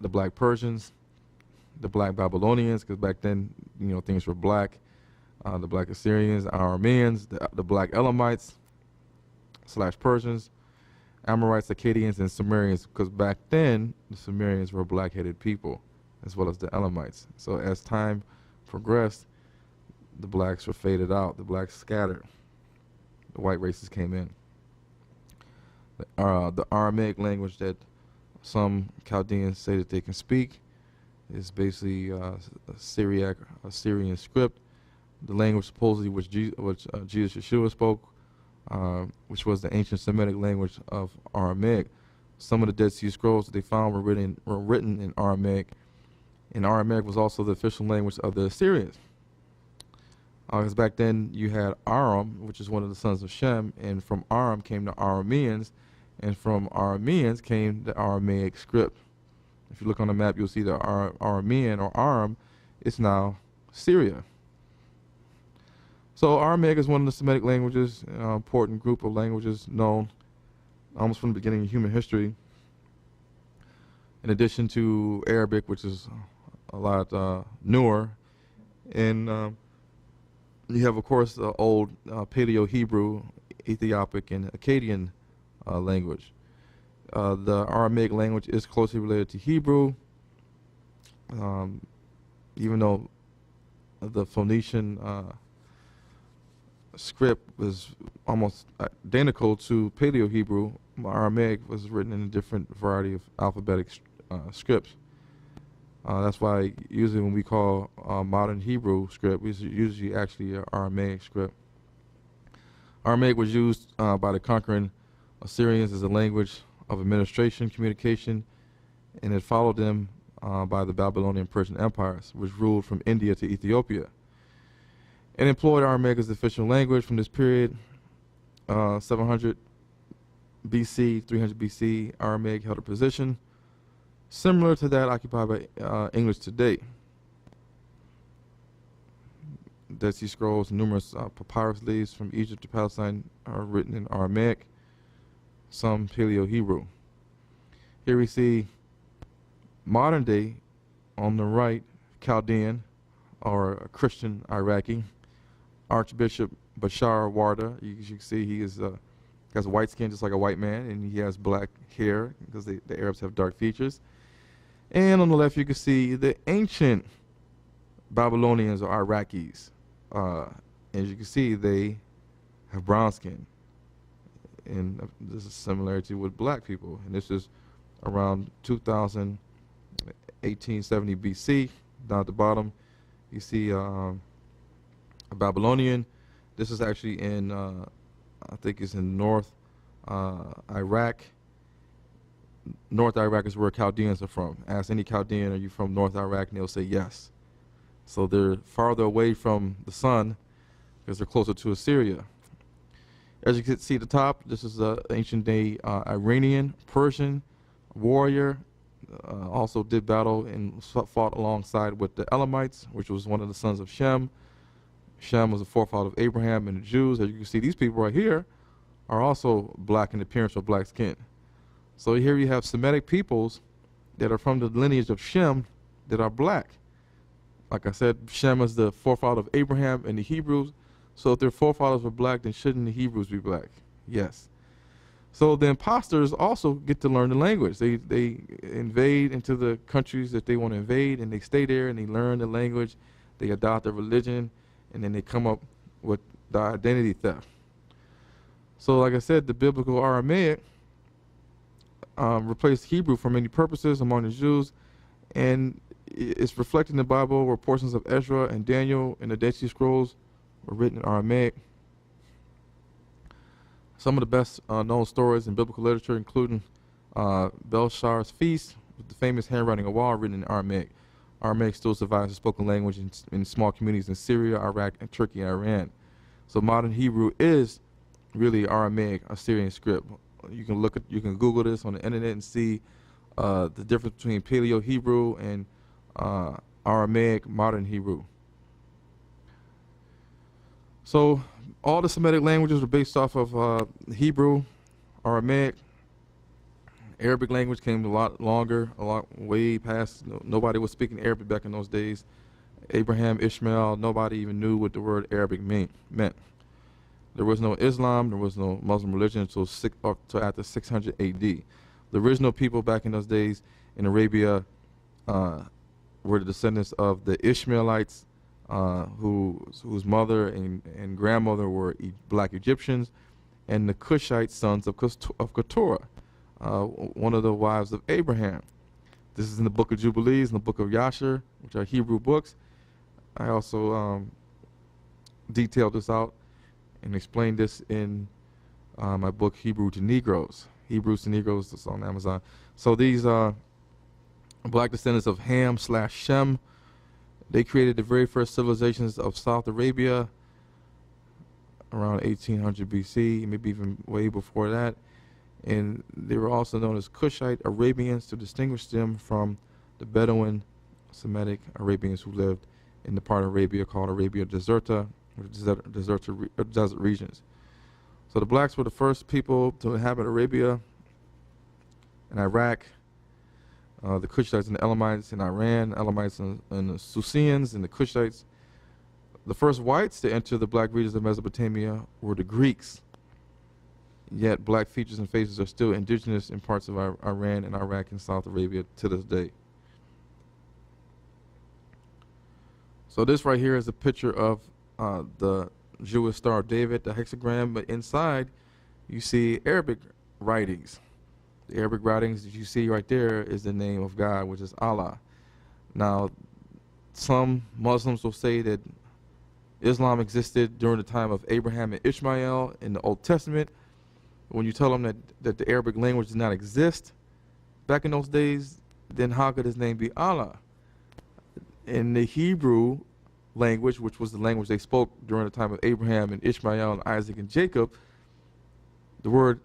the black Persians, the black Babylonians, because back then, things were black, the black Assyrians, Arameans, the black Elamites / Persians, Amorites, Akkadians, and Sumerians, because back then, the Sumerians were black-headed people, as well as the Elamites. So as time progressed, the blacks were faded out, the blacks scattered, the white races came in. The Aramaic language that some Chaldeans say that they can speak is basically Syriac, Assyrian script, the language supposedly which Jesus Yeshua spoke, which was the ancient Semitic language of Aramaic. Some of the Dead Sea Scrolls that they found were written in Aramaic, and Aramaic was also the official language of the Assyrians. Because back then you had Aram, which is one of the sons of Shem, and from Aram came the Arameans, and from Arameans came the Aramaic script. If you look on the map, you'll see the Aramean or Aram is now Syria. So Aramaic is one of the Semitic languages, an important group of languages known almost from the beginning of human history. In addition to Arabic, which is a lot newer, and you have, of course, the old Paleo-Hebrew, Ethiopic, and Akkadian language. The Aramaic language is closely related to Hebrew, even though the Phoenician script was almost identical to Paleo-Hebrew. Aramaic was written in a different variety of alphabetic scripts. That's why usually when we call modern Hebrew script, it's usually actually an Aramaic script. Aramaic was used by the conquering Assyrians as a language of administration, communication, and it followed them by the Babylonian Persian empires, which ruled from India to Ethiopia. It employed Aramaic as the official language from this period. 700 BC, 300 BC, Aramaic held a position similar to that occupied by English today. Dead Sea Scrolls, numerous papyrus leaves from Egypt to Palestine are written in Aramaic, some Paleo-Hebrew. Here we see modern day, on the right, Chaldean, or a Christian Iraqi, Archbishop Bashar Warda. You can see he is has white skin just like a white man, and he has black hair because the Arabs have dark features. And on the left you can see the ancient Babylonians or Iraqis. As you can see, they have brown skin. And there's a similarity with black people. And this is around 1870 BC. Down at the bottom, you see a Babylonian. This is actually in, I think it's in North Iraq. North Iraq is where Chaldeans are from. Ask any Chaldean, are you from North Iraq? And they'll say yes. So they're farther away from the sun because they're closer to Assyria. As you can see at the top, this is an ancient day Iranian, Persian warrior. Also did battle and fought alongside with the Elamites, which was one of the sons of Shem. Shem was a forefather of Abraham and the Jews. As you can see, these people right here are also black in appearance or black skin. So here you have Semitic peoples that are from the lineage of Shem that are black. Like I said, Shem is the forefather of Abraham and the Hebrews. So if their forefathers were black, then shouldn't the Hebrews be black? Yes. So the imposters also get to learn the language. They invade into the countries that they want to invade, and they stay there and they learn the language. They adopt the religion, and then they come up with the identity theft. So like I said, the biblical Aramaic replaced Hebrew for many purposes among the Jews, and it's reflected in the Bible where portions of Ezra and Daniel and the Dead Sea Scrolls were written in Aramaic. Some of the best known stories in biblical literature, including Belshazzar's feast, with the famous handwriting on the wall written in Aramaic. Aramaic still survives as a spoken language in small communities in Syria, Iraq, and Turkey and Iran. So modern Hebrew is really Aramaic Assyrian script. You can Google this on the internet and see the difference between Paleo Hebrew and Aramaic modern Hebrew. So all the Semitic languages are based off of Hebrew, Aramaic. Arabic language came a lot longer, way past. Nobody was speaking Arabic back in those days. Abraham, Ishmael, nobody even knew what the word Arabic meant. There was no Islam, there was no Muslim religion until after 600 AD. The original people back in those days in Arabia were the descendants of the Ishmaelites, whose mother and grandmother were black Egyptians, and the Cushite sons of Keturah, one of the wives of Abraham. This is in the book of Jubilees and the book of Yasher, which are Hebrew books. I also detailed this out and explained this in my book Hebrew to Negroes. Hebrews to Negroes is on Amazon. So these black descendants of Ham/Shem, they created the very first civilizations of South Arabia around 1800 BC, maybe even way before that. And they were also known as Cushite Arabians to distinguish them from the Bedouin Semitic Arabians who lived in the part of Arabia called Arabia Deserta, or desert regions. So the blacks were the first people to inhabit Arabia and Iraq. The Cushites and the Elamites in Iran, Elamites and the Susians and the Cushites. The first whites to enter the black regions of Mesopotamia were the Greeks yet black features and faces are still indigenous in parts of Iran and Iraq and South Arabia to this day. So this right here is a picture of the Jewish Star of David, the hexagram, but inside you see Arabic writings. The Arabic writings that you see right there is the name of God, which is Allah. Now, some Muslims will say that Islam existed during the time of Abraham and Ishmael in the Old Testament. When you tell them that the Arabic language did not exist back in those days, then how could his name be Allah? In the Hebrew language, which was the language they spoke during the time of Abraham and Ishmael and Isaac and Jacob, the word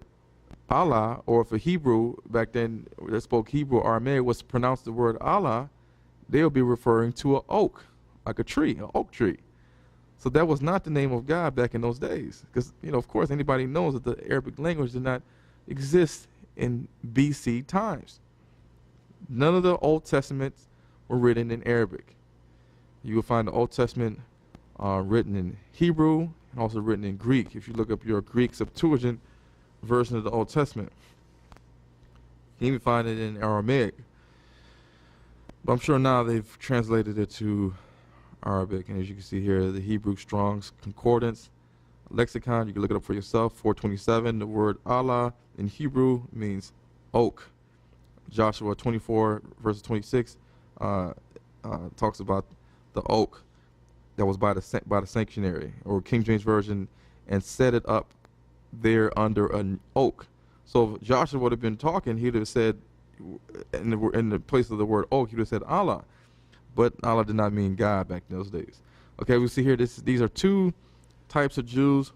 Allah, or if a Hebrew back then that spoke Hebrew or Aramaic was to pronounce the word Allah, they would be referring to an oak, like a tree, an oak tree. So that was not the name of God back in those days. Because, of course, anybody knows that the Arabic language did not exist in BC times. None of the Old Testaments were written in Arabic. You will find the Old Testament written in Hebrew and also written in Greek. If you look up your Greek Septuagint version of the Old Testament, you can even find it in Aramaic. But I'm sure now they've translated it to Arabic. And as you can see here, the Hebrew Strong's Concordance Lexicon, you can look it up for yourself, 427. The word Allah in Hebrew means oak. Joshua 24, verse 26, talks about the oak that was by the sanctuary, or King James Version, and set it up there under an oak. So if Joshua would have been talking, he'd have said, in the place of the word oak, he would have said Allah. But Allah did not mean God back in those days. Okay, we see here, these are two types of Jews.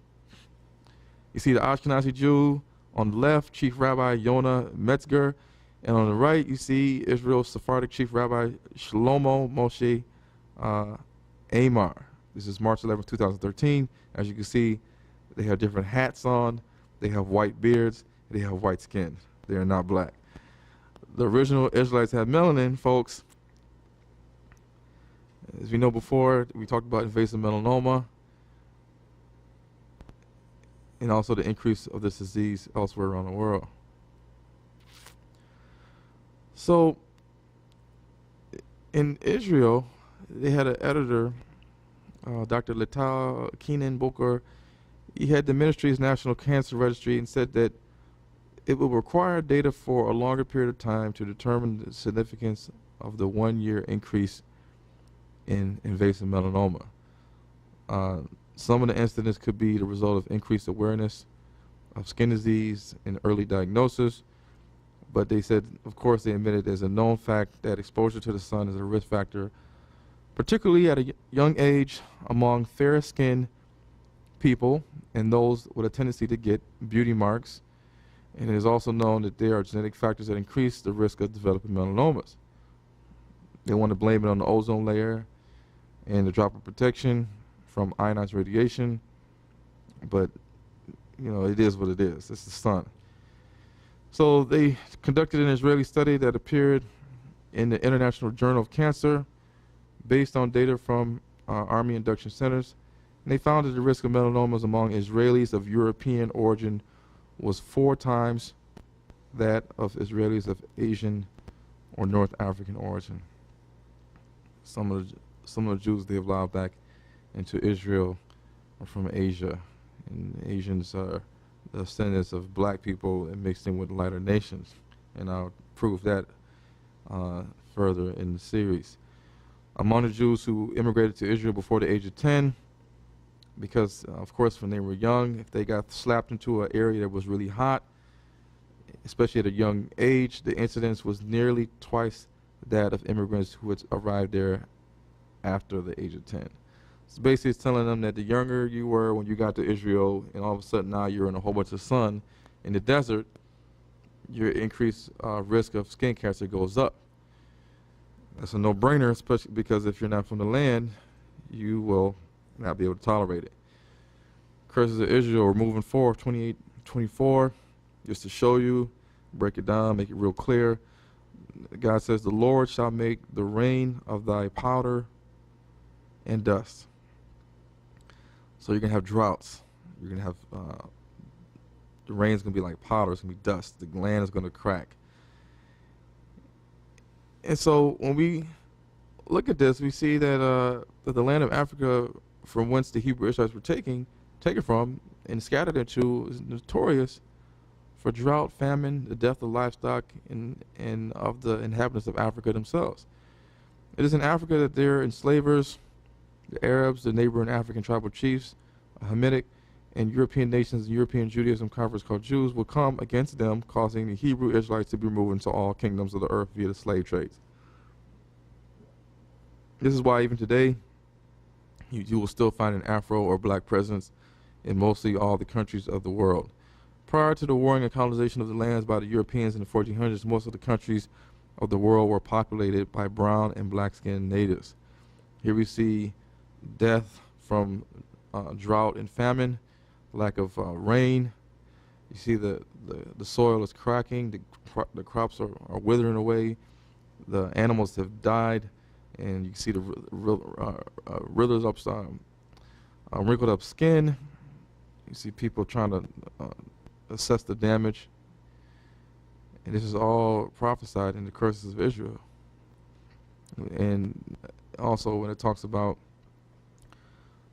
You see the Ashkenazi Jew on the left, Chief Rabbi Yonah Metzger, and on the right, you see Israel's Sephardic Chief Rabbi Shlomo Moshe Amar. This is March 11, 2013. As you can see, they have different hats on, they have white beards, they have white skin. They are not black. The original Israelites had melanin, folks. As we know before, we talked about invasive melanoma and also the increase of this disease elsewhere around the world. So in Israel, they had an editor, Dr. Lital Kenan Boker. He had the ministry's National Cancer Registry and said that it will require data for a longer period of time to determine the significance of the 1-year increase in invasive melanoma. Some of the incidents could be the result of increased awareness of skin disease and early diagnosis, but they said, of course, they admitted as a known fact that exposure to the sun is a risk factor, particularly at a young age among fair-skinned people and those with a tendency to get beauty marks. And it is also known that there are genetic factors that increase the risk of developing melanomas. They want to blame it on the ozone layer and the drop of protection from ionized radiation, but it is what it is. It's the sun. So they conducted an Israeli study that appeared in the International Journal of Cancer based on data from Army induction centers, and they found that the risk of melanomas among Israelis of European origin was 4 times that of Israelis of Asian or North African origin. Some of the Jews they have allowed back into Israel are from Asia, and Asians are the descendants of black people and mixed in with lighter nations, and I'll prove that further in the series. Among the Jews who immigrated to Israel before the age of 10, because of course when they were young, if they got slapped into an area that was really hot, especially at a young age, the incidence was nearly twice that of immigrants who had arrived there after the age of 10. So basically it's telling them that the younger you were when you got to Israel, and all of a sudden now you're in a whole bunch of sun in the desert, your increased risk of skin cancer goes up. That's a no-brainer, especially because if you're not from the land, you will not be able to tolerate it. Curses of Israel, we're moving forward, 28-24, just to show you, break it down, make it real clear. God says, the Lord shall make the rain of thy powder and dust. So you're going to have droughts. You're going to have the rain's going to be like powder. It's going to be dust. The land is going to crack. And so when we look at this, we see that the land of Africa, from whence the Hebrew Israelites were taken from and scattered into, is notorious for drought, famine, the death of livestock, and of the inhabitants of Africa themselves. It is in Africa that their enslavers, the Arabs, the neighboring African tribal chiefs, Hamitic, and European nations and European Judaism converts called Jews will come against them, causing the Hebrew Israelites to be removed into all kingdoms of the earth via the slave trades. This is why even today, you will still find an Afro or black presence in mostly all the countries of the world. Prior to the warring and colonization of the lands by the Europeans in the 1400s, most of the countries of the world were populated by brown and black-skinned natives. Here we see death from drought and famine, lack of rain. You see the soil is cracking, the crops are withering away, the animals have died, and you can see the wrinkled up skin. You see people trying to assess the damage. And this is all prophesied in the curses of Israel. And also when it talks about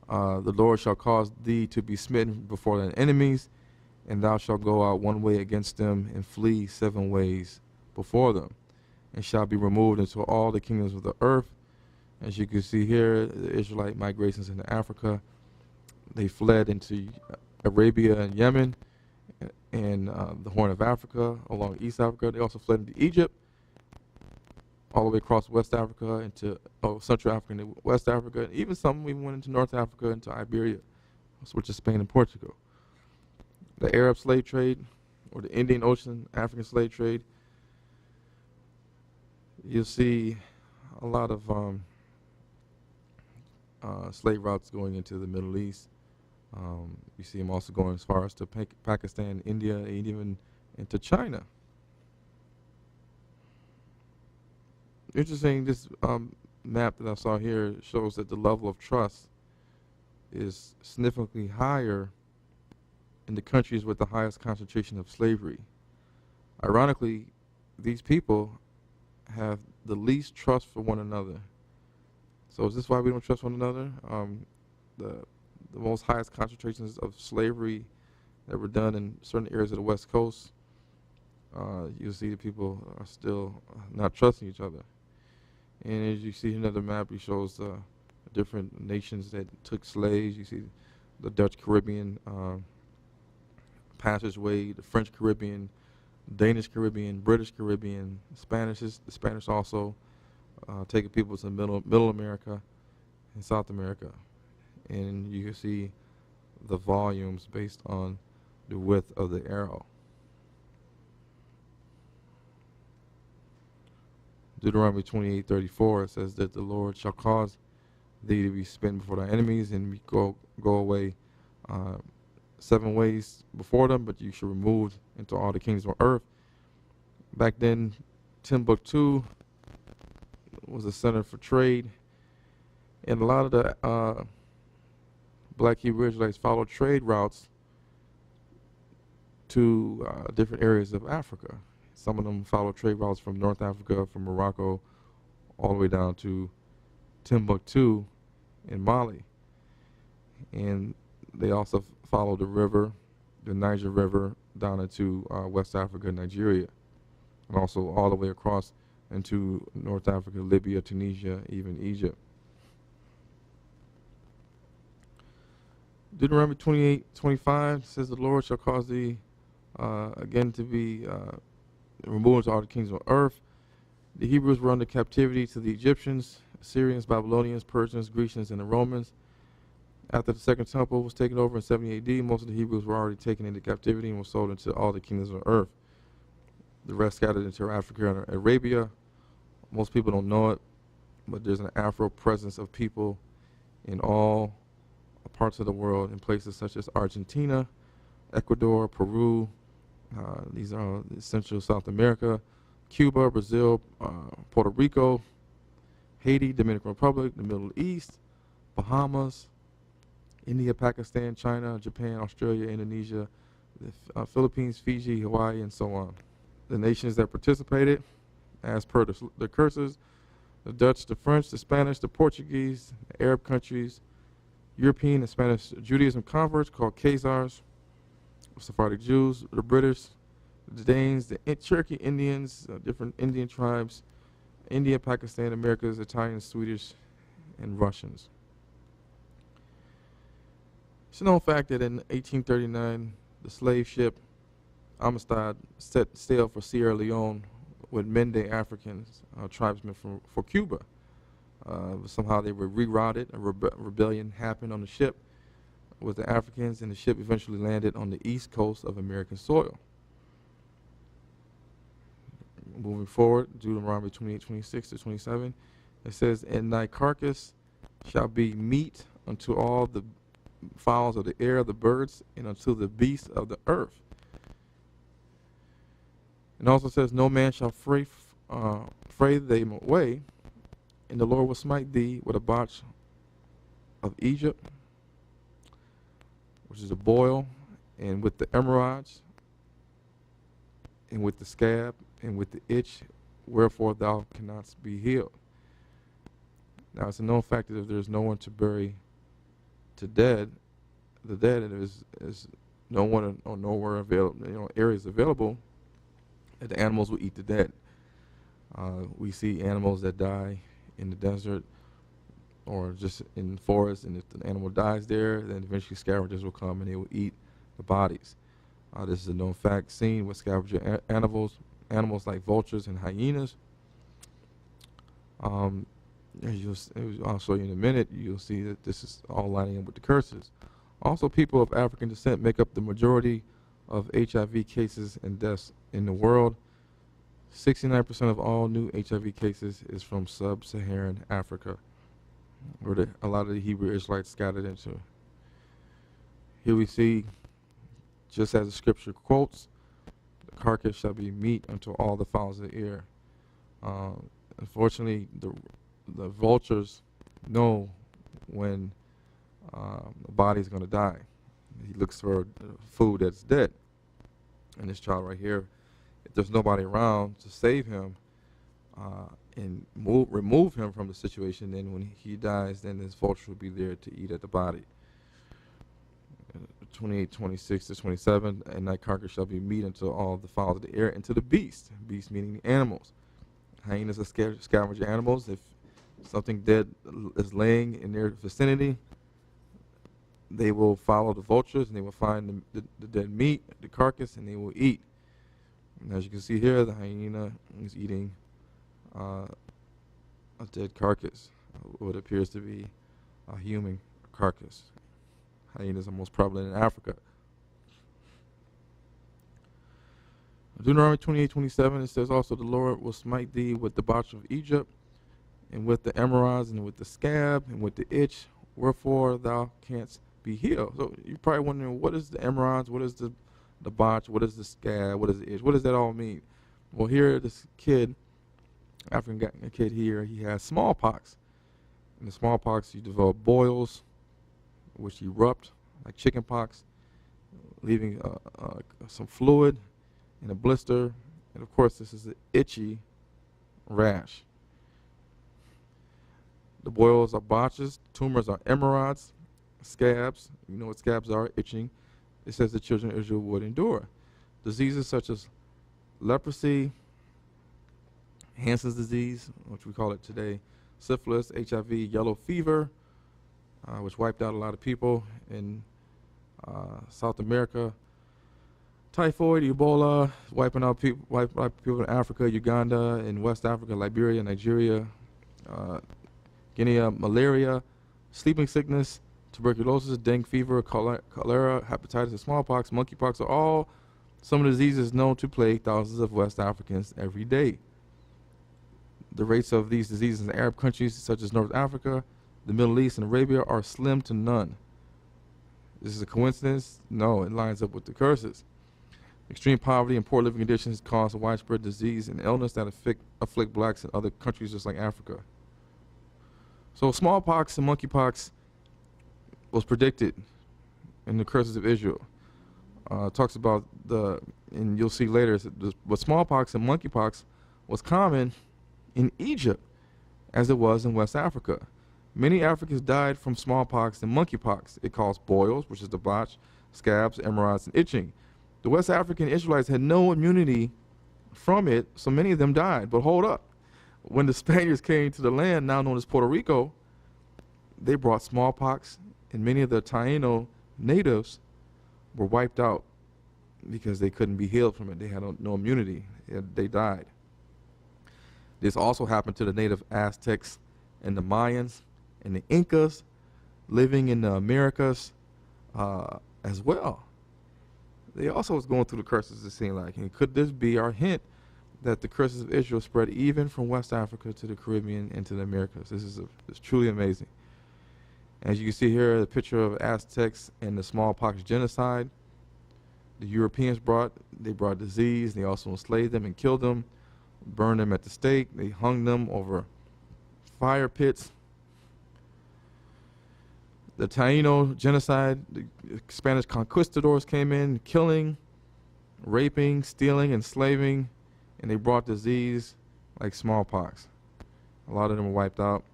the Lord shall cause thee to be smitten before thine enemies, and thou shalt go out one way against them and flee 7 ways before them, and shall be removed into all the kingdoms of the earth. As you can see here, the Israelite migrations into Africa, they fled into Arabia and Yemen and the Horn of Africa, along East Africa. They also fled into Egypt, all the way across West Africa, into Central Africa and West Africa, and even some even went into North Africa, into Iberia, which is Spain and Portugal. The Arab slave trade, or the Indian Ocean African slave trade, you'll see a lot of slave routes going into the Middle East. You see them also going as far as to Pakistan, India, and even into China. Interesting, this map that I saw here shows that the level of trust is significantly higher in the countries with the highest concentration of slavery. Ironically, these people have the least trust for one another. So is this why we don't trust one another? The most highest concentrations of slavery that were done in certain areas of the West Coast, you'll see that people are still not trusting each other. And as you see another map, it shows different nations that took slaves. You see the Dutch Caribbean passageway, the French Caribbean, Danish Caribbean, British Caribbean, the Spanish also taking people to Middle America and South America. And you can see the volumes based on the width of the arrow. Deuteronomy 28:34 says that the Lord shall cause thee to be smitten before thy enemies, and go away 7 ways before them, but you shall remove into all the kingdoms of earth. Back then, Timbuktu was a center for trade, and a lot of the black Hebrew Israelites followed trade routes to different areas of Africa. Some of them followed trade routes from North Africa, from Morocco, all the way down to Timbuktu in Mali. And they also followed the river, the Niger River, down into West Africa, Nigeria, and also all the way across into North Africa, Libya, Tunisia, even Egypt. Deuteronomy 28:25 says, the Lord shall cause thee again to be removed to all the kings of earth. The Hebrews were under captivity to the Egyptians, Assyrians, Babylonians, Persians, Grecians, and the Romans. After the Second Temple was taken over in 70 AD, most of the Hebrews were already taken into captivity and were sold into all the kingdoms of earth. The rest scattered into Africa and Arabia. Most people don't know it, but there's an Afro presence of people in all parts of the world, in places such as Argentina, Ecuador, Peru, these are Central South America, Cuba, Brazil, Puerto Rico, Haiti, Dominican Republic, the Middle East, Bahamas, India, Pakistan, China, Japan, Australia, Indonesia, the Philippines, Fiji, Hawaii, and so on. The nations that participated, as per the curses, the Dutch, the French, the Spanish, the Portuguese, the Arab countries, European and Spanish Judaism converts called Khazars, Sephardic Jews, the British, the Danes, the Cherokee Indians, different Indian tribes, India, Pakistan, Americas, Italians, Swedish, and Russians. It's a known fact that in 1839, the slave ship Amistad set sail for Sierra Leone with Mende Africans, tribesmen for Cuba. Somehow they were rerouted. A rebellion happened on the ship with the Africans, and the ship eventually landed on the east coast of American soil. Moving forward, Deuteronomy 28:26-27, it says, "And thy carcass shall be meat unto all the fowls of the air, the birds, and unto the beasts of the earth." And also says, "No man shall fray them away, and the Lord will smite thee with a botch of Egypt," which is a boil, "and with the emerods, and with the scab, and with the itch, wherefore thou cannot be healed." Now it's a known fact that if there's no one to bury the dead, and is no one or nowhere available, areas available, that the animals will eat the dead. We see animals that die in the desert or just in the forest, and if the animal dies there, then eventually scavengers will come and they will eat the bodies. This is a known fact seen with scavenger animals like vultures and hyenas. As I'll show you in a minute, you'll see that this is all lining up with the curses. Also, people of African descent make up the majority of HIV cases and deaths in the world. 69% of all new HIV cases is from sub-Saharan Africa, where a lot of the Hebrew Israelites scattered into. Here we see, just as the scripture quotes, "The carcass shall be meat unto all the fowls of the air." Unfortunately, the vultures know when the body is going to die. He looks for food that's dead. And this child right here, if there's nobody around to save him and remove him from the situation, then when he dies, then this vulture will be there to eat at the body. 28:26-27, "And thy carcass shall be meat unto all the fowls of the air, and to the beasts," beasts meaning the animals. Hyenas are scavenger animals. If something dead is laying in their vicinity, they will follow the vultures and they will find the dead meat, the carcass, and they will eat. And as you can see here, the hyena is eating a dead carcass, what appears to be a human carcass. Hyenas are most prevalent in Africa. Deuteronomy 28:27, it says also, "The Lord will smite thee with the botch of Egypt, and with the emerods, and with the scab, and with the itch, wherefore thou canst be healed." So you're probably wondering, what is the emerods, what is the botch, what is the scab, what is the itch, what does that all mean? Well, here this kid, African kid here, he has smallpox. In the smallpox, you develop boils, which erupt like chicken pox, leaving some fluid and a blister, and of course this is an itchy rash. The boils are botches, tumors are emerods, scabs, you know what scabs are, itching. It says the children of Israel would endure. Diseases such as leprosy, Hansen's disease, which we call it today, syphilis, HIV, yellow fever, which wiped out a lot of people in South America, typhoid, Ebola, wiping out people in Africa, Uganda, in West Africa, Liberia, Nigeria, Guinea, malaria, sleeping sickness, tuberculosis, dengue fever, cholera, hepatitis, and smallpox, monkeypox are all some of the diseases known to plague thousands of West Africans every day. The rates of these diseases in Arab countries such as North Africa, the Middle East, and Arabia are slim to none. This is a coincidence? No, it lines up with the curses. Extreme poverty and poor living conditions cause widespread disease and illness that afflict blacks in other countries just like Africa. So smallpox and monkeypox was predicted in the curses of Israel. talks about and you'll see later, but smallpox and monkeypox was common in Egypt as it was in West Africa. Many Africans died from smallpox and monkeypox. It caused boils, which is the blotch, scabs, hemorrhoids, and itching. The West African Israelites had no immunity from it, so many of them died. But hold up. When the Spaniards came to the land now known as Puerto Rico, they brought smallpox, and many of the Taino natives were wiped out because they couldn't be healed from it. They had no immunity. They died. This also happened to the native Aztecs and the Mayans and the Incas living in the Americas as well. They also was going through the curses, it seemed like. And could this be our hint that the curses of Israel spread even from West Africa to the Caribbean and to the Americas? It's truly amazing. As you can see here, the picture of Aztecs and the smallpox genocide. The Europeans brought disease. They also enslaved them and killed them, burned them at the stake. They hung them over fire pits. The Taino genocide, the Spanish conquistadors came in, killing, raping, stealing, enslaving, and they brought disease like smallpox. A lot of them were wiped out.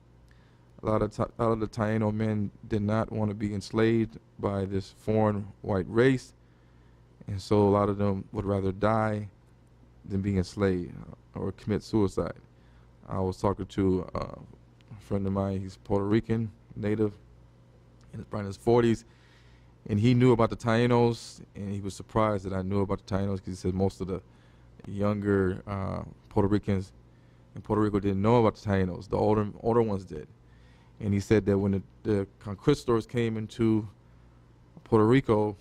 A lot of the Taino men did not want to be enslaved by this foreign white race, and so a lot of them would rather die than be enslaved or commit suicide. I was talking to a friend of mine. He's Puerto Rican, native, and probably in his 40s, and he knew about the Tainos, and he was surprised that I knew about the Tainos because he said most of the younger Puerto Ricans in Puerto Rico didn't know about the Tainos. The older ones did. And he said that when the conquistadors came into Puerto Rico,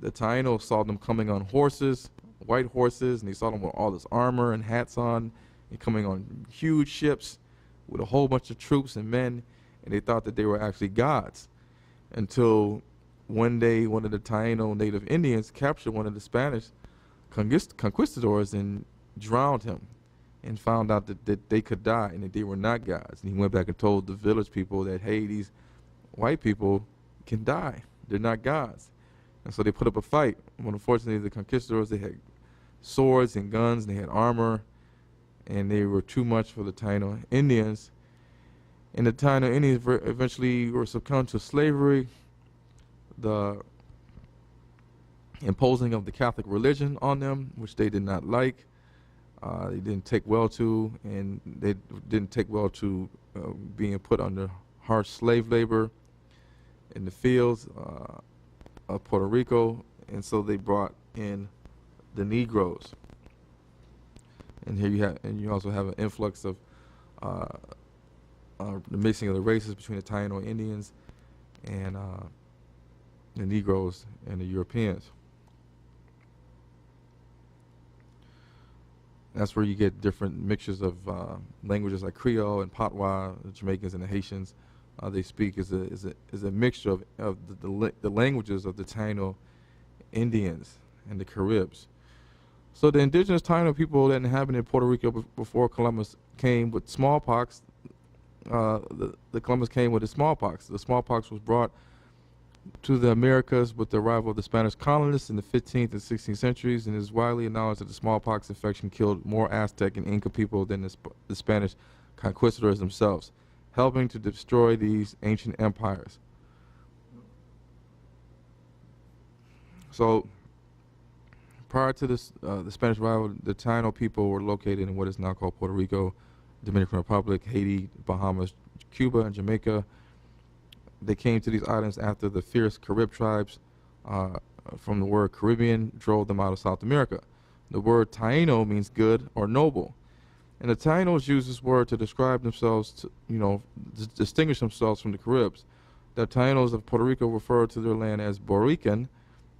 the Tainos saw them coming on horses, white horses, and they saw them with all this armor and hats on, and coming on huge ships with a whole bunch of troops and men, and they thought that they were actually gods. Until one day, one of the Taino native Indians captured one of the Spanish conquistadors and drowned him, and found out that they could die and that they were not gods. And he went back and told the village people that, hey, these white people can die. They're not gods. And so they put up a fight. But unfortunately, the conquistadors, they had swords and guns, and they had armor, and they were too much for the Taino Indians. And the Taino Indians eventually were succumbed to slavery, the imposing of the Catholic religion on them, which they did not like. They didn't take well to, and they didn't take well to being put under harsh slave labor in the fields of Puerto Rico, and so they brought in the Negroes. And here you also have an influx of the mixing of the races between the Taino Indians and the Negroes and the Europeans. That's where you get different mixtures of languages like Creole and Patois. The Jamaicans and the Haitians they speak is a mixture of the languages of the Taino Indians and the Caribs. So the indigenous Taino people that inhabited Puerto Rico before Columbus came with smallpox. The Columbus came with the smallpox. The smallpox was brought to the Americas with the arrival of the Spanish colonists in the 15th and 16th centuries, and it is widely acknowledged that the smallpox infection killed more Aztec and Inca people than the Spanish conquistadors themselves, helping to destroy these ancient empires. So prior to this, the Spanish arrival, the Taino people were located in what is now called Puerto Rico, Dominican Republic, Haiti, Bahamas, Cuba, and Jamaica. They came to these islands after the fierce Carib tribes from the word Caribbean drove them out of South America. The word Taino means good or noble. And the Tainos use this word to describe themselves, to distinguish themselves from the Caribs. The Tainos of Puerto Rico refer to their land as Borican,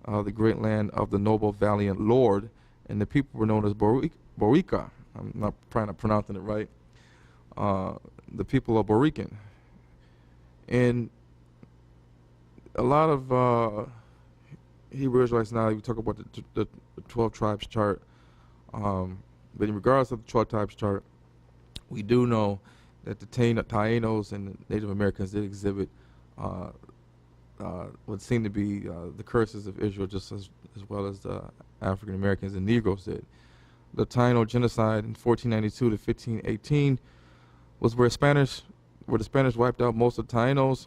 the great land of the noble, valiant lord, and the people were known as Borica. I'm not probably not pronouncing it right. The people of Borican. And a lot of Hebrew Israelites now, we talk about the 12 tribes chart, but in regards to the 12 tribes chart, we do know that the Tainos and the Native Americans did exhibit what seemed to be the curses of Israel, just as well as the African Americans and Negroes did. The Taino genocide in 1492 to 1518 was where the Spanish wiped out most of the Tainos,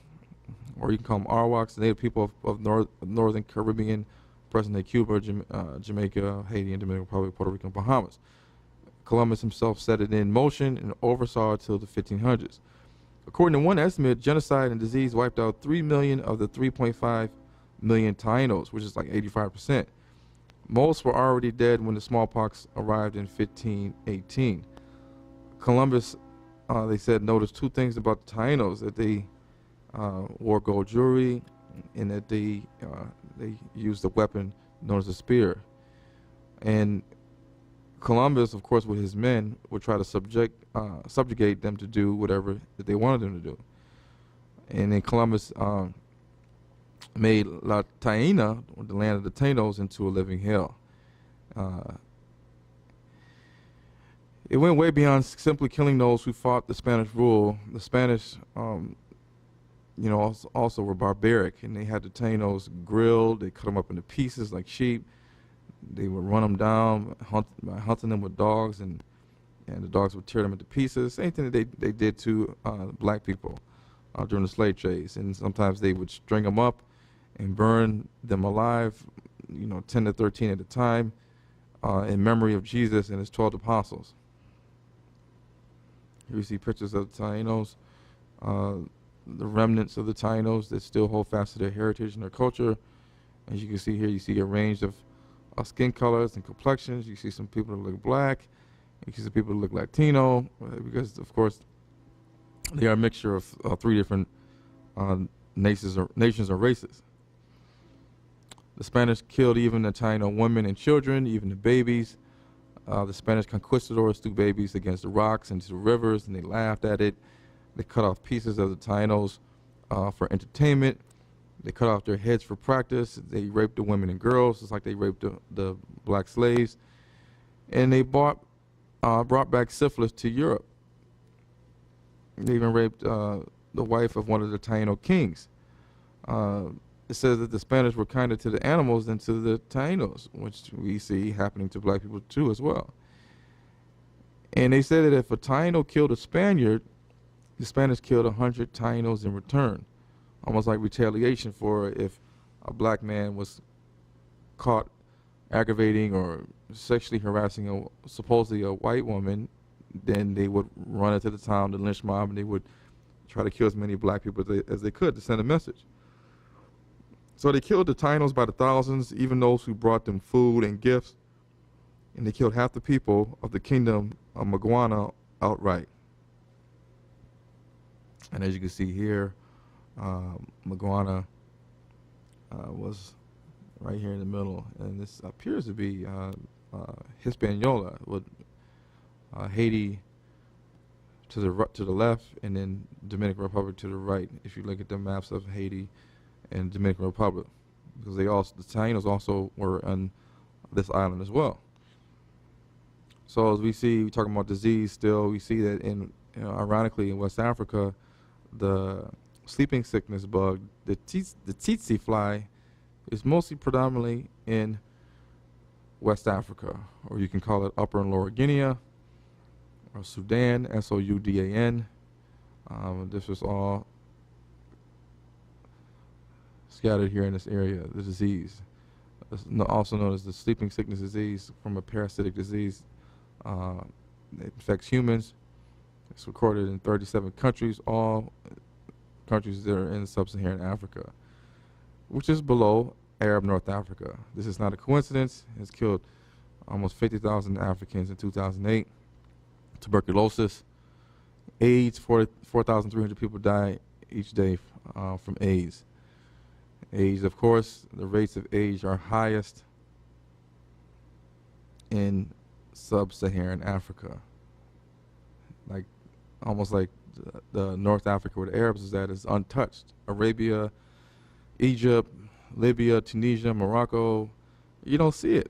or you can call them Arawaks, the native people of northern Caribbean, present-day Cuba, Jamaica, Haiti, and Dominican Republic, Puerto Rico, and Bahamas. Columbus himself set it in motion and oversaw it till the 1500s. According to one estimate, genocide and disease wiped out 3 million of the 3.5 million Tainos, which is like 85%. Most were already dead when the smallpox arrived in 1518. Columbus, they said, noticed two things about the Tainos: that they wore gold jewelry, and that they used a weapon known as a spear. And Columbus, of course, with his men, would try to subjugate them to do whatever that they wanted them to do. And then Columbus made La Taina, or the land of the Tainos, into a living hell. It went way beyond simply killing those who fought the Spanish rule. The Spanish, also were barbaric, and they had the Tainos grilled. They cut them up into pieces like sheep. They would run them down, hunting them with dogs, and the dogs would tear them into pieces. Same thing that they did to black people during the slave trades. And sometimes they would string them up and burn them alive, 10 to 13 at a time, in memory of Jesus and his 12 apostles. Here you see pictures of the Tainos, the remnants of the Tainos that still hold fast to their heritage and their culture. As you can see here, you see a range of skin colors and complexions. You see some people that look black. You see some people that look Latino, because of course they are a mixture of three different nations or races. The Spanish killed even the Taino women and children, even the babies. The Spanish conquistadors threw babies against the rocks into the rivers, and they laughed at it. They cut off pieces of the Tainos for entertainment. They cut off their heads for practice. They raped the women and girls, just like they raped the black slaves. And they brought back syphilis to Europe. They even raped the wife of one of the Taino kings. It says that the Spanish were kinder to the animals than to the Tainos, which we see happening to black people too as well. And they said that if a Taino killed a Spaniard, the Spanish killed 100 Tainos in return, almost like retaliation for if a black man was caught aggravating or sexually harassing supposedly a white woman. Then they would run into the town, the lynch mob, and they would try to kill as many black people as they could to send a message. So they killed the Tainos by the thousands, even those who brought them food and gifts, and they killed half the people of the kingdom of Maguana outright. And as you can see here, Maguana was right here in the middle, and this appears to be Hispaniola, with Haiti to the left, and then Dominican Republic to the right. If you look at the maps of Haiti and Dominican Republic, because the Tainos also were on this island as well. So as we're talking about disease still, we see that ironically in West Africa, the sleeping sickness bug, the tsetse fly, is mostly predominantly in West Africa, or you can call it Upper and Lower Guinea, or Sudan, Soudan. This was all scattered here in this area, the disease. It's also known as the sleeping sickness disease, from a parasitic disease. It infects humans. It's recorded in 37 countries, all countries that are in sub-Saharan Africa, which is below Arab North Africa. This is not a coincidence. It's killed almost 50,000 Africans in 2008. Tuberculosis, AIDS, 4,300 people die each day from AIDS. AIDS, of course, the rates of AIDS are highest in sub-Saharan Africa. Almost like the North Africa where the Arabs is at is untouched. Arabia, Egypt, Libya, Tunisia, Morocco, you don't see it.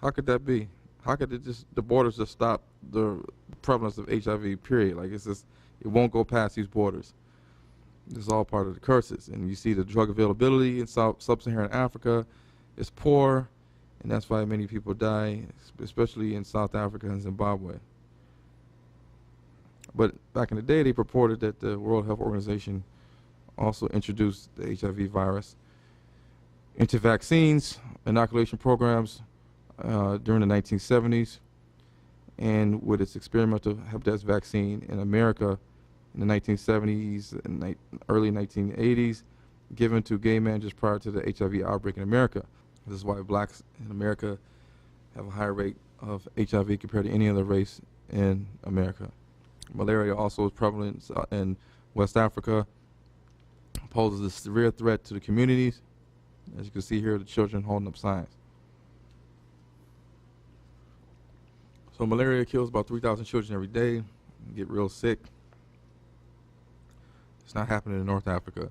How could that be? How could the borders just stop the prevalence of HIV, period? It won't go past these borders. This is all part of the curses. And you see the drug availability in sub-Saharan Africa is poor, and that's why many people die, especially in South Africa and Zimbabwe. But back in the day, they purported that the World Health Organization also introduced the HIV virus into vaccines, inoculation programs during the 1970s, and with its experimental hepatitis vaccine in America in the 1970s and early 1980s, given to gay men just prior to the HIV outbreak in America. This is why blacks in America have a higher rate of HIV compared to any other race in America. Malaria also is prevalent in West Africa, poses a severe threat to the communities. As you can see here, the children holding up signs. So malaria kills about 3,000 children every day, get real sick. It's not happening in North Africa.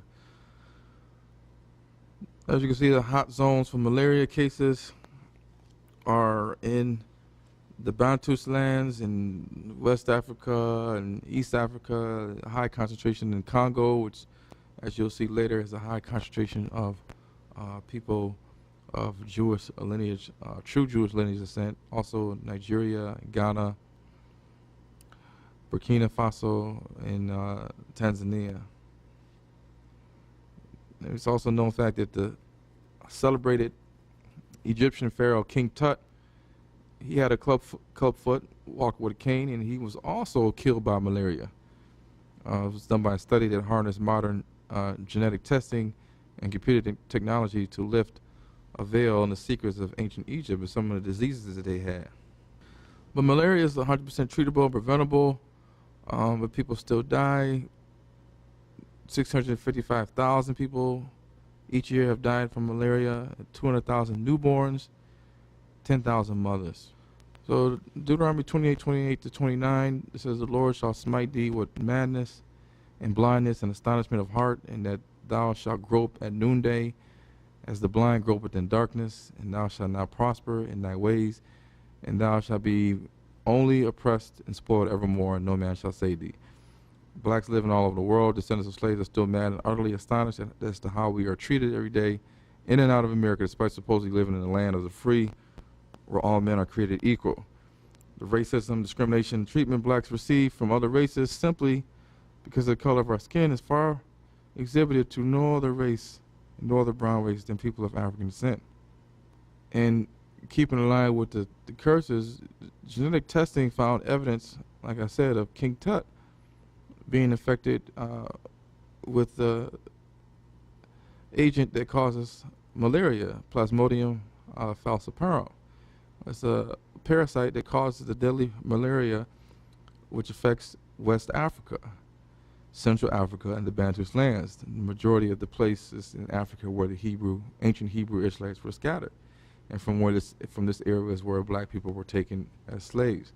As you can see, the hot zones for malaria cases are in the Bantus lands in West Africa and East Africa, a high concentration in Congo, which, as you'll see later, is a high concentration of people of Jewish lineage, true Jewish lineage descent. Also Nigeria, Ghana, Burkina Faso, and Tanzania. It's also a known fact that the celebrated Egyptian pharaoh King Tut, he had a club foot, walked with a cane, and he was also killed by malaria. It was done by a study that harnessed modern genetic testing and computer technology to lift a veil on the secrets of ancient Egypt and some of the diseases that they had. But malaria is 100% treatable and preventable, but people still die. 655,000 people each year have died from malaria, 200,000 newborns, 10,000 mothers. So Deuteronomy 28:28-29, it says, "The Lord shall smite thee with madness and blindness and astonishment of heart, and that thou shalt grope at noonday, as the blind gropeth in darkness, and thou shalt not prosper in thy ways, and thou shalt be only oppressed and spoiled evermore, and no man shall save thee." Blacks living all over the world, descendants of slaves, are still mad and utterly astonished as to how we are treated every day in and out of America, despite supposedly living in the land of the free, where all men are created equal. The racism, discrimination, treatment blacks receive from other races simply because of the color of our skin is far exhibited to no other race, no other brown race than people of African descent. And keeping in line with the curses, genetic testing found evidence, like I said, of King Tut being affected with the agent that causes malaria, Plasmodium falciparum. It's a parasite that causes the deadly malaria, which affects West Africa, Central Africa, and the Bantus lands, the majority of the places in Africa where the ancient Hebrew Israelites were scattered, and from this area is where black people were taken as slaves.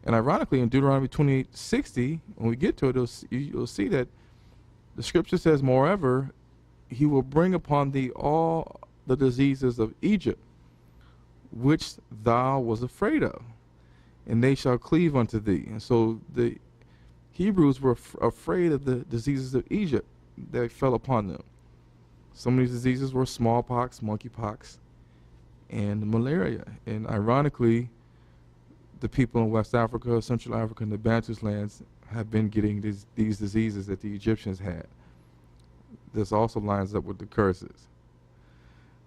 And ironically, in Deuteronomy 28:60, when we get to it, you'll see that the scripture says, "Moreover, he will bring upon thee all the diseases of Egypt, which thou was afraid of, and they shall cleave unto thee." And so the Hebrews were afraid of the diseases of Egypt that fell upon them. Some of these diseases were smallpox, monkeypox, and malaria. And ironically, the people in West Africa, Central Africa, and the Bantus lands have been getting these diseases that the Egyptians had. This also lines up with the curses.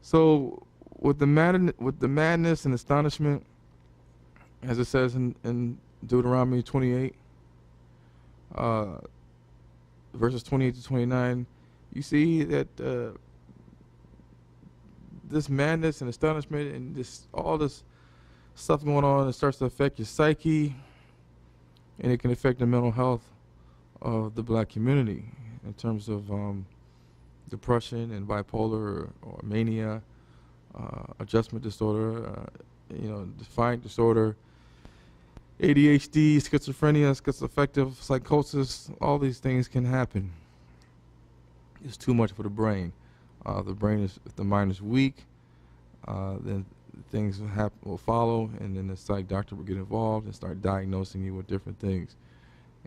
So with the madness and astonishment, as it says in Deuteronomy 28, verses 28-29, you see that this madness and astonishment and all this stuff going on, it starts to affect your psyche, and it can affect the mental health of the black community in terms of depression and bipolar or mania, adjustment disorder, defiant disorder, ADHD, schizophrenia, schizoaffective psychosis. All these things can happen. It's too much for the brain. If the mind is weak, then things will follow, and then the psych doctor will get involved and start diagnosing you with different things.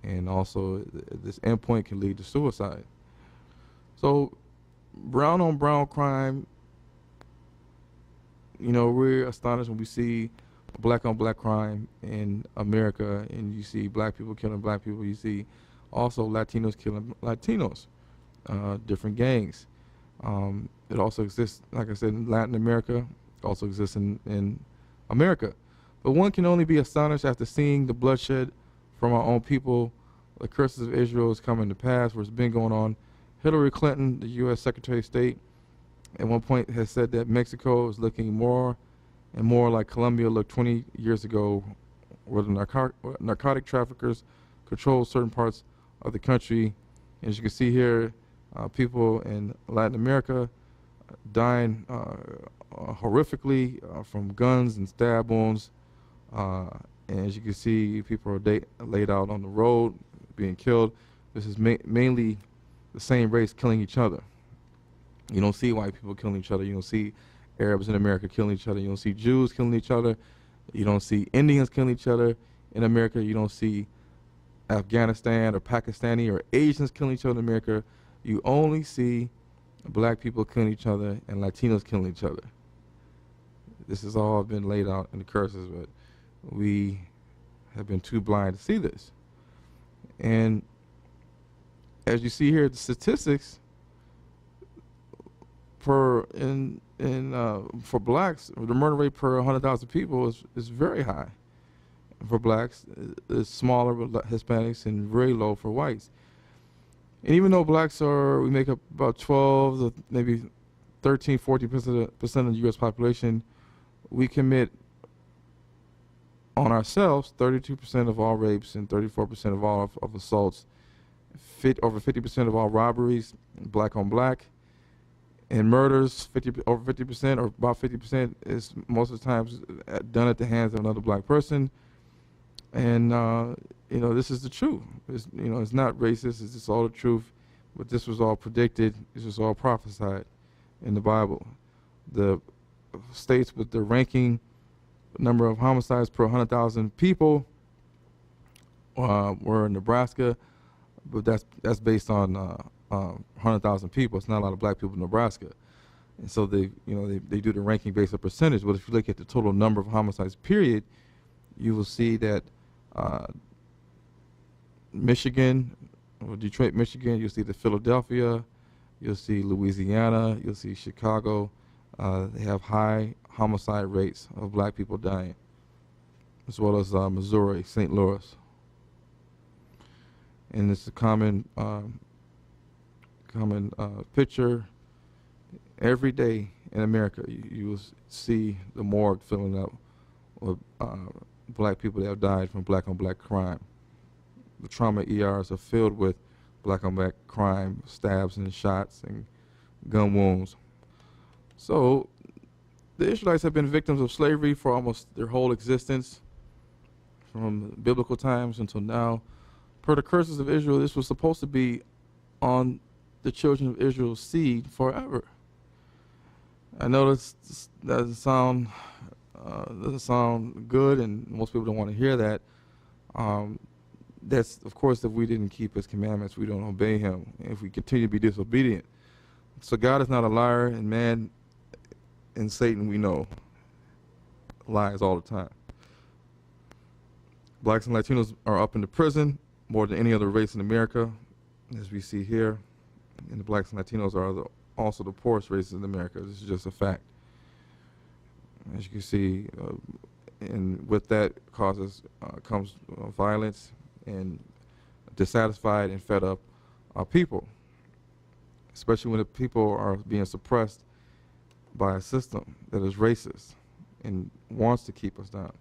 And also, this endpoint can lead to suicide. So, brown on brown crime we're astonished when we see black on black crime in America, and you see black people killing black people. You see also Latinos killing Latinos, different gangs. It also exists, like I said, in Latin America. It also exists in America. But one can only be astonished after seeing the bloodshed from our own people. The curses of Israel is coming to pass, where it's been going on. Hillary Clinton, the U.S. Secretary of State, at one point has said that Mexico is looking more and more like Colombia looked 20 years ago, where the narcotic traffickers control certain parts of the country. As you can see here, people in Latin America dying horrifically from guns and stab wounds. And as you can see, people are laid out on the road, being killed. This is mainly the same race killing each other. You don't see white people killing each other. You don't see Arabs in America killing each other. You don't see Jews killing each other. You don't see Indians killing each other in America. You don't see Afghanistan or Pakistani or Asians killing each other in America. You only see black people killing each other and Latinos killing each other. This has all been laid out in the curses, but we have been too blind to see this. And as you see here, the statistics for blacks, the murder rate per 100,000 people is very high. For blacks, it's smaller with Hispanics and very low for whites. And even though blacks we make up about 12 to maybe 13, 14% of the U.S. population, we commit on ourselves 32% of all rapes and 34% of all of assaults, over 50% of all robberies, black on black, and murders, over 50% or about 50% is most of the times done at the hands of another black person. And this is the truth. It's not racist. It's just all the truth. But this was all predicted. This was all prophesied in the Bible. The states with the ranking number of homicides per 100,000 people were Nebraska, but that's based on 100,000 people. It's not a lot of black people in Nebraska, and so they do the ranking based on percentage. But if you look at the total number of homicides, period, you will see that Michigan, or Detroit, Michigan, you'll see the Philadelphia, you'll see Louisiana, you'll see Chicago. They have high homicide rates of black people dying, as well as Missouri, St. Louis. And it's a common picture every day in America. You will see the morgue filling up with black people that have died from black on black crime. The trauma ERs are filled with black on black crime, stabs and shots and gun wounds. So the Israelites have been victims of slavery for almost their whole existence, from biblical times until now. Per the curses of Israel, this was supposed to be on the children of Israel's seed forever. I know this doesn't sound good, and most people don't want to hear that. That's, of course, if we didn't keep his commandments, we don't obey him, if we continue to be disobedient. So God is not a liar, and man and Satan, we know, lies all the time. Blacks and Latinos are up in the prison more than any other race in America, as we see here. And the blacks and Latinos are also the poorest races in America. This is just a fact. As you can see, and with that comes violence and dissatisfied and fed up people, especially when the people are being suppressed by a system that is racist and wants to keep us down.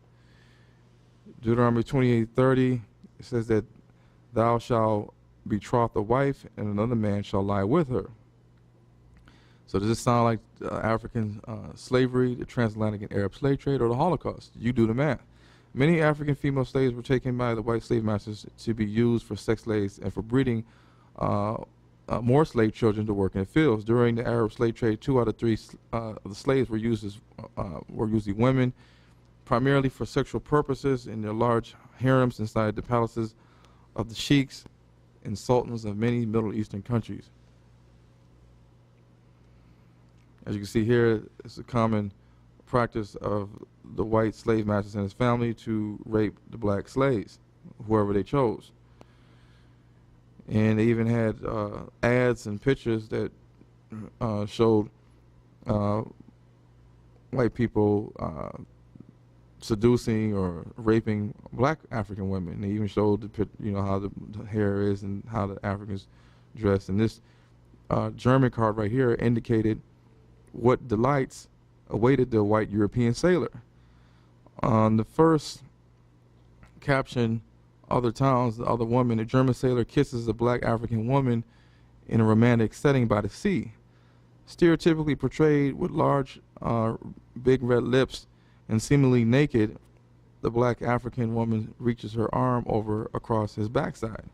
Deuteronomy 28:30, it says that thou shalt betroth a wife and another man shall lie with her. So does this sound like African slavery, the transatlantic and Arab slave trade, or the Holocaust? You do the math. Many African female slaves were taken by the white slave masters to be used for sex slaves and for breeding more slave children to work in the fields. During the Arab slave trade, 2 out of 3 of the slaves were usually women, primarily for sexual purposes in their large harems inside the palaces of the sheiks and sultans of many Middle Eastern countries. As you can see here, it's a common practice of the white slave masters and his family to rape the black slaves, whoever they chose. And they even had ads and pictures that showed white people seducing or raping black African women. They even showed how the hair is and how the Africans dress. And this German card right here indicated what delights awaited the white European sailor. On the first caption, other towns, the other woman, a German sailor kisses a black African woman in a romantic setting by the sea. Stereotypically portrayed with large, big red lips and seemingly naked, the black African woman reaches her arm over across his backside.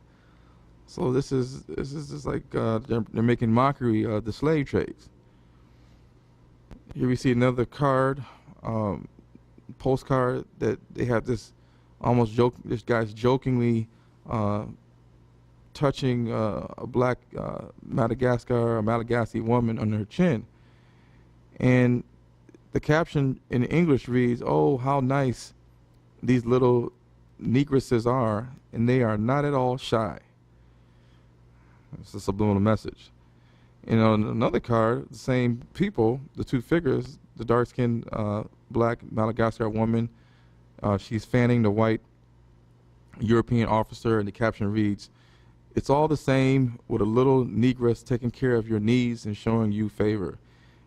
So this is just like they're making mockery of the slave trades. Here we see another card, postcard that they have this this guy's jokingly touching a black Malagasy woman on her chin. And the caption in English reads, "Oh, how nice these little negresses are, and they are not at all shy." It's a subliminal message. And on another card, the same people, the two figures, the dark-skinned black Madagascar woman, she's fanning the white European officer, and the caption reads, "It's all the same with a little negress taking care of your needs and showing you favor.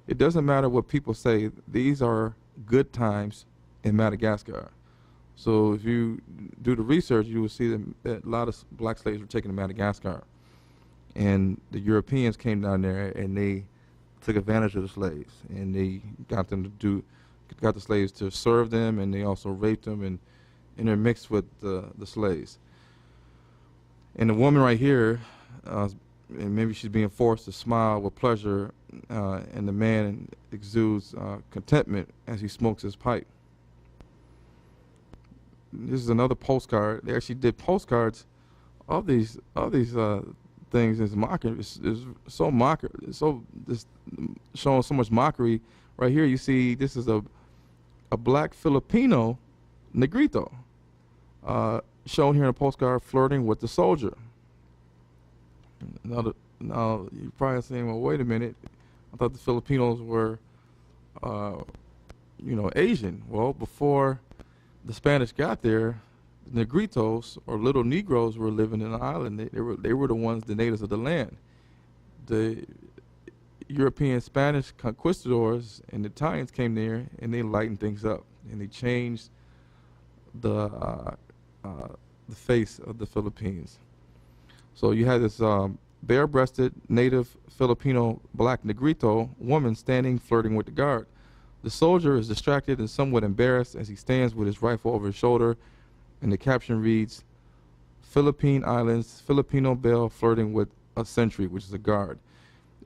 It doesn't matter what people say, these are good times in Madagascar." So if you do the research, you will see that a lot of black slaves were taken to Madagascar. And the Europeans came down there and they took advantage of the slaves, and they got the slaves to serve them, and they also raped them and intermixed with the slaves. And the woman right here, and maybe she's being forced to smile with pleasure, and the man exudes contentment as he smokes his pipe. This is another postcard. They actually did postcards of these things as mockery. It's so mockery. It's so this showing so much mockery. Right here, you see this is a black Filipino negrito shown here in a postcard flirting with the soldier. Now you're probably saying, well, wait a minute. I thought the Filipinos were, Asian. Well, before the Spanish got there, the Negritos, or little Negroes, were living in the island. They were the ones, the natives of the land. The European Spanish conquistadors and the Italians came there, and they lightened things up, and they changed the face of the Philippines. So you had this bare-breasted native Filipino black Negrito woman standing flirting with the guard. The soldier is distracted and somewhat embarrassed as he stands with his rifle over his shoulder, and the caption reads, "Philippine Islands, Filipino belle flirting with a sentry," which is a guard.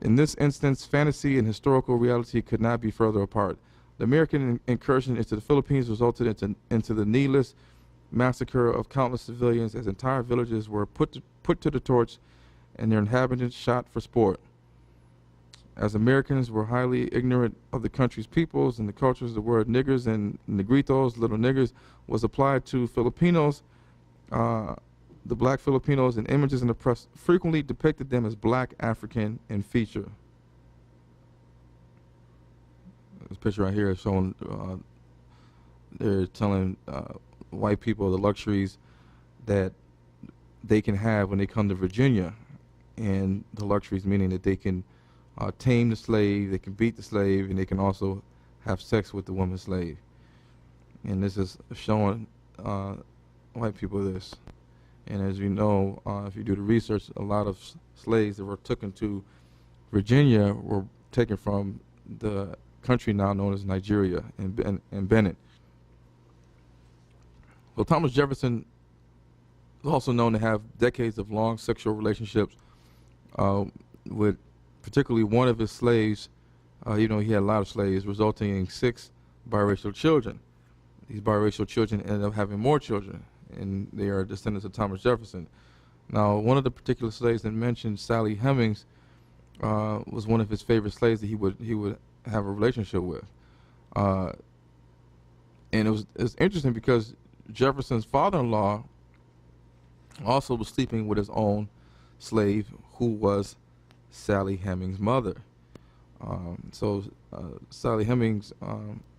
In this instance, fantasy and historical reality could not be further apart. The American incursion into the Philippines resulted into the needless massacre of countless civilians, as entire villages were put to the torch and their inhabitants shot for sport. As Americans were highly ignorant of the country's peoples and the cultures, the word niggers and negritos, little niggers, was applied to Filipinos. The black Filipinos, and images in the press frequently depicted them as black African in feature. This picture right here is showing, they're telling white people the luxuries that they can have when they come to Virginia, and the luxuries meaning that they can tame the slave, they can beat the slave, and they can also have sex with the woman slave. And this is showing white people this. And as you know, if you do the research, a lot of slaves that were taken to Virginia were taken from the country now known as Nigeria and Benin. Well, Thomas Jefferson is also known to have decades of long sexual relationships with particularly one of his slaves. He had a lot of slaves, resulting in 6 biracial children. These biracial children ended up having more children, and they are descendants of Thomas Jefferson. Now, one of the particular slaves that mentioned, Sally Hemings, was one of his favorite slaves that he would have a relationship with. And it's interesting because Jefferson's father-in-law also was sleeping with his own slave, who was Sally Hemings' mother. Sally Hemings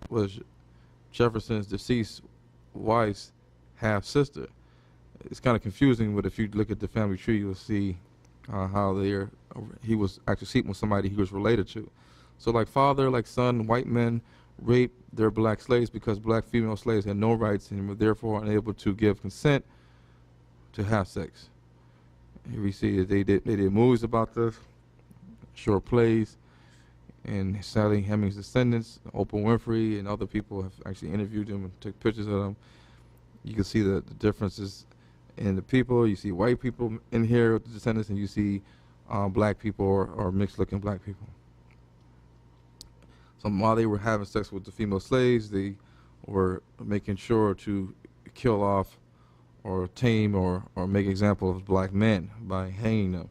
was Jefferson's deceased wife's half-sister. It's kind of confusing, but if you look at the family tree, you'll see how he was actually sleeping with somebody he was related to. So like father, like son, white men raped their black slaves because black female slaves had no rights and were therefore unable to give consent to have sex. Here we see that they did movies about this, short plays, and Sally Hemings' descendants, Oprah Winfrey, and other people have actually interviewed them and took pictures of them. You can see the differences in the people. You see white people in here with the descendants, and you see black people or mixed-looking black people. So while they were having sex with the female slaves, they were making sure to kill off or tame or make example of black men by hanging them.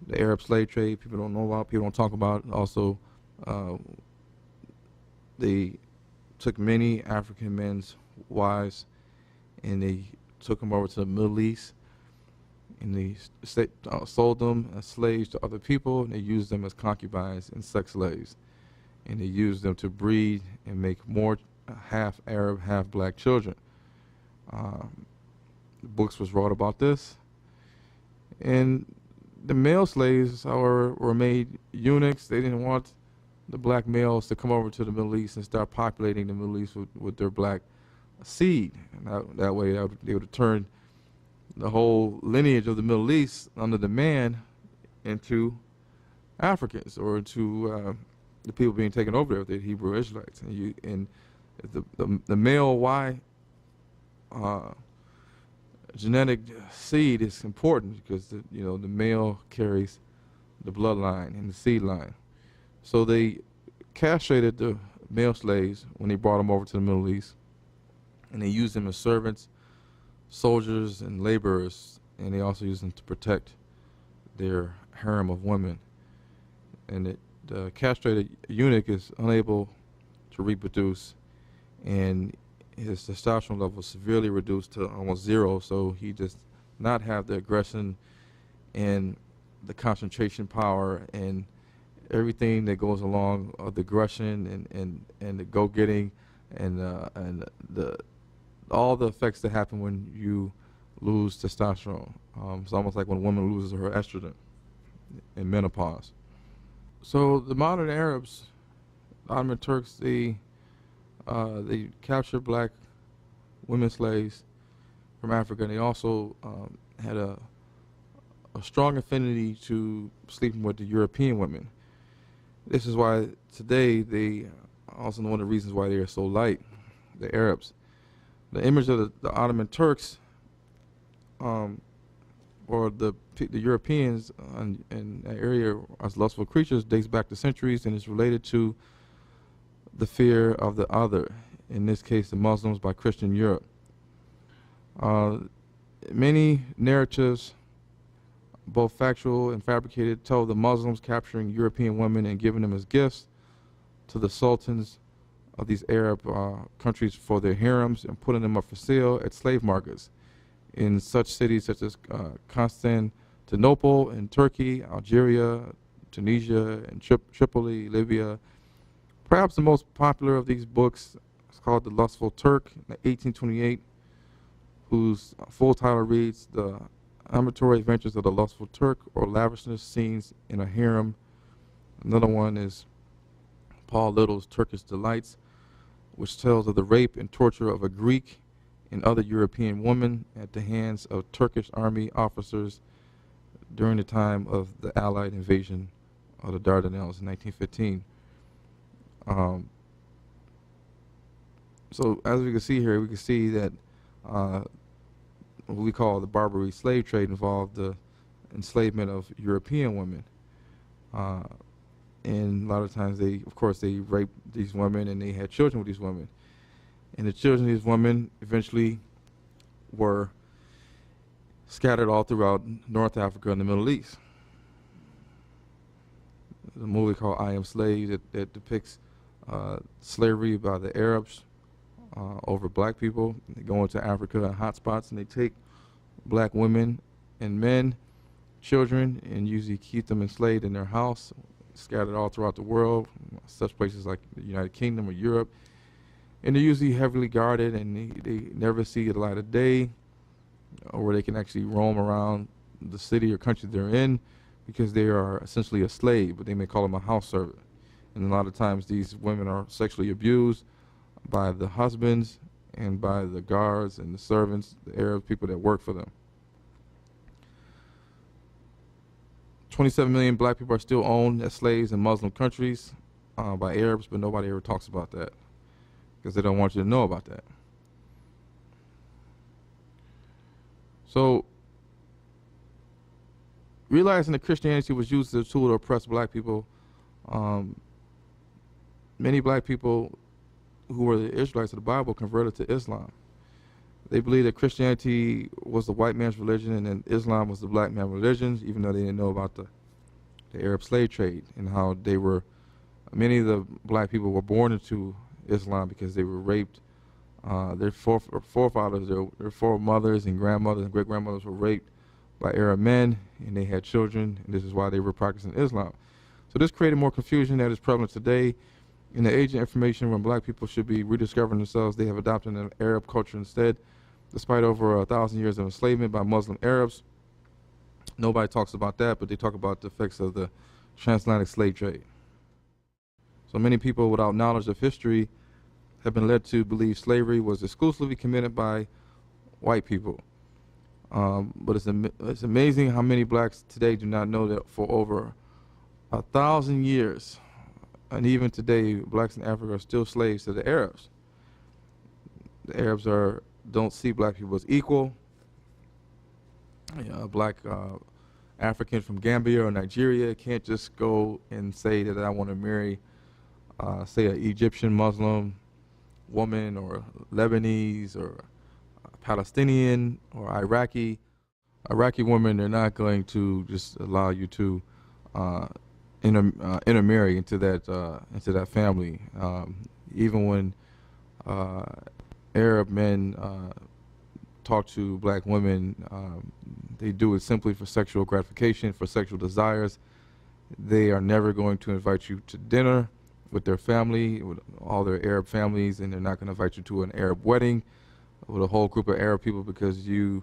The Arab slave trade, people don't know about, people don't talk about. Also, they took many African men's wives and they took them over to the Middle East, and they sold them as slaves to other people, and they used them as concubines and sex slaves. And they used them to breed and make more half Arab, half black children. Books was wrote about this. And the male slaves, however, were made eunuchs. They didn't want the black males to come over to the Middle East and start populating the Middle East with their black seed. And that way they would turn the whole lineage of the Middle East under the man into Africans, or into the people being taken over there, the Hebrew Israelites. And the male Y genetic seed is important because the male carries the bloodline and the seed line. So they castrated the male slaves when they brought them over to the Middle East, and they used them as servants, soldiers, and laborers, and they also used them to protect their harem of women. And the castrated eunuch is unable to reproduce, and his testosterone level is severely reduced to almost zero, so he does not have the aggression and the concentration power and everything that goes along the aggression and the go-getting and all the effects that happen when you lose testosterone. It's almost like when a woman loses her estrogen in menopause. So the modern Arabs, Ottoman Turks, they captured black women slaves from Africa, and they also had a strong affinity to sleeping with the European women. This is why today they also one of the reasons why they are so light, the Arabs. The image of the Ottoman Turks, or the Europeans in that area as lustful creatures, dates back to centuries and is related to the fear of the other, in this case the Muslims, by Christian Europe. Many narratives, both factual and fabricated, tell the Muslims capturing European women and giving them as gifts to the sultans of these Arab countries for their harems and putting them up for sale at slave markets in such cities such as Constantinople in Turkey, Algeria, Tunisia, and Tripoli, Libya. Perhaps the most popular of these books is called The Lustful Turk, in 1828, whose full title reads The Amatory Adventures of the Lustful Turk, or Lavishness Scenes in a Harem. Another one is Paul Little's Turkish Delights, which tells of the rape and torture of a Greek and other European woman at the hands of Turkish army officers during the time of the Allied invasion of the Dardanelles in 1915. So as we can see here, we can see that what we call the Barbary slave trade involved the enslavement of European women. And a lot of times they raped these women and they had children with these women. And the children of these women eventually were scattered all throughout North Africa and the Middle East. There's a movie called I Am Slave that depicts slavery by the Arabs over black people. They go into Africa and hot spots and they take black women and men, children, and usually keep them enslaved in their house, scattered all throughout the world, such places like the United Kingdom or Europe. And they're usually heavily guarded, and they never see the light of day, or where they can actually roam around the city or country they're in, because they are essentially a slave, but they may call them a house servant. And a lot of times these women are sexually abused by the husbands and by the guards and the servants, the Arab people that work for them. 27 million black people are still owned as slaves in Muslim countries by Arabs, but nobody ever talks about that because they don't want you to know about that. So, realizing that Christianity was used as a tool to oppress black people, many black people who were the Israelites of the Bible converted to Islam. They believed that Christianity was the white man's religion and then Islam was the black man's religion, even though they didn't know about the Arab slave trade and how they were, many of the black people were born into Islam because they were raped. Their forefathers, their foremothers and grandmothers and great-grandmothers were raped by Arab men, and they had children, and this is why they were practicing Islam. So this created more confusion that is prevalent today. In the age of information, when black people should be rediscovering themselves, they have adopted an Arab culture instead. Despite over 1,000 years of enslavement by Muslim Arabs, nobody talks about that, but they talk about the effects of the transatlantic slave trade. So many people without knowledge of history have been led to believe slavery was exclusively committed by white people. But it's amazing how many blacks today do not know that for over 1,000 years, and even today, blacks in Africa are still slaves to the Arabs. The Arabs don't see black people as equal. Black African from Gambia or Nigeria can't just go and say that I want to marry, say, an Egyptian Muslim woman or Lebanese or Palestinian or Iraqi woman. They're not going to just allow you to intermarry into that family. Even when Arab men talk to black women, they do it simply for sexual gratification, for sexual desires. They are never going to invite you to dinner with their family, with all their Arab families, and they're not going to invite you to an Arab wedding with a whole group of Arab people because you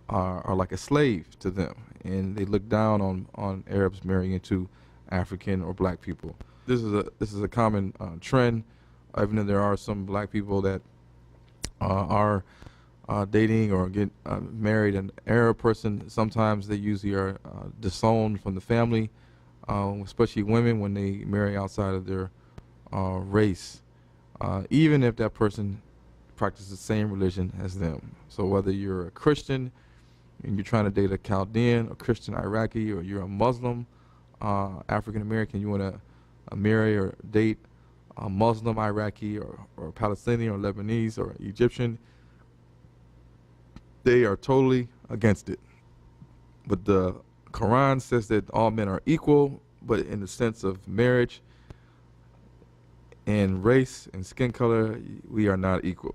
are like a slave to them, and they look down on Arabs marrying into African or black people. This is a common trend, even though there are some black people that are dating or get married an Arab person. Sometimes they usually are disowned from the family, especially women when they marry outside of their race, even if that person practices the same religion as them. So whether you're a Christian and you're trying to date a Chaldean, a Christian Iraqi, or you're a Muslim African American, you want to marry or date a Muslim Iraqi or Palestinian or Lebanese or Egyptian, they are totally against it. But the Quran says that all men are equal, but in the sense of marriage and race and skin color, we are not equal.